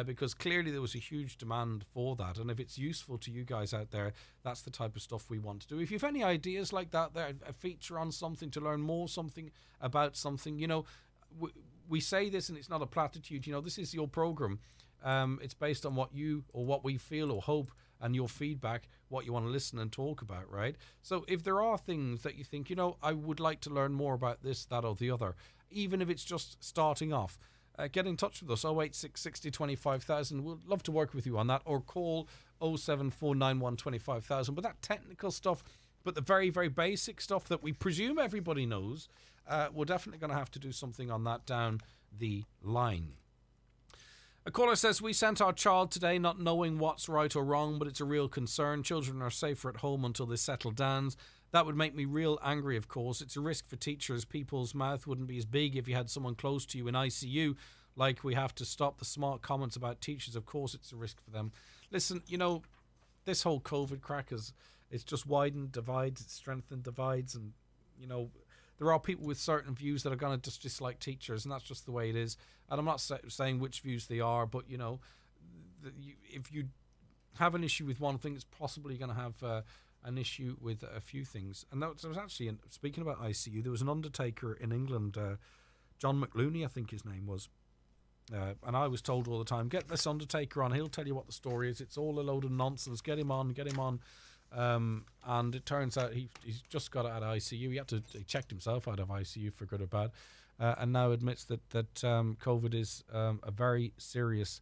Because clearly there was a huge demand for that. And if it's useful to you guys out there, that's the type of stuff we want to do. If you have any ideas like that, there, a feature on something to learn more something about something, we say this and it's not a platitude. This is your program. It's based on what you or what we feel or hope and your feedback, what you want to listen and talk about, right? So if there are things that you think, I would like to learn more about this, that, or the other, even if it's just starting off, get in touch with us, 086 60 25,000. We'd love to work with you on that, or call 07491 25,000. But that technical stuff, but the very, very basic stuff that we presume everybody knows, we're definitely going to have to do something on that down the line. A caller says, we sent our child today not knowing what's right or wrong, but it's a real concern. Children are safer at home until they settle down. That would make me real angry, of course. It's a risk for teachers. People's mouth wouldn't be as big if you had someone close to you in ICU. Like, we have to stop the smart comments about teachers. Of course, it's a risk for them. Listen, this whole COVID crack it's just widened divides, it's strengthened divides, and, there are people with certain views that are going to just dislike teachers, and that's just the way it is. And I'm not saying which views they are, but, if you have an issue with one thing, it's possibly going to have an issue with a few things. And there was actually, speaking about ICU, there was an undertaker in England, John McLooney, I think his name was. And I was told all the time, get this undertaker on, he'll tell you what the story is. It's all a load of nonsense. Get him on. And it turns out he's just got out of ICU. He checked himself out of ICU for good or bad, and now admits that COVID is a very serious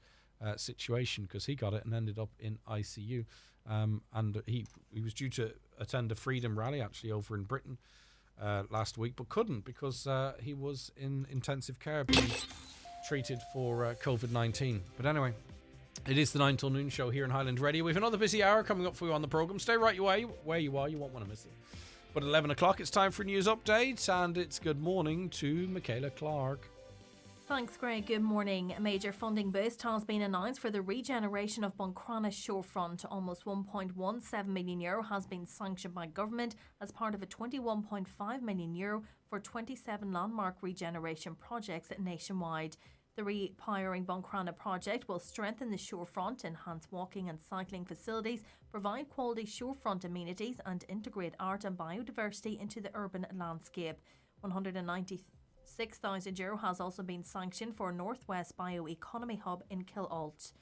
situation, because he got it and ended up in ICU. And he was due to attend a Freedom rally actually over in Britain last week, but couldn't because he was in intensive care being treated for COVID-19. But anyway, it is the 9 till noon show here in Highland Radio. We have another busy hour coming up for you on the programme. Stay right where you are. You won't want to miss it. But at 11 o'clock, it's time for a news update, and it's good morning to Michaela Clark. Thanks, Greg. Good morning. A major funding boost has been announced for the regeneration of Buncrana shorefront. Almost €1.17 million has been sanctioned by government as part of a €21.5 million for 27 landmark regeneration projects nationwide. The Repiring Buncrana project will strengthen the shorefront, enhance walking and cycling facilities, provide quality shorefront amenities and integrate art and biodiversity into the urban landscape. €196,000 has also been sanctioned for Northwest Bioeconomy Hub in Killalt.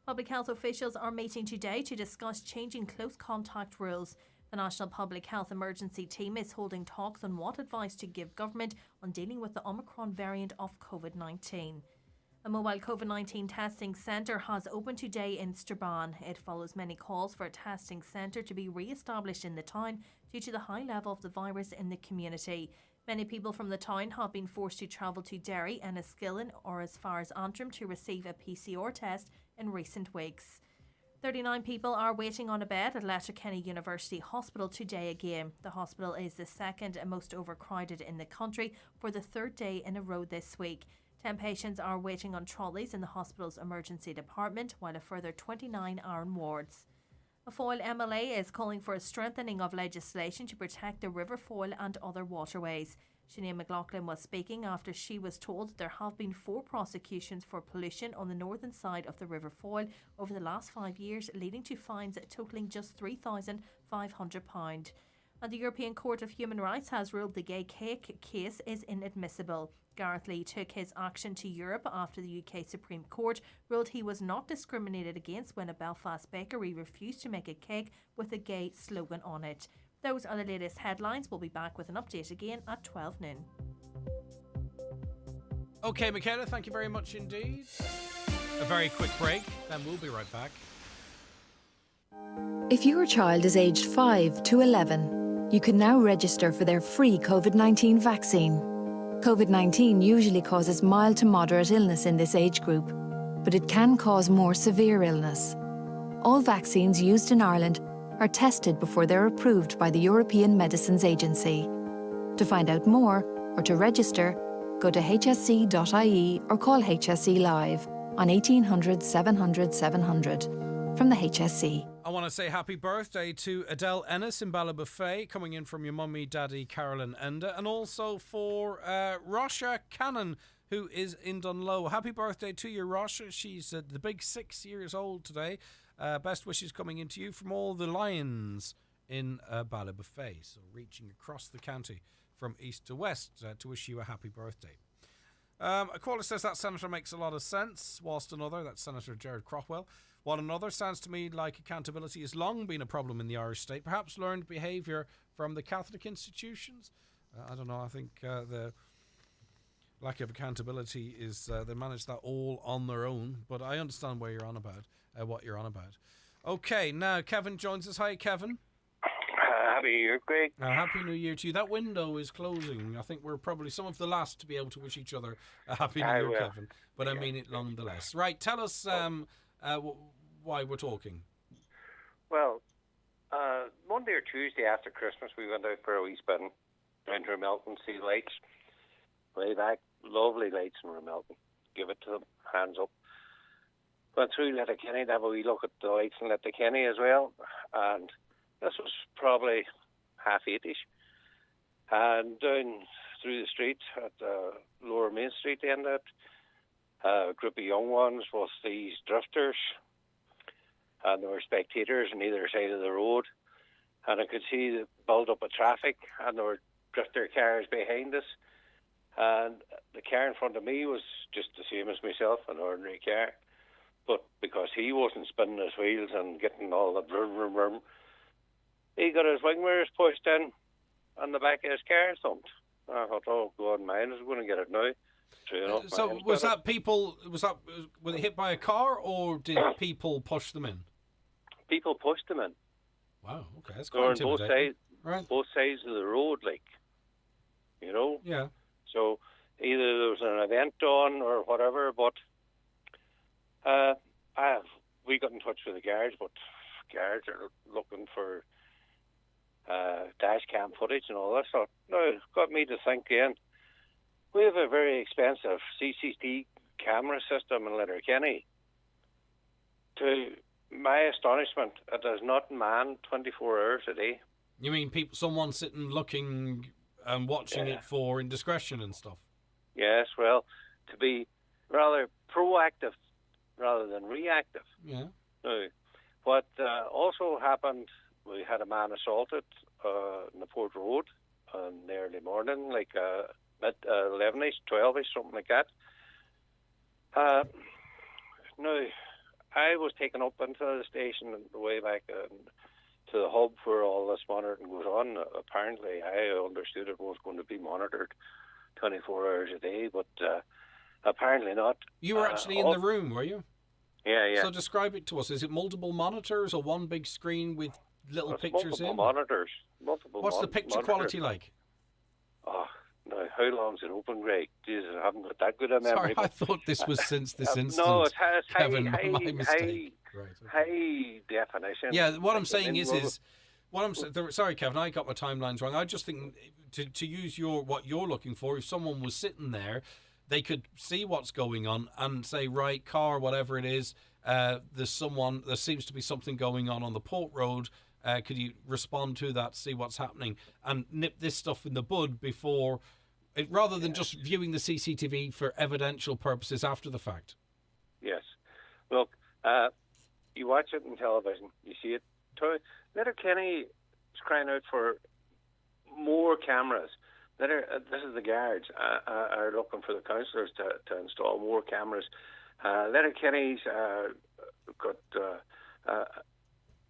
Public health officials are meeting today to discuss changing close contact rules. The National Public Health Emergency Team is holding talks on what advice to give government on dealing with the Omicron variant of COVID-19. A mobile COVID-19 testing centre has opened today in Strabane. It follows many calls for a testing centre to be re-established in the town due to the high level of the virus in the community. Many people from the town have been forced to travel to Derry, Enniskillen or as far as Antrim to receive a PCR test in recent weeks. 39 people are waiting on a bed at Letterkenny University Hospital today again. The hospital is the second and most overcrowded in the country for the third day in a row this week. 10 patients are waiting on trolleys in the hospital's emergency department, while a further 29 are in wards. A Foyle MLA is calling for a strengthening of legislation to protect the River Foyle and other waterways. Sinead McLaughlin was speaking after she was told there have been 4 prosecutions for pollution on the northern side of the River Foyle over the last 5 years, leading to fines totalling just £3,500. And the European Court of Human Rights has ruled the gay cake case is inadmissible. Gareth Lee took his action to Europe after the UK Supreme Court ruled he was not discriminated against when a Belfast bakery refused to make a cake with a gay slogan on it. Those are the latest headlines. We'll be back with an update again at 12 noon. Okay, Michaela, thank you very much indeed. A very quick break, then we'll be right back. If your child is aged 5 to 11, you can now register for their free COVID-19 vaccine. COVID-19 usually causes mild to moderate illness in this age group, but it can cause more severe illness. All vaccines used in Ireland are tested before they're approved by the European Medicines Agency. To find out more or to register, go to hsc.ie or call HSE Live on 1800 700 700 from the HSE. I want to say happy birthday to Adele Ennis in Ballybofey, coming in from your mummy, daddy, Carolyn Enda, and also for Rasha Cannon, who is in Dunlow. Happy birthday to you, Rasha. She's the big 6 years old today. Best wishes coming into you from all the Lions in Ballybofey. So reaching across the county from east to west to wish you a happy birthday. A caller says that senator makes a lot of sense, whilst another, that's Senator Gerard Crockwell, one another. Sounds to me like accountability has long been a problem in the Irish state. Perhaps learned behaviour from the Catholic institutions. I don't know. I think the lack of accountability is they manage that all on their own. But I understand where you're on about, what you're on about. Okay, now Kevin joins us. Hi, Kevin. Happy New Year, Craig. Happy New Year to you. That window is closing. I think we're probably some of the last to be able to wish each other a Happy New Year, Kevin. But I mean it nonetheless. Right, tell us why we're talking. Well, Monday or Tuesday after Christmas, we went out for a wee spin down to Remelton, see lights. Way back, lovely lights in Remelton. Give it to them, hands up. Went through Letterkenny to have a wee look at the lights in Letterkenny as well. And this was probably 8:30ish. And down through the street at Lower Main Street end of it, a group of young ones was these drifters. And there were spectators on either side of the road. And I could see the build up of traffic, and there were drifter cars behind us. And the car in front of me was just the same as myself, an ordinary car. But because he wasn't spinning his wheels and getting all the vroom, vroom, vroom, he got his wing mirrors pushed in on the back of his car and thumped. I thought, oh, God, mine is going to get it now. So was that people, were they hit by a car, or did people push them in? People pushed them in. Wow, okay, that's They were quite on intimidating. both sides of the road, like, you know? Yeah. So either there was an event on or whatever, but we got in touch with the guards, but guards are looking for dash cam footage and all that stuff. No, it got me to think again. We have a very expensive CCTV camera system in Letterkenny. To my astonishment, it does not man 24 hours a day. You mean someone sitting looking and watching it for indiscretion and stuff? Yes, well, to be rather proactive rather than reactive. Yeah. Now, what also happened, we had a man assaulted in the Port Road in the early morning, like mid 11ish, 12ish, something like that. Now, I was taken up into the station on the way back to the hub where all this monitoring goes on. Apparently, I understood it was going to be monitored 24 hours a day, but apparently not. You were actually in the room, were you? Yeah, yeah. So describe it to us. Is it multiple monitors or one big screen with little pictures multiple in? Monitors. What's the picture quality like? Oh, no, how long's it open, Greg? Jesus, I haven't got that good a memory. Sorry, I thought this was since this incident. No, it has Kevin, my mistake. High definition. Yeah, what I'm saying is sorry, Kevin, I got my timelines wrong. I just think to use what you're looking for, if someone was sitting there, they could see what's going on and say, right, car, whatever it is, there seems to be something going on the Port Road. Could you respond to that, see what's happening, and nip this stuff in the bud before, rather than just viewing the CCTV for evidential purposes after the fact? Yes. Look, you watch it on television, you see it. Letterkenny is crying out for more cameras. This is the guards are looking for the councillors to install more cameras. Letterkenny's got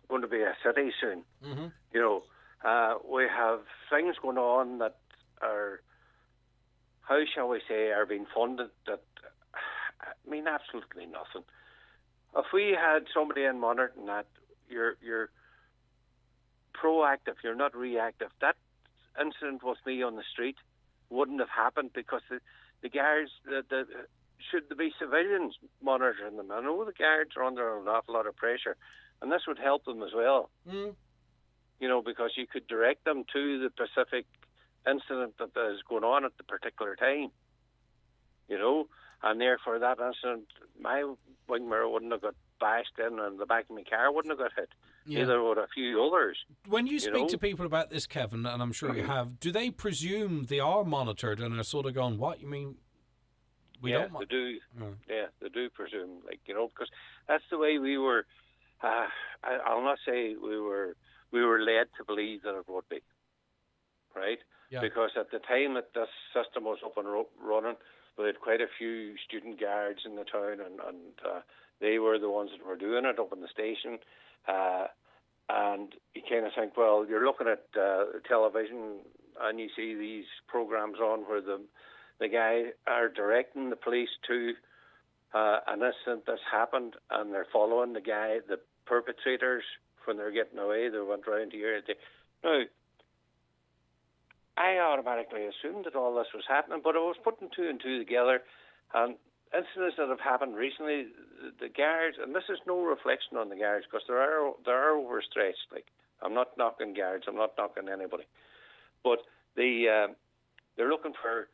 going to be a city soon. Mm-hmm. You know, we have things going on that are, how shall we say, are being funded that mean absolutely nothing. If we had somebody in monitoring that, you're proactive, you're not reactive. That incident with me on the street wouldn't have happened because the guards, should there be civilians monitoring them? I know the guards are under an awful lot of pressure, and this would help them as well. Mm. You know, because you could direct them to the specific incident that is going on at the particular time. You know, and therefore that incident, my wing mirror wouldn't have got bashed in and the back of my car wouldn't have got hit. Yeah. Neither would a few others. When you speak to people about this, Kevin, and I'm sure you have, do they presume they are monitored and are sort of going, what, you mean we don't they do. Yeah, they do presume, like, you know, because that's the way we were, I'll not say we were led to believe that it would be, right? Yeah. Because at the time that this system was up and running, we had quite a few student guards in the town and they were the ones that were doing it up in the station. And you kind of think, well, you're looking at television and you see these programs on where the guy are directing the police to an incident that's happened, and they're following the guy, the perpetrators, when they're getting away. They went round here. Now, I automatically assumed that all this was happening, but I was putting two and two together, and incidents that have happened recently, the guards, and this is no reflection on the guards, because they are overstretched. Like, I'm not knocking guards, I'm not knocking anybody, but they're looking for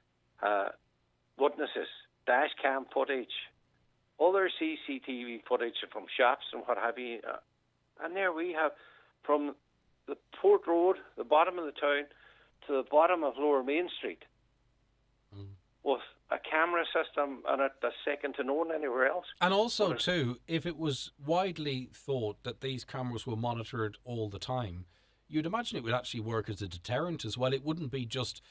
witnesses, dash cam footage, other CCTV footage from shops and what have you, and there we have from the Port Road, the bottom of the town, to the bottom of Lower Main Street, with a camera system on it that's second to none anywhere else. And also, too, if it was widely thought that these cameras were monitored all the time, you'd imagine it would actually work as a deterrent as well. It wouldn't be just,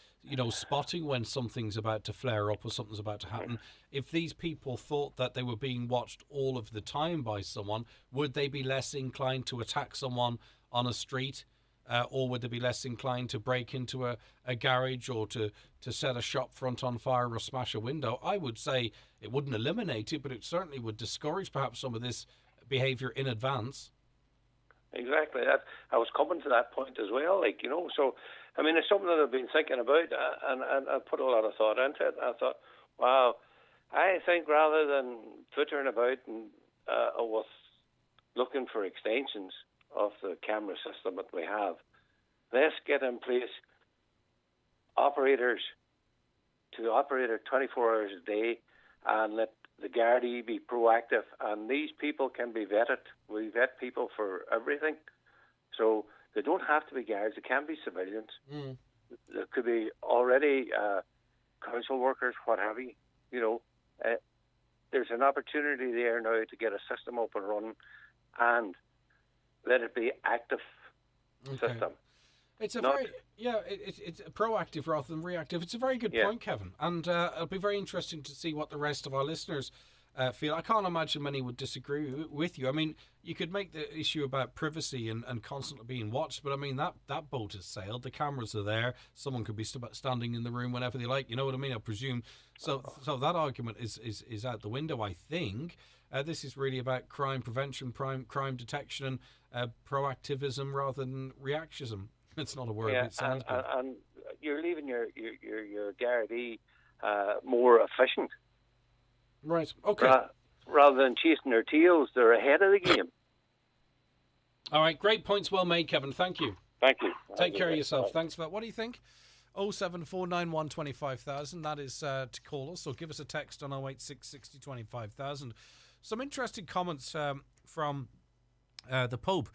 spotting when something's about to flare up or something's about to happen. If these people thought that they were being watched all of the time by someone, would they be less inclined to attack someone on a street? Or would they be less inclined to break into a garage or to set a shop front on fire or smash a window? I would say it wouldn't eliminate it, but it certainly would discourage perhaps some of this behaviour in advance. Exactly. I was coming to that point as well. So, I mean, it's something that I've been thinking about, and I put a lot of thought into it. I thought, wow, I think rather than twittering about and with looking for extensions of the camera system that we have, let's get in place operators to operate it 24 hours a day, and let the Gardaí be proactive, and these people can be vetted. We vet people for everything, so they don't have to be guards. They can be civilians. There could be already council workers, what have you. There's an opportunity there now to get a system up and running, and let it be active system. It's it's proactive rather than reactive. It's a very good point, Kevin, and it'll be very interesting to see what the rest of our listeners feel. I can't imagine many would disagree with you. I mean, you could make the issue about privacy and constantly being watched, but I mean, that boat has sailed. The cameras are there. Someone could be standing in the room whenever they like. You know what I mean? I presume. So that argument is out the window, I think. This is really about crime prevention, crime detection, and proactivism rather than reactionism. It's not a word. It sounds good. And you're leaving your Gardaí more efficient. Right. Okay. Rather than chasing their tails, they're ahead of the game. All right. Great points. Well made, Kevin. Thank you. Thank you. Take care of yourself. Thanks for that. What do you think? 0749125,000. That is to call us, or give us a text on 086 60 25,000. Some interesting comments from the Pope.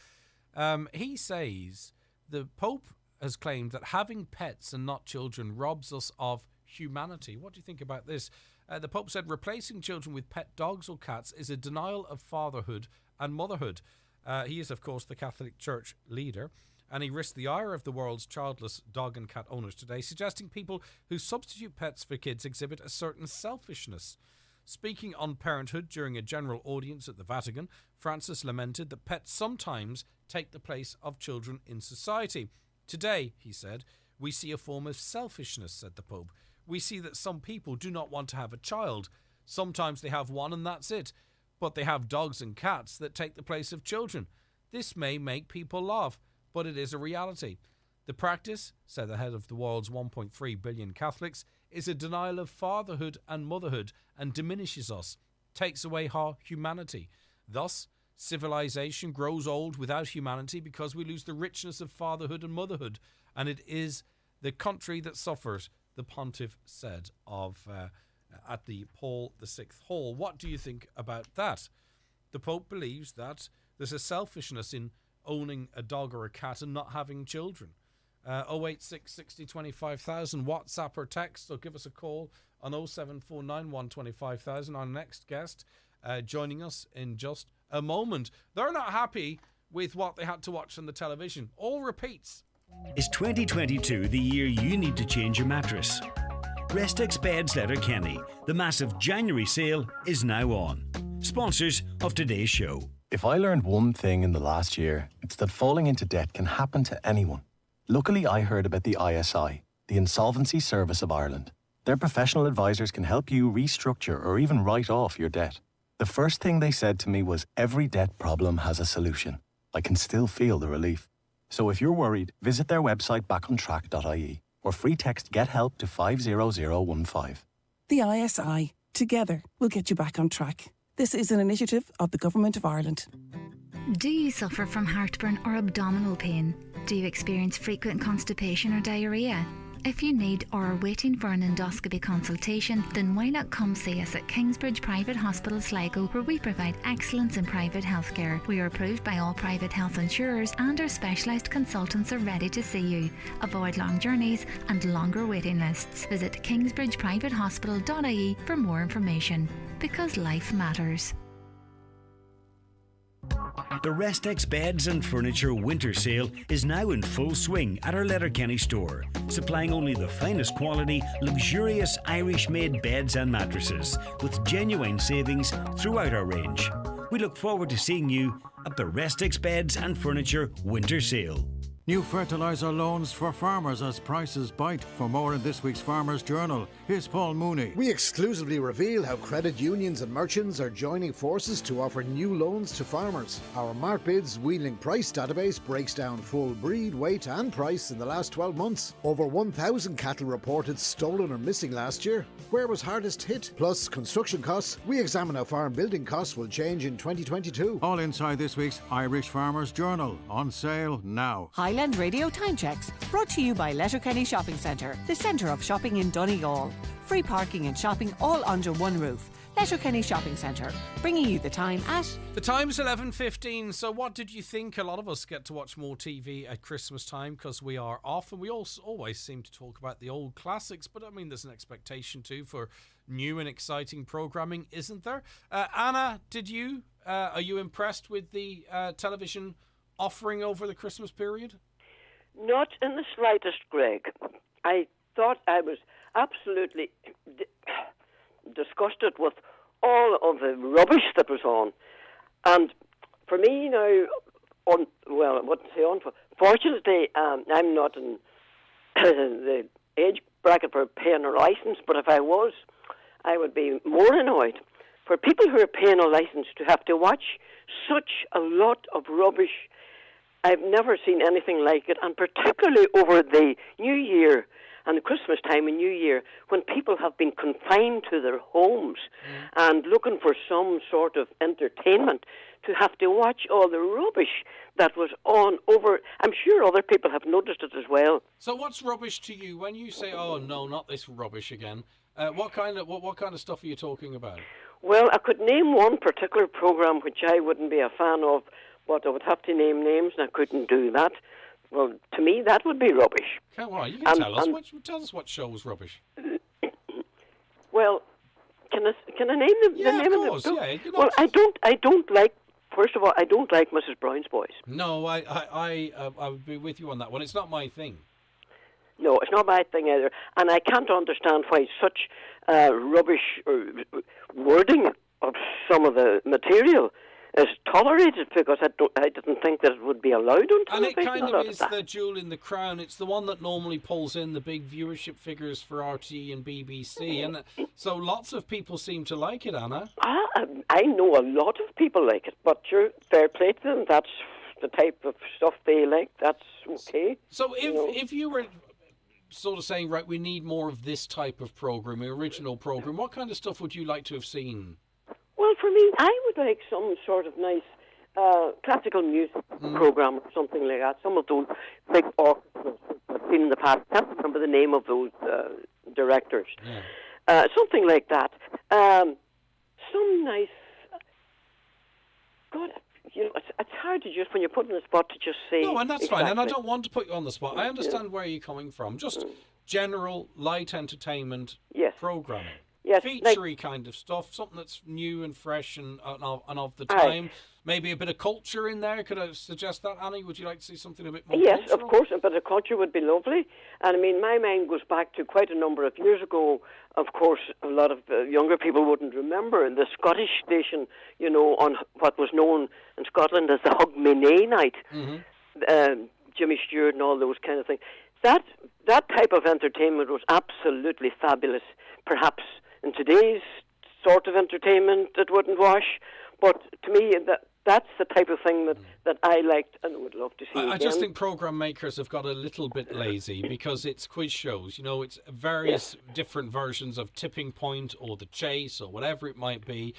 He says the Pope has claimed that having pets and not children robs us of humanity. What do you think about this? The Pope said replacing children with pet dogs or cats is a denial of fatherhood and motherhood. He is, of course, the Catholic Church leader, and he risked the ire of the world's childless dog and cat owners today, suggesting people who substitute pets for kids exhibit a certain selfishness. Speaking on parenthood during a general audience at the Vatican, Francis lamented that pets sometimes take the place of children in society. Today, he said, we see a form of selfishness, said the Pope. We see that some people do not want to have a child. Sometimes they have one and that's it. But they have dogs and cats that take the place of children. This may make people laugh, but it is a reality. The practice, said the head of the world's 1.3 billion Catholics, is a denial of fatherhood and motherhood and diminishes us, takes away our humanity. Thus, civilization grows old without humanity because we lose the richness of fatherhood and motherhood, and it is the country that suffers, the pontiff said at the Paul VI Hall. What do you think about that? The Pope believes that there's a selfishness in owning a dog or a cat and not having children. 086 60 25,000, WhatsApp or text, or give us a call on 07491 25,000. Our next guest joining us in just a moment. They're not happy with what they had to watch on the television. All repeats. Is 2022 the year you need to change your mattress? Restex Beds Letterkenny, the massive January sale is now on. sponsors of today's show. If I learned one thing in the last year, it's that falling into debt can happen to anyone. Luckily, I heard about the ISI, the Insolvency Service of Ireland. Their professional advisors can help you restructure or even write off your debt. The first thing they said to me was, every debt problem has a solution. I can still feel the relief. So if you're worried, visit their website backontrack.ie or free text Get Help to 50015. The ISI. Together, we'll get you back on track. This is an initiative of the Government of Ireland. Do you suffer from heartburn or abdominal pain? Do you experience frequent constipation or diarrhoea? If you need or are waiting for an endoscopy consultation, then why not come see us at Kingsbridge Private Hospital Sligo, where we provide excellence in private healthcare. We are approved by all private health insurers and our specialised consultants are ready to see you. Avoid long journeys and longer waiting lists. Visit kingsbridgeprivatehospital.ie for more information. Because life matters. The Restex Beds and Furniture Winter Sale is now in full swing at our Letterkenny store, supplying only the finest quality, luxurious Irish-made beds and mattresses, with genuine savings throughout our range. We look forward to seeing you at the Restex Beds and Furniture Winter Sale. New fertiliser loans for farmers as prices bite. For more in this week's Farmers Journal, here's Paul Mooney. We exclusively reveal how credit unions and merchants are joining forces to offer new loans to farmers. Our MarkBids wheeling price database breaks down full breed, weight and price in the last 12 months. Over 1,000 cattle reported stolen or missing last year. Where was hardest hit? Plus construction costs. We examine how farm building costs will change in 2022. All inside this week's Irish Farmers Journal, on sale now. Highland Radio Time Checks, brought to you by Letterkenny Shopping Centre, the centre of shopping in Donegal. Free parking and shopping all under one roof. Letterkenny Shopping Centre, bringing you the time at... The time's 11:15, so what did you think? A lot of us get to watch more TV at Christmas time because we are off, and we also always seem to talk about the old classics, but I mean there's an expectation too for new and exciting programming, isn't there? Anna, are you impressed with the television offering over the Christmas period? Not in the slightest, Greg. I thought I was absolutely disgusted with all of the rubbish that was on. And for me now, fortunately, I'm not in the age bracket for paying a licence, but if I was, I would be more annoyed. For people who are paying a licence to have to watch such a lot of rubbish, I've never seen anything like it, and particularly over the New Year and the Christmas time and New Year, when people have been confined to their homes and looking for some sort of entertainment, to have to watch all the rubbish that was on over. I'm sure other people have noticed it as well. So what's rubbish to you when you say, "Oh no, not this rubbish again"? What kind of stuff are you talking about? Well, I could name one particular program which I wouldn't be a fan of, but I would have to name names, and I couldn't do that. Well, to me, that would be rubbish. Okay, well, you can tell us. Tell us what show was rubbish. Well, can I name the name of course, the book? Yeah, well, I don't like. First of all, I don't like Mrs. Brown's Boys. No, I would be with you on that one. It's not my thing. No, it's not my thing either, and I can't understand why such rubbish wording of some of the material is tolerated, because I didn't think that it would be allowed on television. And it kind of is the jewel in the crown. It's the one that normally pulls in the big viewership figures for RTE and BBC, and so lots of people seem to like it, Anna. I know a lot of people like it, but sure, fair play to them. That's the type of stuff they like. That's okay. So if you were sort of saying, right, we need more of this type of program, original program, what kind of stuff would you like to have seen? Well, for me, I would like some sort of nice classical music program or something like that. Some of those big orchestras I've seen in the past. I can't remember the name of those directors. Yeah. Something like that. Some nice... God, it's hard to just, when you're put on the spot, to just say... No, and that's fine, and I don't want to put you on the spot. I understand where you're coming from. Just general light entertainment programming. Yes, featurey kind of stuff, something that's new and fresh and of the time. maybe a bit of culture in there. Could I suggest that, Annie? Would you like to see something a bit more Yes, cultural? of course, a bit of culture would be lovely. And I mean, my mind goes back to quite a number of years ago. Of course, a lot of younger people wouldn't remember the Scottish station, you know, on what was known in Scotland as the Hug Me Nay night. Jimmy Stewart and all those kind of things. That type of entertainment was absolutely fabulous. Perhaps in today's sort of entertainment it wouldn't wash, but to me that's the type of thing that I liked and would love to see again. I just think programme makers have got a little bit lazy because it's quiz shows. You know, it's various different versions of Tipping Point or The Chase or whatever it might be,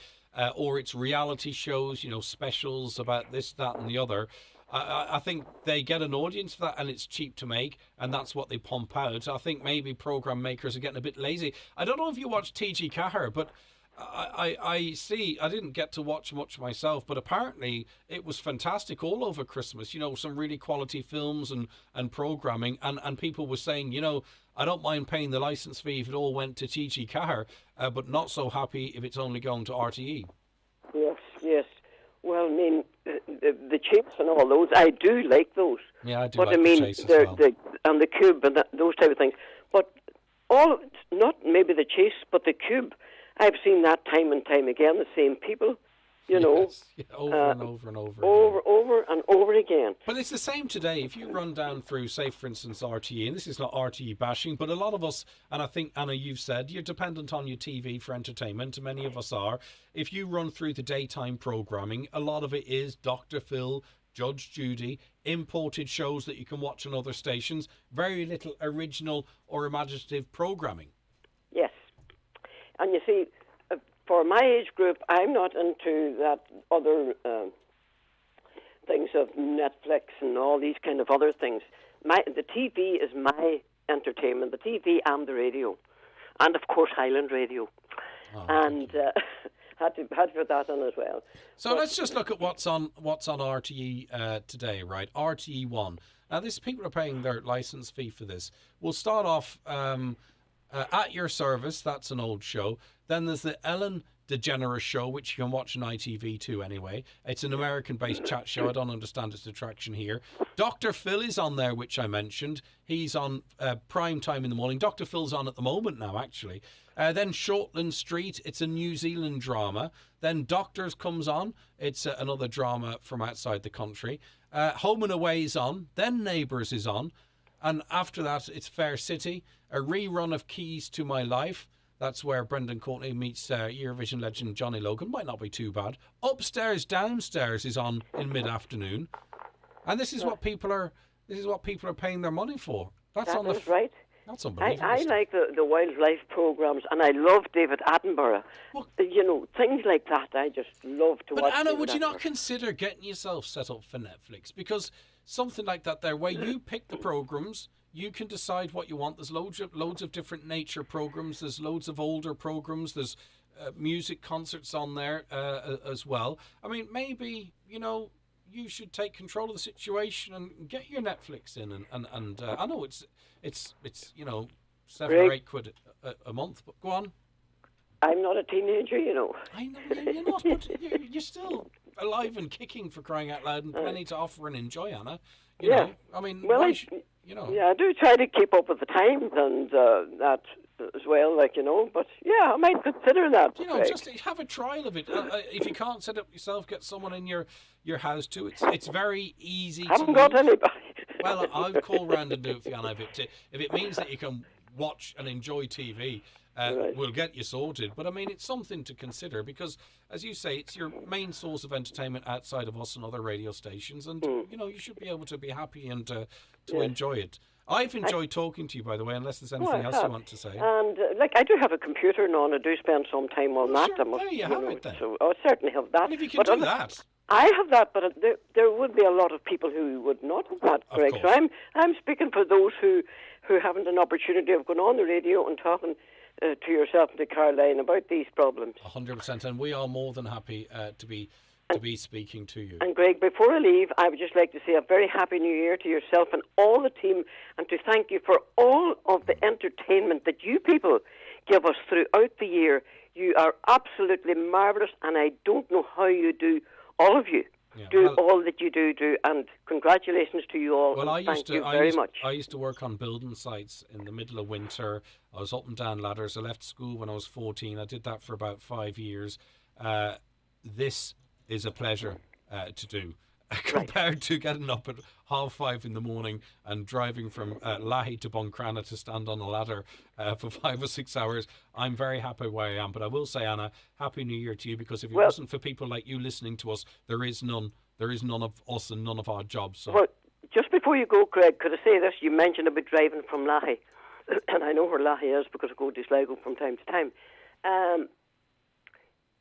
or it's reality shows, you know, specials about this, that and the other. I think they get an audience for that, and it's cheap to make, and that's what they pump out. I think maybe programme makers are getting a bit lazy. I don't know if you watch TG Cahir, but I see, I didn't get to watch much myself, but apparently it was fantastic all over Christmas. You know, some really quality films and programming, and people were saying, you know, I don't mind paying the licence fee if it all went to TG Cahir, but not so happy if it's only going to RTE. Yes. Well, I mean, the chips and all those, I do like those. Yeah, I do but like I mean, the Chase as well. And the Cube and those type of things. But all, not maybe the Chase, but the Cube, I've seen that time and time again, the same people, you know. Yeah, over and over and over. Over and over again. But it's the same today. If you run down through, say, for instance, RTE, and this is not RTE bashing, but a lot of us, and I think, Anna, you've said, you're dependent on your TV for entertainment, many of us are. If you run through the daytime programming, a lot of it is Dr. Phil, Judge Judy, imported shows that you can watch on other stations, very little original or imaginative programming. Yes. And you see, for my age group, I'm not into that other things of Netflix and all these kind of other things. The TV is my entertainment, the TV and the radio. And, of course, Highland Radio. And had to put that on as well. So let's just look at what's on RTE today, right? RTE1. Now, people are paying their licence fee for this. We'll start off At Your Service. That's an old show. Then there's the Ellen DeGeneres Show, which you can watch on ITV2 anyway. It's an American-based chat show. I don't understand its attraction here. Dr. Phil is on there, which I mentioned. He's on prime time in the morning. Dr. Phil's on at the moment now, actually. Then Shortland Street. It's a New Zealand drama. Then Doctors comes on. It's another drama from outside the country. Home and Away is on. Then Neighbours is on. And after that, it's Fair City. A rerun of Keys to My Life. That's where Brendan Courtney meets Eurovision legend Johnny Logan. Might not be too bad. Upstairs, Downstairs is on in mid-afternoon, and this is what people are paying their money for. That's right. That's unbelievable. I like the wildlife programs, and I love David Attenborough. Well, you know, things like that. I just love to watch. But Anna, David would you not Attenborough. consider getting yourself set up for Netflix? Because something like that, there, where you pick the programs. You can decide what you want. There's loads of different nature programs. There's loads of older programs. There's music concerts on there as well. I mean, maybe, you know, you should take control of the situation and get your Netflix in. And I know it's you know, £7 or £8 a month. But go on. I'm not a teenager, you know. I know you're not, but you're still alive and kicking, for crying out loud, and plenty to offer and enjoy, Anna. You know, I mean, you know. Yeah, I do try to keep up with the times and that as well, like, you know. But yeah, I might consider that. You know, just have a trial of it. If you can't set up yourself, get someone in your house too. It's very easy. I haven't got anybody. Well, I'll call round and do it for you, Anna. If it means that you can watch and enjoy TV. We'll get you sorted. But I mean, it's something to consider because, as you say, it's your main source of entertainment outside of us and other radio stations. And, you know, you should be able to be happy and to enjoy it. I've enjoyed talking to you, by the way, unless there's anything else you want to say. And, I do have a computer now and I do spend some time on that. Sure, there you have it then. So I certainly have that. And if you can do that. I have that, but there would be a lot of people who would not have that, Greg. So I'm speaking for those who haven't an opportunity of going on the radio and talking to yourself and to Caroline about these problems. 100%, and we are more than happy to be speaking to you. And Greg, before I leave, I would just like to say a very happy New Year to yourself and all the team, and to thank you for all of the entertainment that you people give us throughout the year. You are absolutely marvellous, and I don't know how you do, all of you. do all that you do, and congratulations to you all. Well, thank you very much. I used to work on building sites in the middle of winter. I was up and down ladders. I left school when I was 14. I did that for about 5 years. This is a pleasure to do. Compared to getting up at 5:30 in the morning and driving from Lahey to Buncrana to stand on a ladder for 5 or 6 hours, I'm very happy where I am. But I will say, Anna, Happy New Year to you, because if it wasn't for people like you listening to us, there is none of us and none of our jobs. So. Well, just before you go, Craig, could I say this? You mentioned about driving from Lahey, and I know where Lahey is because I go to Sligo from time to time.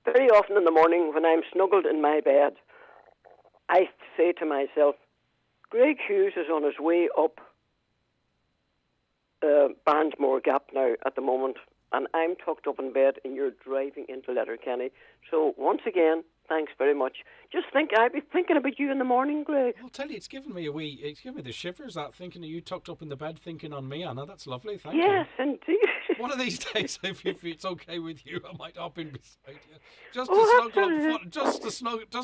Very often in the morning when I'm snuggled in my bed, I say to myself, Greg Hughes is on his way up Barnsmore Gap now at the moment, and I'm tucked up in bed and you're driving into Letterkenny. So once again, thanks very much. Just I'd be thinking about you in the morning, Greg. I'll tell you, it's given me the shivers, that thinking of you tucked up in the bed thinking on me, Anna. That's lovely, thank you. Yes, indeed. One of these days, if it's okay with you, I might hop in beside you. Just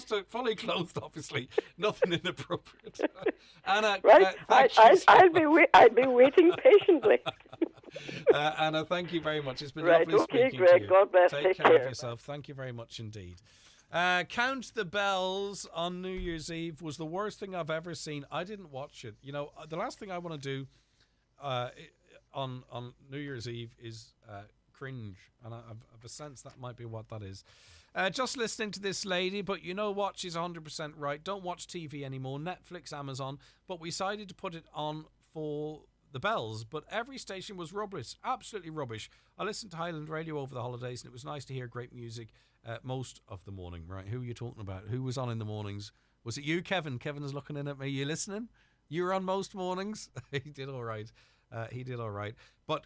to fully clothed, obviously. Nothing inappropriate. Anna, right? I'd be waiting patiently. Anna, thank you very much. It's been right, lovely okay, speaking Greg, to you. God bless. Take care of yourself. Thank you very much indeed. Count the Bells on New Year's Eve was the worst thing I've ever seen. I didn't watch it. You know, the last thing I want to do on New Year's Eve is cringe, and I've a sense that might be what that is. Just listening to this lady, but you know what? She's 100% right. Don't watch TV anymore. Netflix, Amazon. But we decided to put it on for the Bells, but every station was rubbish, absolutely rubbish. I listened to Highland Radio over the holidays, and it was nice to hear great music most of the morning. Right, who are you talking about? Who was on in the mornings? Was it you, Kevin? Kevin is looking in at me. You listening? You were on most mornings. He did all right. But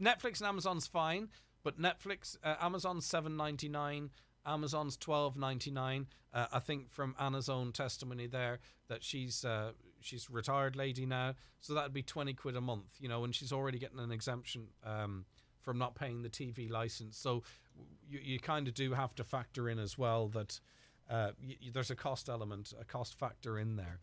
Netflix and Amazon's fine. But Netflix, Amazon's $7.99. Amazon's $12.99. I think from Anna's own testimony there that she's a retired lady now, so that'd be £20 a month, you know, and she's already getting an exemption from not paying the TV license. So you kind of do have to factor in as well that there's a cost element, a cost factor in there.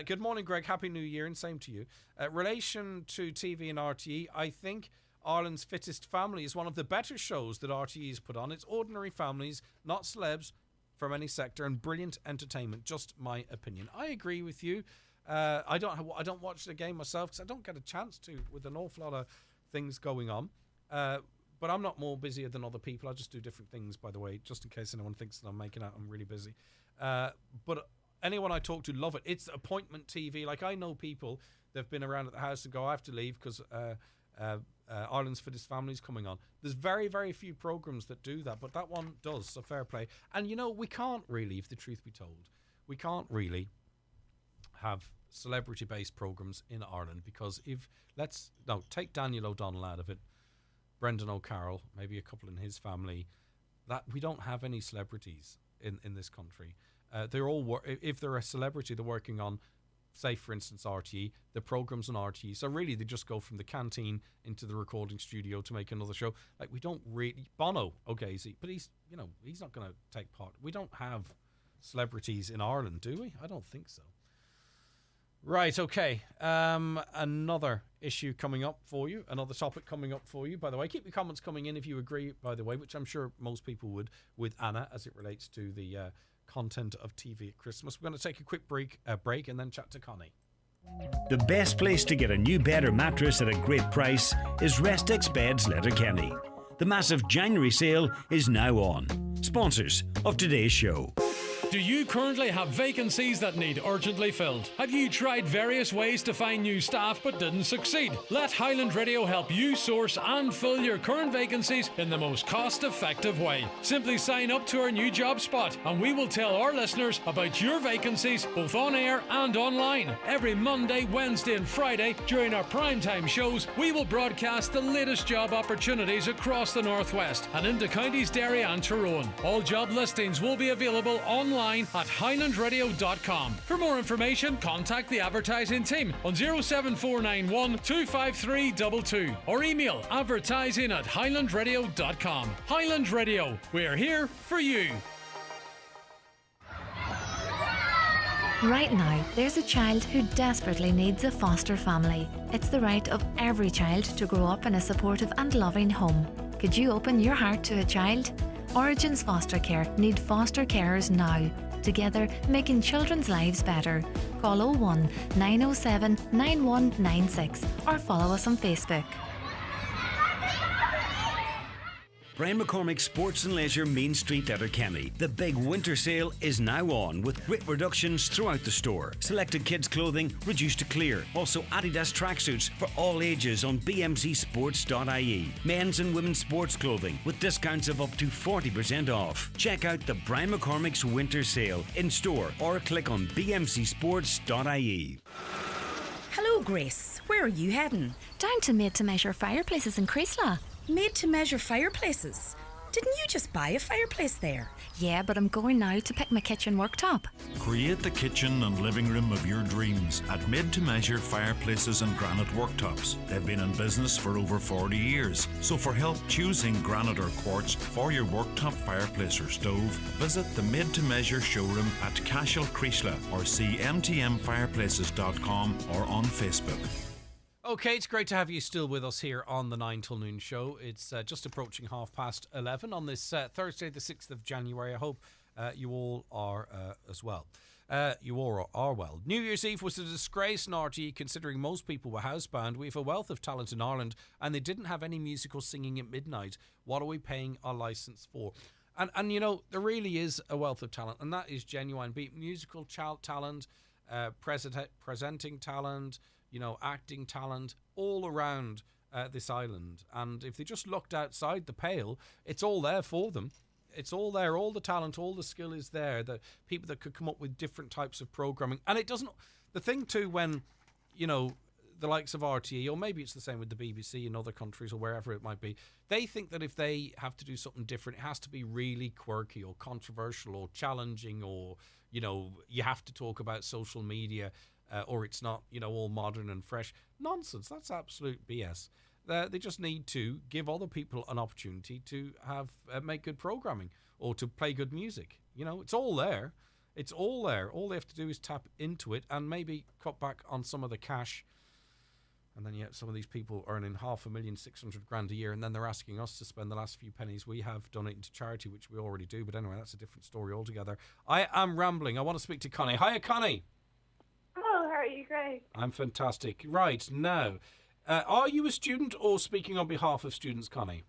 Good morning, Greg. Happy New Year, and same to you. Relation to TV and RTE, I think Ireland's Fittest Family is one of the better shows that RTE has put on. It's ordinary families, not celebs from any sector, and brilliant entertainment. Just my opinion. I agree with you. I don't watch the game myself because I don't get a chance to with an awful lot of things going on. But I'm not more busier than other people. I just do different things, by the way, just in case anyone thinks that I'm making out I'm really busy. But anyone I talk to love it. It's appointment TV. Like, I know people that have been around at the house and go, I have to leave because Ireland's Fittest Family's coming on. There's very, very few programs that do that, but that one does, so fair play. And, you know, we can't really, if the truth be told, we can't really have celebrity-based programs in Ireland because take Daniel O'Donnell out of it, Brendan O'Carroll, maybe a couple in his family, that we don't have any celebrities in this country. They're all, if they're a celebrity, they're working on, say, for instance, RTE, the program's on RTE. So really, they just go from the canteen into the recording studio to make another show. Like, we don't really... Bono, okay, but he's not going to take part. We don't have celebrities in Ireland, do we? I don't think so. Right, okay. Another issue coming up for you. Another topic coming up for you, by the way. Keep your comments coming in if you agree, by the way, which I'm sure most people would, with Anna, as it relates to the content of TV at Christmas. We're going to take a quick break and then chat to Connie. The best place to get a new bed or mattress at a great price is Restex Beds Letterkenny. The massive January sale is now on. Sponsors of today's show. Do you currently have vacancies that need urgently filled? Have you tried various ways to find new staff but didn't succeed? Let Highland Radio help you source and fill your current vacancies in the most cost-effective way. Simply sign up to our new job spot and we will tell our listeners about your vacancies both on air and online. Every Monday, Wednesday and Friday during our primetime shows, we will broadcast the latest job opportunities across the Northwest and into counties Derry and Tyrone. All job listings will be available online at highlandradio.com. For more information, contact the advertising team on 07491 25322 or email advertising@highlandradio.com. Highland Radio, we're here for you. Right now, there's a child who desperately needs a foster family. It's the right of every child to grow up in a supportive and loving home. Could you open your heart to a child? Origins Foster Care need foster carers now. Together, making children's lives better. Call 01 907 9196 or follow us on Facebook. Brian McCormick's Sports and Leisure Main Street Letterkenny. The big winter sale is now on with great reductions throughout the store. Selected kids' clothing reduced to clear. Also Adidas tracksuits for all ages on bmcsports.ie. Men's and women's sports clothing with discounts of up to 40% off. Check out the Brian McCormick's winter sale in store or click on bmcsports.ie. Hello, Grace. Where are you heading? Down to Made to Measure Fireplaces in Creasla. Made to Measure Fireplaces? Didn't you just buy a fireplace there? Yeah, but I'm going now to pick my kitchen worktop. Create the kitchen and living room of your dreams at Made to Measure Fireplaces and Granite Worktops. They've been in business for over 40 years. So for help choosing granite or quartz for your worktop, fireplace or stove, visit the Made to Measure showroom at Cashel Creasla or see mtmfireplaces.com or on Facebook. Okay, it's great to have you still with us here on the 9 till noon show. It's just approaching 11:30 on this Thursday, the 6th of January. I hope you all are as well. You all are well. New Year's Eve was a disgrace in RTE considering most people were housebound. We have a wealth of talent in Ireland and they didn't have any musical singing at midnight. What are we paying our licence for? And you know, there really is a wealth of talent, and that is genuine. Be it musical talent, presenting talent, you know, acting talent all around this island. And if they just looked outside the pale, it's all there for them. It's all there. All the talent, all the skill is there. The people that could come up with different types of programming. And it doesn't... The thing too, when, you know, the likes of RTE, or maybe it's the same with the BBC in other countries or wherever it might be, they think that if they have to do something different, it has to be really quirky or controversial or challenging, or, you know, you have to talk about social media, or it's not, you know, all modern and fresh. Nonsense. That's absolute BS. They just need to give other people an opportunity to have make good programming or to play good music. You know, it's all there. It's all there. All they have to do is tap into it and maybe cut back on some of the cash. And then yet some of these people earning $500,600 a year, and then they're asking us to spend the last few pennies we have donate into charity, which we already do. But anyway, that's a different story altogether. I am rambling. I want to speak to Connie. Hiya, Connie. Hello, how are you? Great. I'm fantastic. Right, now, are you a student or speaking on behalf of students, Connie?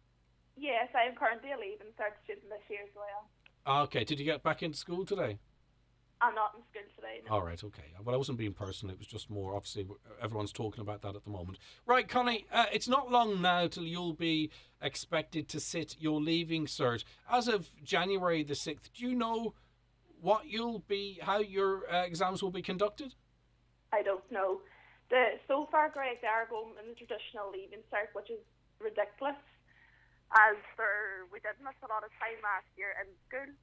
Yes, I am currently a leaving cert student this year as well. Okay, did you get back into school today? I'm not in school today, no. All right, okay. Well, I wasn't being personal. It was just more, obviously, everyone's talking about that at the moment. Right, Connie, it's not long now till you'll be expected to sit your leaving cert. As of January the 6th, do you know what how your exams will be conducted? I don't know. The so far grades are going in the traditional leaving cert, which is ridiculous, as we did miss a lot of time last year in school,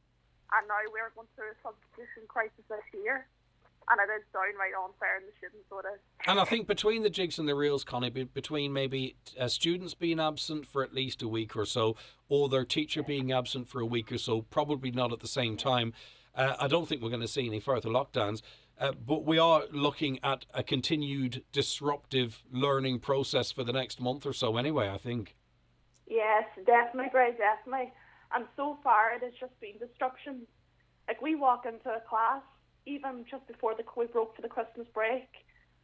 and now we're going through a substitution crisis this year, and it is downright unfair in the students, so it is. And I think between the jigs and the reels, Connie, between maybe students being absent for at least a week or so, or their teacher being absent for a week or so, probably not at the same time, I don't think we're going to see any further lockdowns. But we are looking at a continued disruptive learning process for the next month or so anyway, I think. Yes, definitely, Greg, definitely. And so far it has just been disruption. Like, we walk into a class, even just before we broke for the Christmas break,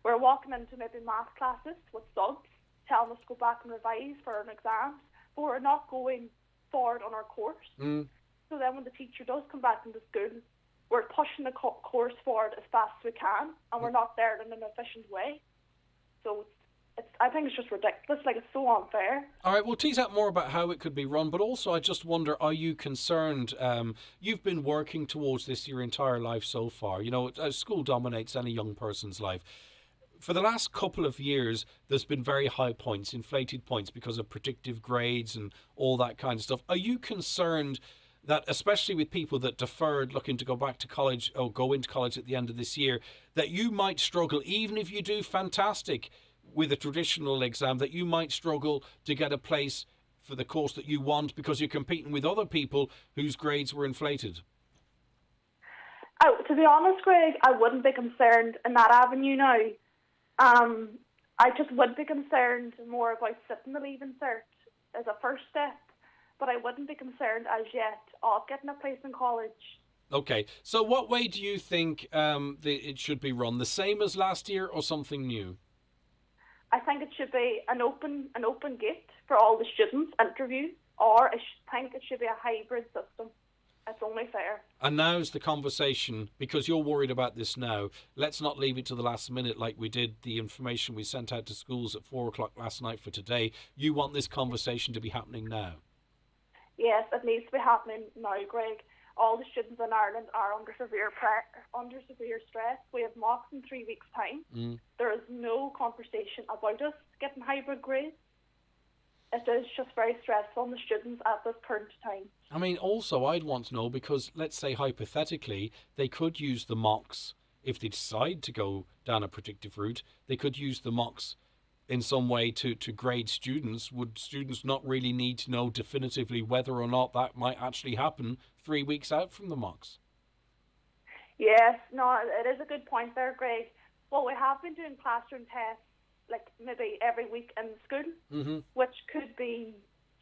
we're walking into maybe maths classes with subs, telling us to go back and revise for an exam, but we're not going forward on our course. So then when the teacher does come back into school, we're pushing the course forward as fast as we can, and we're not there in an efficient way. So I think it's just ridiculous. Like, it's so unfair. All right, we'll tease out more about how it could be run, but also I just wonder, are you concerned? You've been working towards this your entire life so far. You know, school dominates any young person's life. For the last couple of years, there's been very high points, inflated points because of predictive grades and all that kind of stuff. Are you concerned that, especially with people that deferred looking to go back to college or go into college at the end of this year, that you might struggle, even if you do fantastic with a traditional exam, that you might struggle to get a place for the course that you want because you're competing with other people whose grades were inflated? Oh, to be honest, Greg, I wouldn't be concerned in that avenue now. I just would be concerned more about sitting the leaving cert as a first step, but I wouldn't be concerned as yet of getting a place in college. Okay, so what way do you think it should be run? The same as last year or something new? I think it should be an open gate for all the students' interview, or I think it should be a hybrid system. It's only fair. And now's the conversation, because you're worried about this now. Let's not leave it to the last minute like we did the information we sent out to schools at 4 o'clock last night for today. You want this conversation to be happening now? Yes, it needs to be happening now, Greg. All the students in Ireland are under severe stress. We have mocks in 3 weeks' time. There is no conversation about us getting hybrid grades. It is just very stressful on the students at this current time. I mean, also, I'd want to know, because let's say hypothetically, they could use the mocks, if they decide to go down a predictive route, they could use the mocks in some way to grade students. Would students not really need to know definitively whether or not that might actually happen 3 weeks out from the mocks? Yes, no, it is a good point there, Greg. Well, we have been doing classroom tests, like maybe every week in school, which could be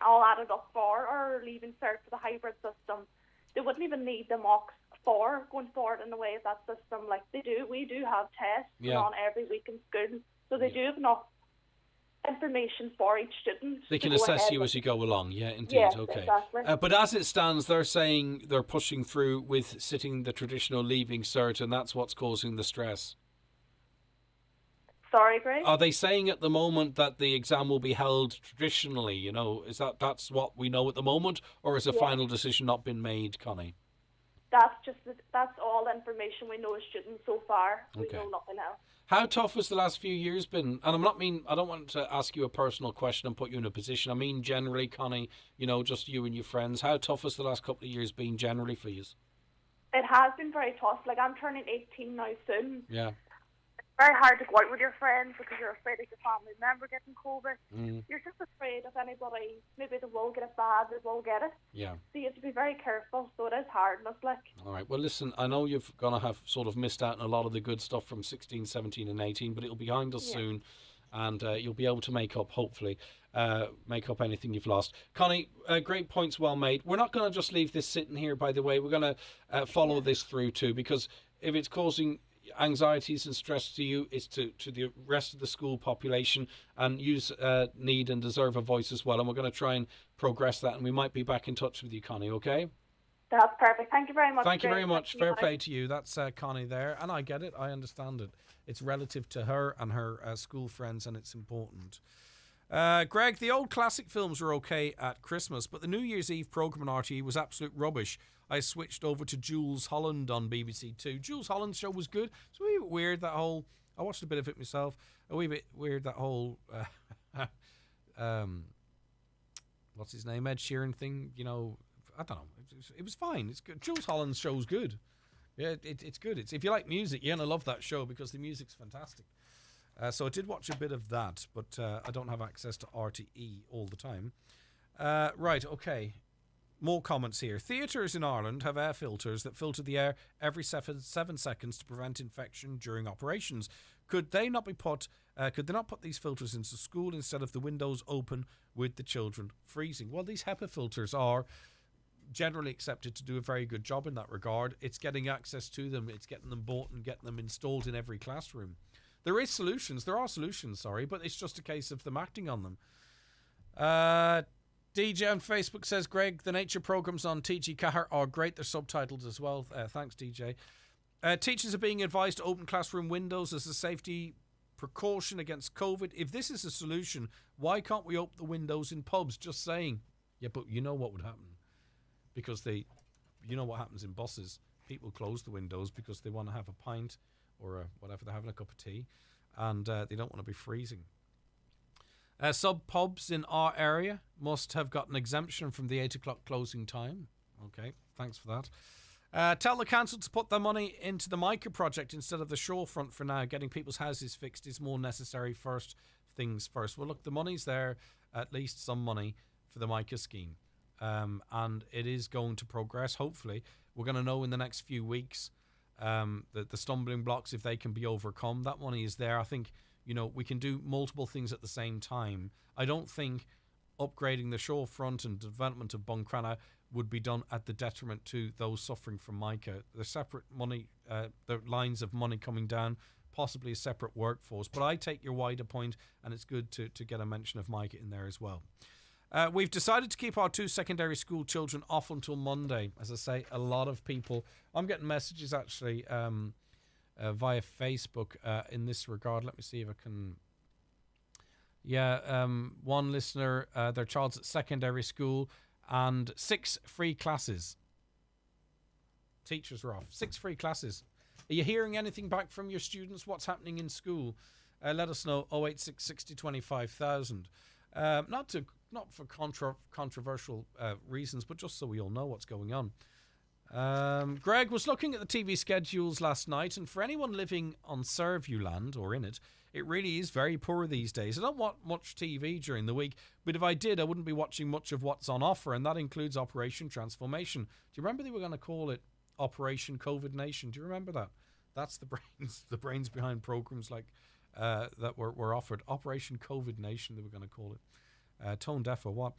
all added up for or leaving cert for the hybrid system. They wouldn't even need the mocks for going forward in the way of that system. Like we do have tests going on every week in school, so they do have enough information for each student. They can assess you as you go along. Yeah, indeed. Yes, okay. Exactly. But as it stands, they're saying they're pushing through with sitting the traditional leaving cert, and that's what's causing the stress. Sorry, Greg? Are they saying at the moment that the exam will be held traditionally? You know, that's what we know at the moment, or has a final decision not been made, Connie? That's all the information we know as students so far. We know nothing else. How tough has the last few years been? And I don't want to ask you a personal question and put you in a position. I mean, generally, Connie, you know, just you and your friends. How tough has the last couple of years been generally for you? It has been very tough. Like, I'm turning 18 now soon. Yeah. Very hard to go out with your friends because you're afraid of your family member getting COVID. You're just afraid of anybody, maybe they will get it bad, they will get it. Yeah. So you have to be very careful, so it is hard, and it's like... All right, well listen, I know you're going to have sort of missed out on a lot of the good stuff from 16, 17 and 18, but it'll be behind us soon, and you'll be able to make up, hopefully, make up anything you've lost. Connie, great points well made. We're not going to just leave this sitting here, by the way. We're going to follow this through too, because if it's causing anxieties and stress to you, it's to the rest of the school population, and you need and deserve a voice as well, and we're going to try and progress that, and we might be back in touch with you, Connie. Okay, that's perfect. Thank you very much. Thank you very much. Fair play to you. That's Connie there, and I get it, I understand it. It's relative to her and her school friends, and it's important. Greg, the old classic films were okay at Christmas, but the New Year's Eve programme on RTE was absolute rubbish. I switched over to Jules Holland on BBC Two. Jules Holland's show was good. It's a wee bit weird, that whole... I watched a bit of it myself. A wee bit weird, that whole... what's his name? Ed Sheeran thing. You know, I don't know. It was fine. It's good. Jules Holland's show's good. Yeah, it's good. If you like music, you're going to love that show because the music's fantastic. So I did watch a bit of that, but I don't have access to RTE all the time. Right, okay. More comments here. Theatres in Ireland have air filters that filter the air every 7 seconds to prevent infection during operations. Could they not put these filters into school instead of the windows open with the children freezing? Well, these HEPA filters are generally accepted to do a very good job in that regard. It's getting access to them. It's getting them bought and getting them installed in every classroom. There are solutions, but it's just a case of them acting on them. DJ on Facebook says, Greg, the nature programs on TG Cahir are great. They're subtitled as well. Thanks, DJ. Teachers are being advised to open classroom windows as a safety precaution against COVID. If this is a solution, why can't we open the windows in pubs? Just saying. Yeah, but you know what would happen? Because you know what happens in buses. People close the windows because they want to have a pint or whatever, they're having a cup of tea, and they don't want to be freezing. Sub-pubs in our area must have got an exemption from the 8 o'clock closing time. Okay, thanks for that. Tell the council to put their money into the Mica project instead of the shorefront for now. Getting people's houses fixed is more necessary first things first. Well, look, the money's there, at least some money for the Mica scheme. And it is going to progress, hopefully. We're going to know in the next few weeks the stumbling blocks, if they can be overcome. That money is there. I think, we can do multiple things at the same time. I don't think upgrading the shorefront and development of Buncrana would be done at the detriment to those suffering from mica. The separate money, the lines of money coming down, possibly a separate workforce. But I take your wider point, and it's good to get a mention of mica in there as well. We've decided to keep our 2 secondary school children off until Monday. As I say, a lot of people... I'm getting messages, actually, via Facebook in this regard. Let me see if I can... Yeah, one listener, their child's at secondary school, and 6 free classes. Teachers are off. 6 free classes. Are you hearing anything back from your students? What's happening in school? Let us know. 086 60 25,000. Not for controversial reasons, but just so we all know what's going on. Greg was looking at the TV schedules last night, and for anyone living on Surview land or in it, it really is very poor these days. I don't watch much TV during the week, but if I did, I wouldn't be watching much of what's on offer, and that includes Operation Transformation. Do you remember they were going to call it Operation COVID Nation? Do you remember that? That's the brains behind programs like that were offered. Operation COVID Nation, they were going to call it. Tone deaf or what?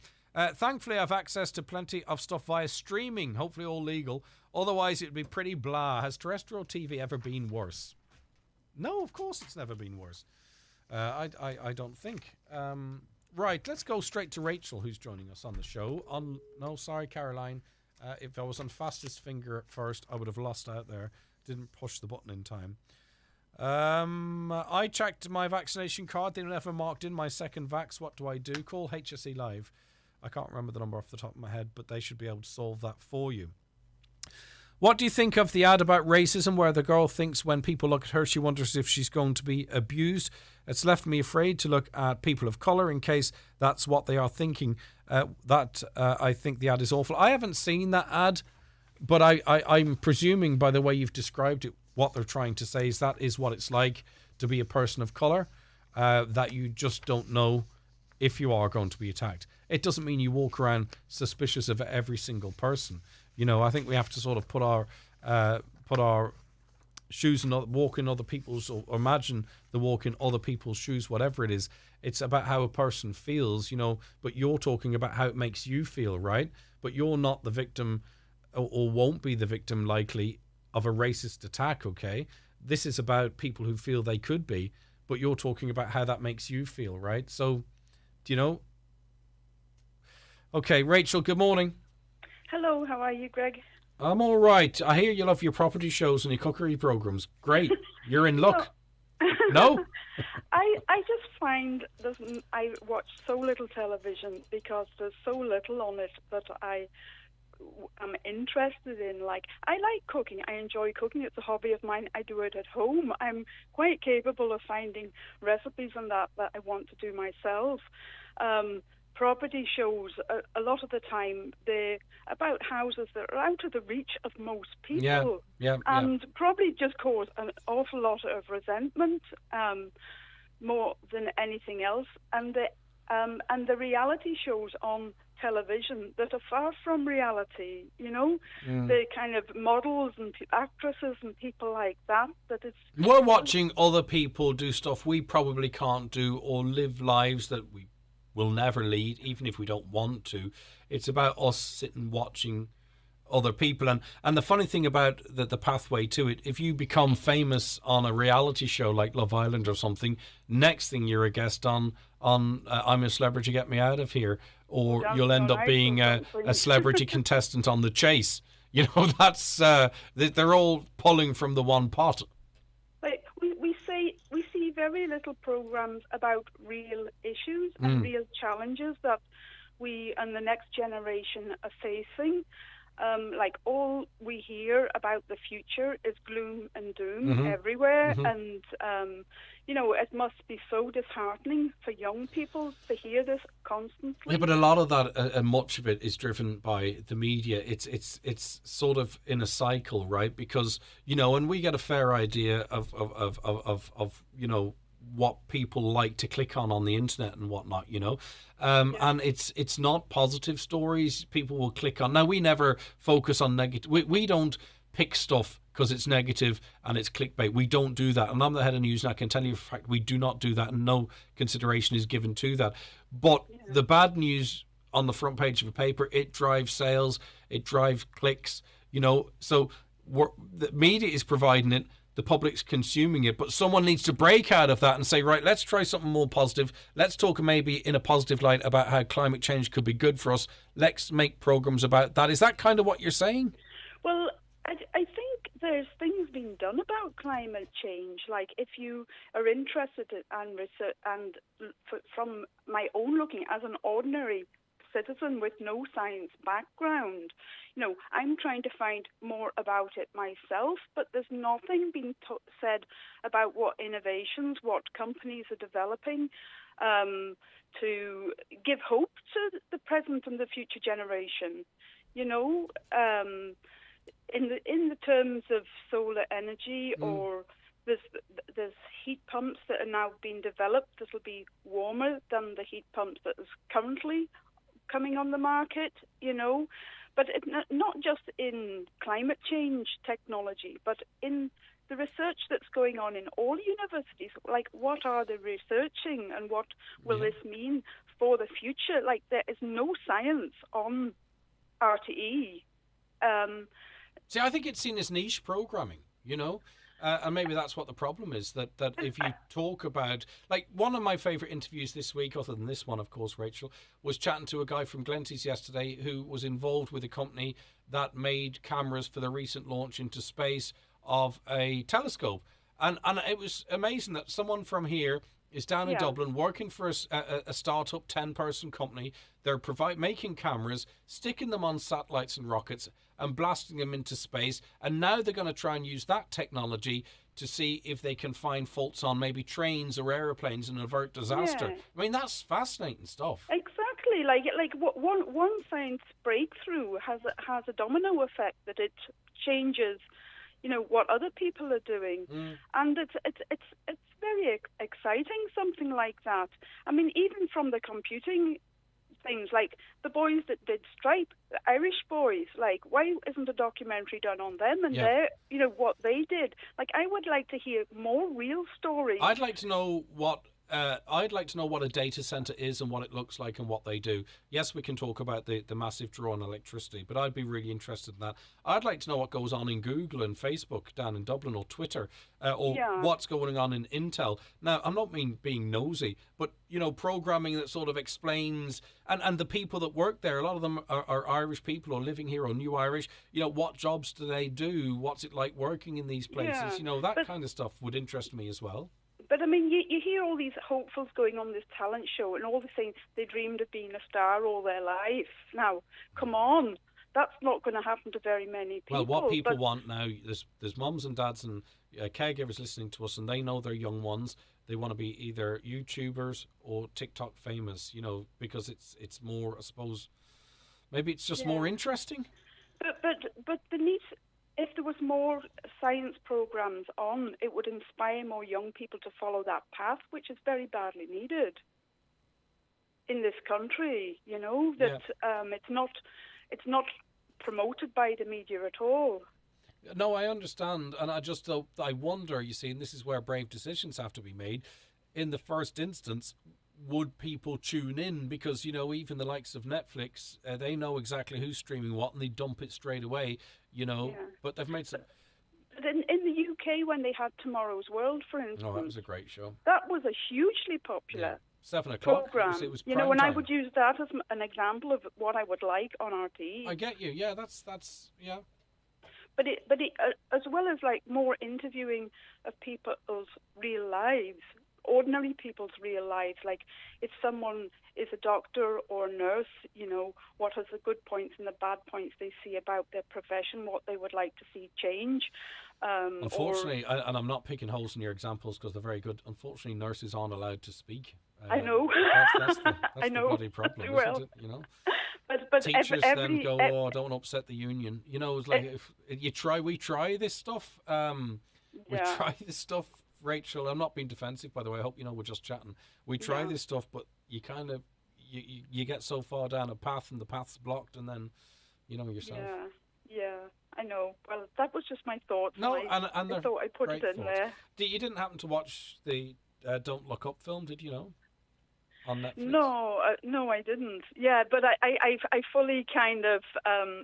Thankfully, I have access to plenty of stuff via streaming, hopefully all legal. Otherwise, it would be pretty blah. Has terrestrial TV ever been worse? No, of course it's never been worse. I don't think. Right, let's go straight to Rachel, who's joining us on the show. Sorry, Caroline. If I was on fastest finger at first, I would have lost out there. Didn't push the button in time. I checked my vaccination card. They never marked in my second vax. What do I do? Call HSE Live. I can't remember the number off the top of my head, but they should be able to solve that for you. What do you think of the ad about racism where the girl thinks when people look at her, she wonders if she's going to be abused? It's left me afraid to look at people of colour in case that's what they are thinking. I think the ad is awful. I haven't seen that ad, but I'm presuming by the way you've described it, what they're trying to say is that is what it's like to be a person of colour, that you just don't know if you are going to be attacked. It doesn't mean you walk around suspicious of every single person. I think we have to sort of put our shoes and walk in other people's, or imagine the walk in other people's shoes, whatever it is. It's about how a person feels, but you're talking about how it makes you feel, right? But you're not the victim or won't be the victim likely of a racist attack, okay? This is about people who feel they could be, but you're talking about how that makes you feel, right? So, do you know? Okay, Rachel, good morning. Hello, how are you, Greg? I'm all right. I hear you love your property shows and your cookery programs. Great. You're in luck. No? I just find I watch so little television because there's so little on it that I'm interested in. I like cooking. I enjoy cooking. It's a hobby of mine. I do it at home. I'm quite capable of finding recipes and that I want to do myself. Property shows, a lot of the time, they're about houses that are out of the reach of most people. And probably just cause an awful lot of resentment, more than anything else. And the reality shows on television that are far from reality, the kind of models and actresses and people like that we're watching other people do stuff we probably can't do, or live lives that we will never lead, even if we don't want to. It's about us sitting watching other people, and the funny thing about the pathway to it, if you become famous on a reality show like Love Island or something, next thing you're a guest on I'm a Celebrity, Get Me Out of Here, or you'll end up being a celebrity contestant on The Chase. That's they're all pulling from the one pot. We see very little programs about real issues and real challenges that we and the next generation are facing. All we hear about the future is gloom and doom everywhere. And, it must be so disheartening for young people to hear this constantly. Yeah, but a lot of that, and much of it is driven by the media. It's sort of in a cycle, right? Because, and we get a fair idea of what people like to click on the internet and whatnot, and it's not positive stories people will click on. Now, we never focus on negative. We don't pick stuff because it's negative and it's clickbait. We don't do that. And I'm the head of news, and I can tell you for a fact we do not do that, and no consideration is given to that. But the bad news on the front page of a paper, it drives sales, it drives clicks, so the media is providing it, the public's consuming it, but someone needs to break out of that and say, right, let's try something more positive. Let's talk maybe in a positive light about how climate change could be good for us. Let's make programs about that. Is that kind of what you're saying? Well, I think there's things being done about climate change. Like, if you are interested in research, and from my own looking as an ordinary citizen with no science background, I'm trying to find more about it myself, but there's nothing being said about what innovations, what companies are developing to give hope to the present and the future generation. In the terms of solar energy, or there's heat pumps that are now being developed that will be warmer than the heat pumps that is currently coming on the market, but not just in climate change technology, but in the research that's going on in all universities. Like, what are they researching, and what will this mean for the future? Like, there is no science on RTE. See, I think it's seen as niche programming, and maybe that's what the problem is, that if you talk about, like, one of my favourite interviews this week, other than this one, of course, Rachel, was chatting to a guy from Glenties yesterday who was involved with a company that made cameras for the recent launch into space of a telescope. And it was amazing that someone from here is down in Dublin working for a startup 10-person company. They're making cameras, sticking them on satellites and rockets, and blasting them into space. And now they're going to try and use that technology to see if they can find faults on maybe trains or aeroplanes and avert disaster. Yeah. I mean, that's fascinating stuff. Exactly. Like one science breakthrough has a domino effect, that it changes, what other people are doing, and it's very exciting, something like that. I mean, even from the computing things, like the boys that did Stripe, the Irish boys, like, why isn't a documentary done on them and their, what they did? Like, I would like to hear more real stories. I'd like to know what a data center is and what it looks like and what they do. Yes, we can talk about the massive draw on electricity, but I'd be really interested in that. I'd like to know what goes on in Google and Facebook down in Dublin, or Twitter, or what's going on in Intel. Now, I'm not being nosy, but, programming that sort of explains, and the people that work there, a lot of them are Irish people or living here or new Irish. What jobs do they do? What's it like working in these places? That kind of stuff would interest me as well. But, I mean, you hear all these hopefuls going on this talent show, and all the saying they dreamed of being a star all their life. Now, come on. That's not going to happen to very many people. Well, what people want now, there's mums and dads and caregivers listening to us, and they know their young ones. They want to be either YouTubers or TikTok famous, because it's more, I suppose, maybe it's just more interesting. But the need... If there was more science programs on, it would inspire more young people to follow that path, which is very badly needed in this country. It's not promoted by the media at all. No, I understand, and I wonder, you see, and this is where brave decisions have to be made. In the first instance, would people tune in? Because, even the likes of Netflix, they know exactly who's streaming what, and they dump it straight away, But they've made some... But in the UK, when they had Tomorrow's World, for instance... Oh, that was a great show. That was a hugely popular 7 o'clock. program. It was and time. I would use that as an example of what I would like on RTE. I get you. Yeah, that's yeah. But as well as, like, more interviewing of people's real lives, ordinary people's real lives, like if someone is a doctor or a nurse, what are the good points and the bad points they see about their profession, what they would like to see change. Unfortunately, and I'm not picking holes in your examples because they're very good, unfortunately nurses aren't allowed to speak. I know. That's the bloody problem, isn't it? But teachers then go, "Oh, don't upset the union." It's like we try this stuff. We try this stuff. Rachel, I'm not being defensive, by the way. I hope we're just chatting. We try this stuff, but you kind of you get so far down a path, and the path's blocked, and then yourself. Yeah, I know. Well, that was just my thoughts. No, I and thought I put it in thoughts. there. You didn't happen to watch the Don't Look Up film, did you know? On Netflix? No, I didn't. Yeah, but I fully kind of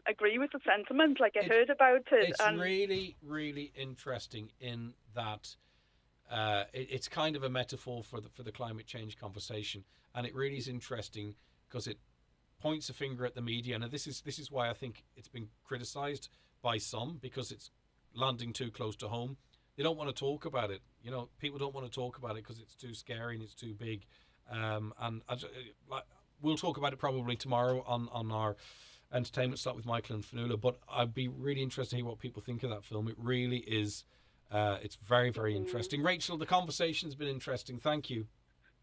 agree with the sentiment. Like, I heard about it. It's really, really interesting in that it's kind of a metaphor for the climate change conversation, and it really is interesting because it points a finger at the media, and this is why I think it's been criticised by some, because it's landing too close to home. They don't want to talk about it. You know, people don't want to talk about it because it's too scary and it's too big. And we'll talk about it probably tomorrow on our entertainment slot with Michael and Fanula, but I'd be really interested to hear what people think of that film. It really is, it's very, very interesting. Rachel, the conversation's been interesting. Thank you.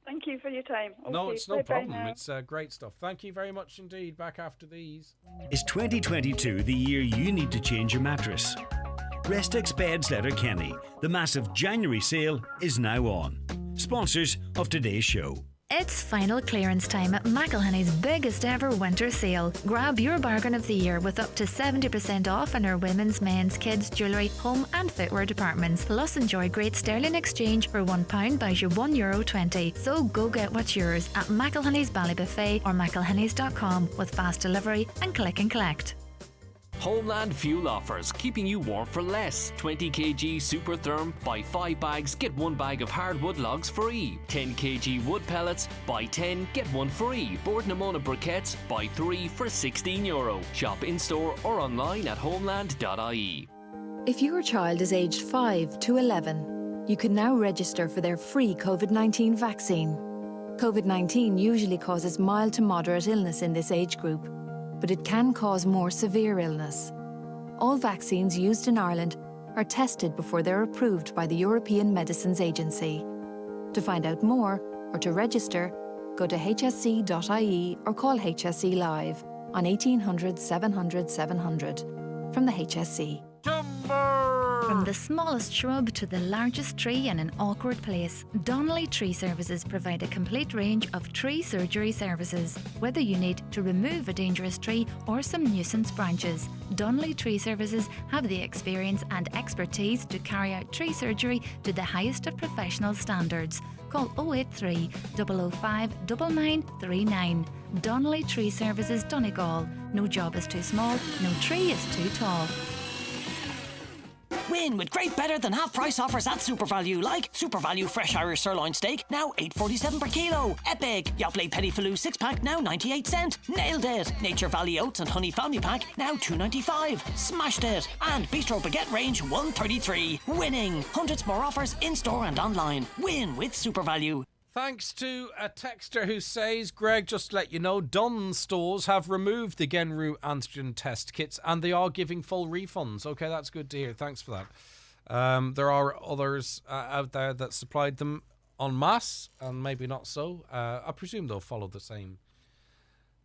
Thank you for your time. No, Okay, it's no bye-bye problem. now. It's great stuff. Thank you very much indeed. Back after these. Is 2022 the year you need to change your mattress? Restex Beds Letterkenny, the massive January sale is now on. Sponsors of today's show. It's final clearance time at McElhenney's biggest ever winter sale. Grab your bargain of the year with up to 70% off in our women's, men's, kids, jewellery, home and footwear departments. Plus enjoy great sterling exchange for £1 buys you €1.20. So go get what's yours at McElhenney's Ballybuffet or McElhenney's.com with fast delivery and click and collect. Homeland Fuel offers, keeping you warm for less. 20 kg Super Therm, buy 5 bags, get 1 bag of hardwood logs free. 10 kg wood pellets, buy 10, get 1 free. Board Namona briquettes, buy 3 for €16. Shop in-store or online at homeland.ie. If your child is aged 5 to 11, you can now register for their free COVID-19 vaccine. COVID-19 usually causes mild to moderate illness in this age group, but it can cause more severe illness. All vaccines used in Ireland are tested before they're approved by the European Medicines Agency. To find out more or to register, go to hsc.ie or call HSE Live on 1800 700 700 from the HSE. From the smallest shrub to the largest tree in an awkward place, Donnelly Tree Services provide a complete range of tree surgery services. Whether you need to remove a dangerous tree or some nuisance branches, Donnelly Tree Services have the experience and expertise to carry out tree surgery to the highest of professional standards. Call 083 005 9939. Donnelly Tree Services, Donegal. No job is too small, no tree is too tall. Win with great better than half price offers at SuperValue, like SuperValue Fresh Irish Sirloin Steak, now $8.47 per kilo. Epic! Yoplait Petit Falou 6-pack, now 98 cent. Nailed it! Nature Valley Oats and Honey Family Pack, now $2.95. Smashed it! And Bistro Baguette Range, $1.33. Winning! Hundreds more offers in-store and online. Win with SuperValue. Thanks to a texter who says, Greg, just to let you know, Dunnes stores have removed the Genru antigen test kits and they are giving full refunds. Okay, that's good to hear. Thanks for that. There are others out there that supplied them en masse and maybe not so. I presume they'll follow the same.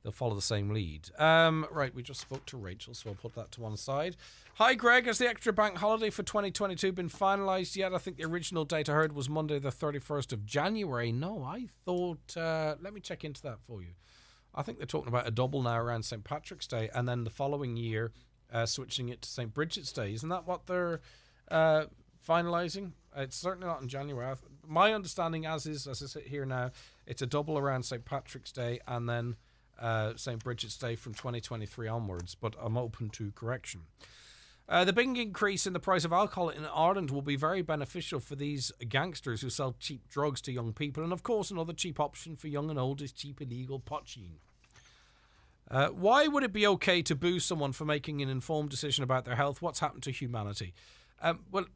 They'll follow the same lead. Right, we just spoke to Rachel, so I'll put that to one side. Hi, Greg. Has the extra bank holiday for 2022 been finalised yet? I think the original date I heard was Monday the 31st of January. No, I thought... let me check into that for you. I think they're talking about a double now around St. Patrick's Day, and then the following year switching it to St. Bridget's Day. Isn't that what they're finalising? It's certainly not in January. My understanding, as I sit here now, it's a double around St. Patrick's Day, and then... St. Bridget's Day from 2023 onwards, but I'm open to correction. The big increase in the price of alcohol in Ireland will be very beneficial for these gangsters who sell cheap drugs to young people, and of course another cheap option for young and old is cheap illegal potsheen. Why would it be okay to boo someone for making an informed decision about their health? What's happened to humanity? Well,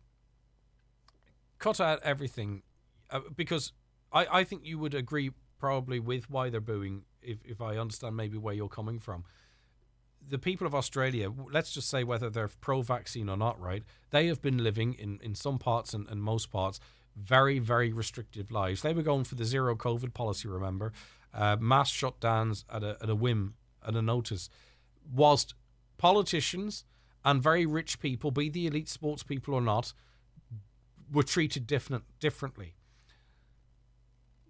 cut out everything, because I think you would agree probably with why they're booing, if I understand maybe where you're coming from. The people of Australia, let's just say whether they're pro-vaccine or not, right, they have been living in some parts and most parts very, very restrictive lives. They were going for the zero COVID policy, remember, mass shutdowns at a whim, at a notice, whilst politicians and very rich people, be the elite sports people or not, were treated differently.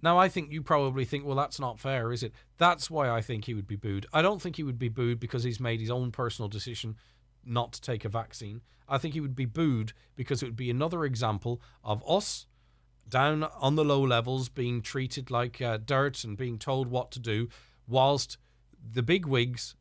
Now, I think you probably think, well, that's not fair, is it? That's why I think he would be booed. I don't think he would be booed because he's made his own personal decision not to take a vaccine. I think he would be booed because it would be another example of us down on the low levels being treated like dirt and being told what to do, whilst the big wigs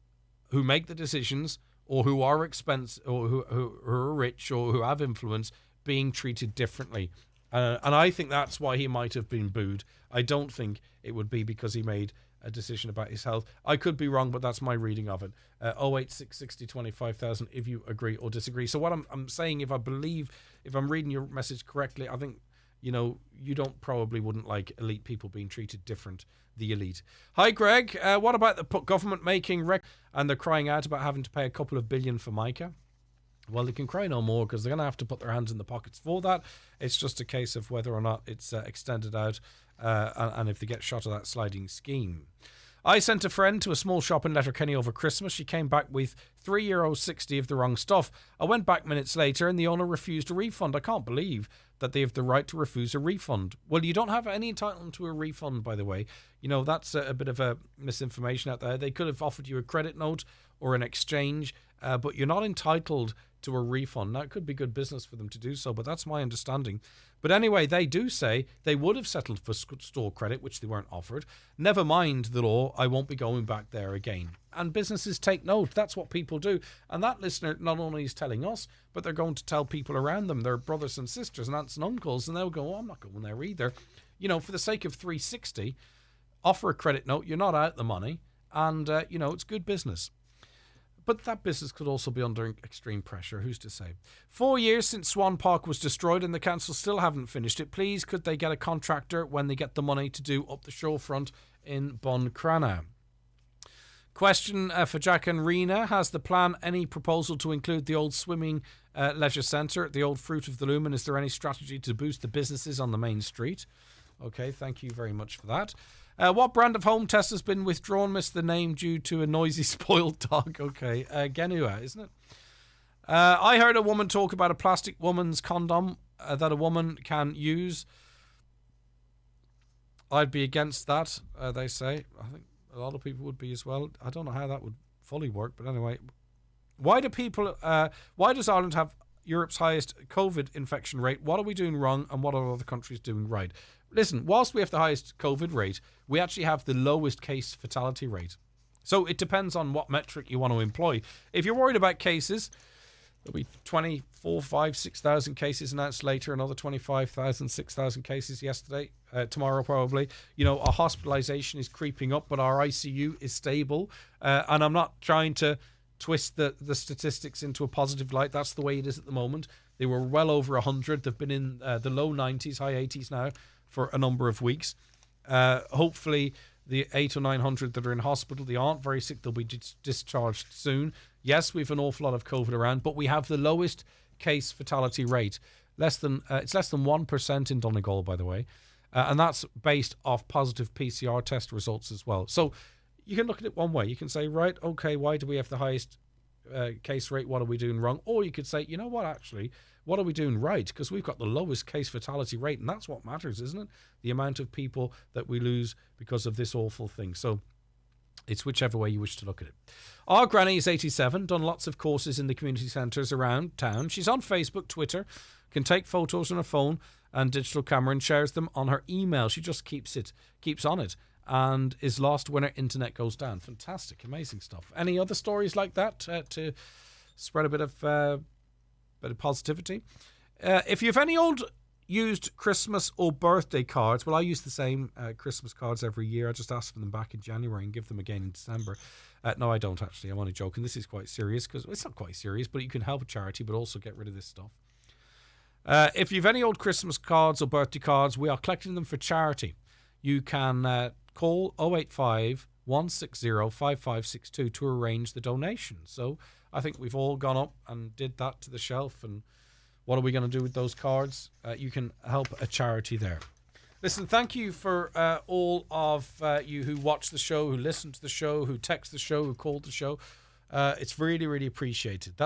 who make the decisions or who are expensive or who are rich or who have influence being treated differently. And I think that's why he might have been booed. I don't think it would be because he made a decision about his health. I could be wrong, but that's my reading of it. 086 60 25,000 if you agree or disagree. So what I'm saying, if I'm reading your message correctly, I think, you wouldn't like elite people being treated different, the elite. Hi, Greg. What about the government making and they're crying out about having to pay a couple of billion for Micah? Well, they can cry no more because they're going to have to put their hands in the pockets for that. It's just a case of whether or not it's extended out and if they get shot of that sliding scheme. I sent a friend to a small shop in Letterkenny over Christmas. She came back with €3.60 of the wrong stuff. I went back minutes later and the owner refused a refund. I can't believe that they have the right to refuse a refund. Well, you don't have any entitlement to a refund, by the way. That's a bit of a misinformation out there. They could have offered you a credit note or an exchange, but you're not entitled to a refund. Now, it could be good business for them to do so, but that's my understanding. But anyway, they do say they would have settled for store credit, which they weren't offered. Never mind the law, I won't be going back there again. And businesses take note. That's what people do. And that listener not only is telling us, but they're going to tell people around them, their brothers and sisters and aunts and uncles, and they'll go, I'm not going there either. For the sake of 360, offer a credit note, you're not out the money, and, it's good business. But that business could also be under extreme pressure. Who's to say? 4 years since Swan Park was destroyed and the council still haven't finished it. Please, could they get a contractor when they get the money to do up the showfront in Buncrana? Question for Jack and Rena. Has the plan any proposal to include the old swimming leisure centre, the old Fruit of the Loom? And is there any strategy to boost the businesses on the main street? Okay, thank you very much for that. What brand of home test has been withdrawn? Missed the name due to a noisy, spoiled dog. Okay, Genua, isn't it? I heard a woman talk about a plastic woman's condom that a woman can use. I'd be against that, they say. I think a lot of people would be as well. I don't know how that would fully work, but anyway. Why does Ireland have Europe's highest COVID infection rate? What are we doing wrong and what are other countries doing right? Listen, whilst we have the highest COVID rate, we actually have the lowest case fatality rate. So it depends on what metric you want to employ. If you're worried about cases, there'll be 24, 5, 6,000 cases announced later, another 25,000, 6,000 cases yesterday, tomorrow probably. Our hospitalisation is creeping up, but our ICU is stable. And I'm not trying to twist the statistics into a positive light. That's the way it is at the moment. They were well over 100. They've been in the low 90s, high 80s now for a number of weeks. Hopefully the 800 or 900 that are in hospital, they aren't very sick, they'll be discharged soon. Yes, we've an awful lot of COVID around, but we have the lowest case fatality rate. It's less than 1% in Donegal, by the way. And that's based off positive PCR test results as well. So you can look at it one way. You can say, right, okay, why do we have the highest case rate? What are we doing wrong? Or you could say, you know what, actually, what are we doing right? Because we've got the lowest case fatality rate, and that's what matters, isn't it? The amount of people that we lose because of this awful thing. So it's whichever way you wish to look at it. Our granny is 87, done lots of courses in the community centres around town. She's on Facebook, Twitter, can take photos on her phone and digital camera and shares them on her email. She just keeps on it, and is lost when her internet goes down. Fantastic, amazing stuff. Any other stories like that to spread a bit of positivity? If you have any old used Christmas or birthday cards, well, I use the same Christmas cards every year. I just ask for them back in January and give them again in December. No, I don't actually. I'm only joking. This is quite serious because it's not quite serious, but you can help a charity, but also get rid of this stuff. If you have any old Christmas cards or birthday cards, we are collecting them for charity. You can call 085 160 5562 to arrange the donation. So I think we've all gone up and did that to the shelf. And what are we going to do with those cards? You can help a charity there. Listen, thank you for all of you who watch the show, who listen to the show, who text the show, who called the show. It's really, really appreciated. That's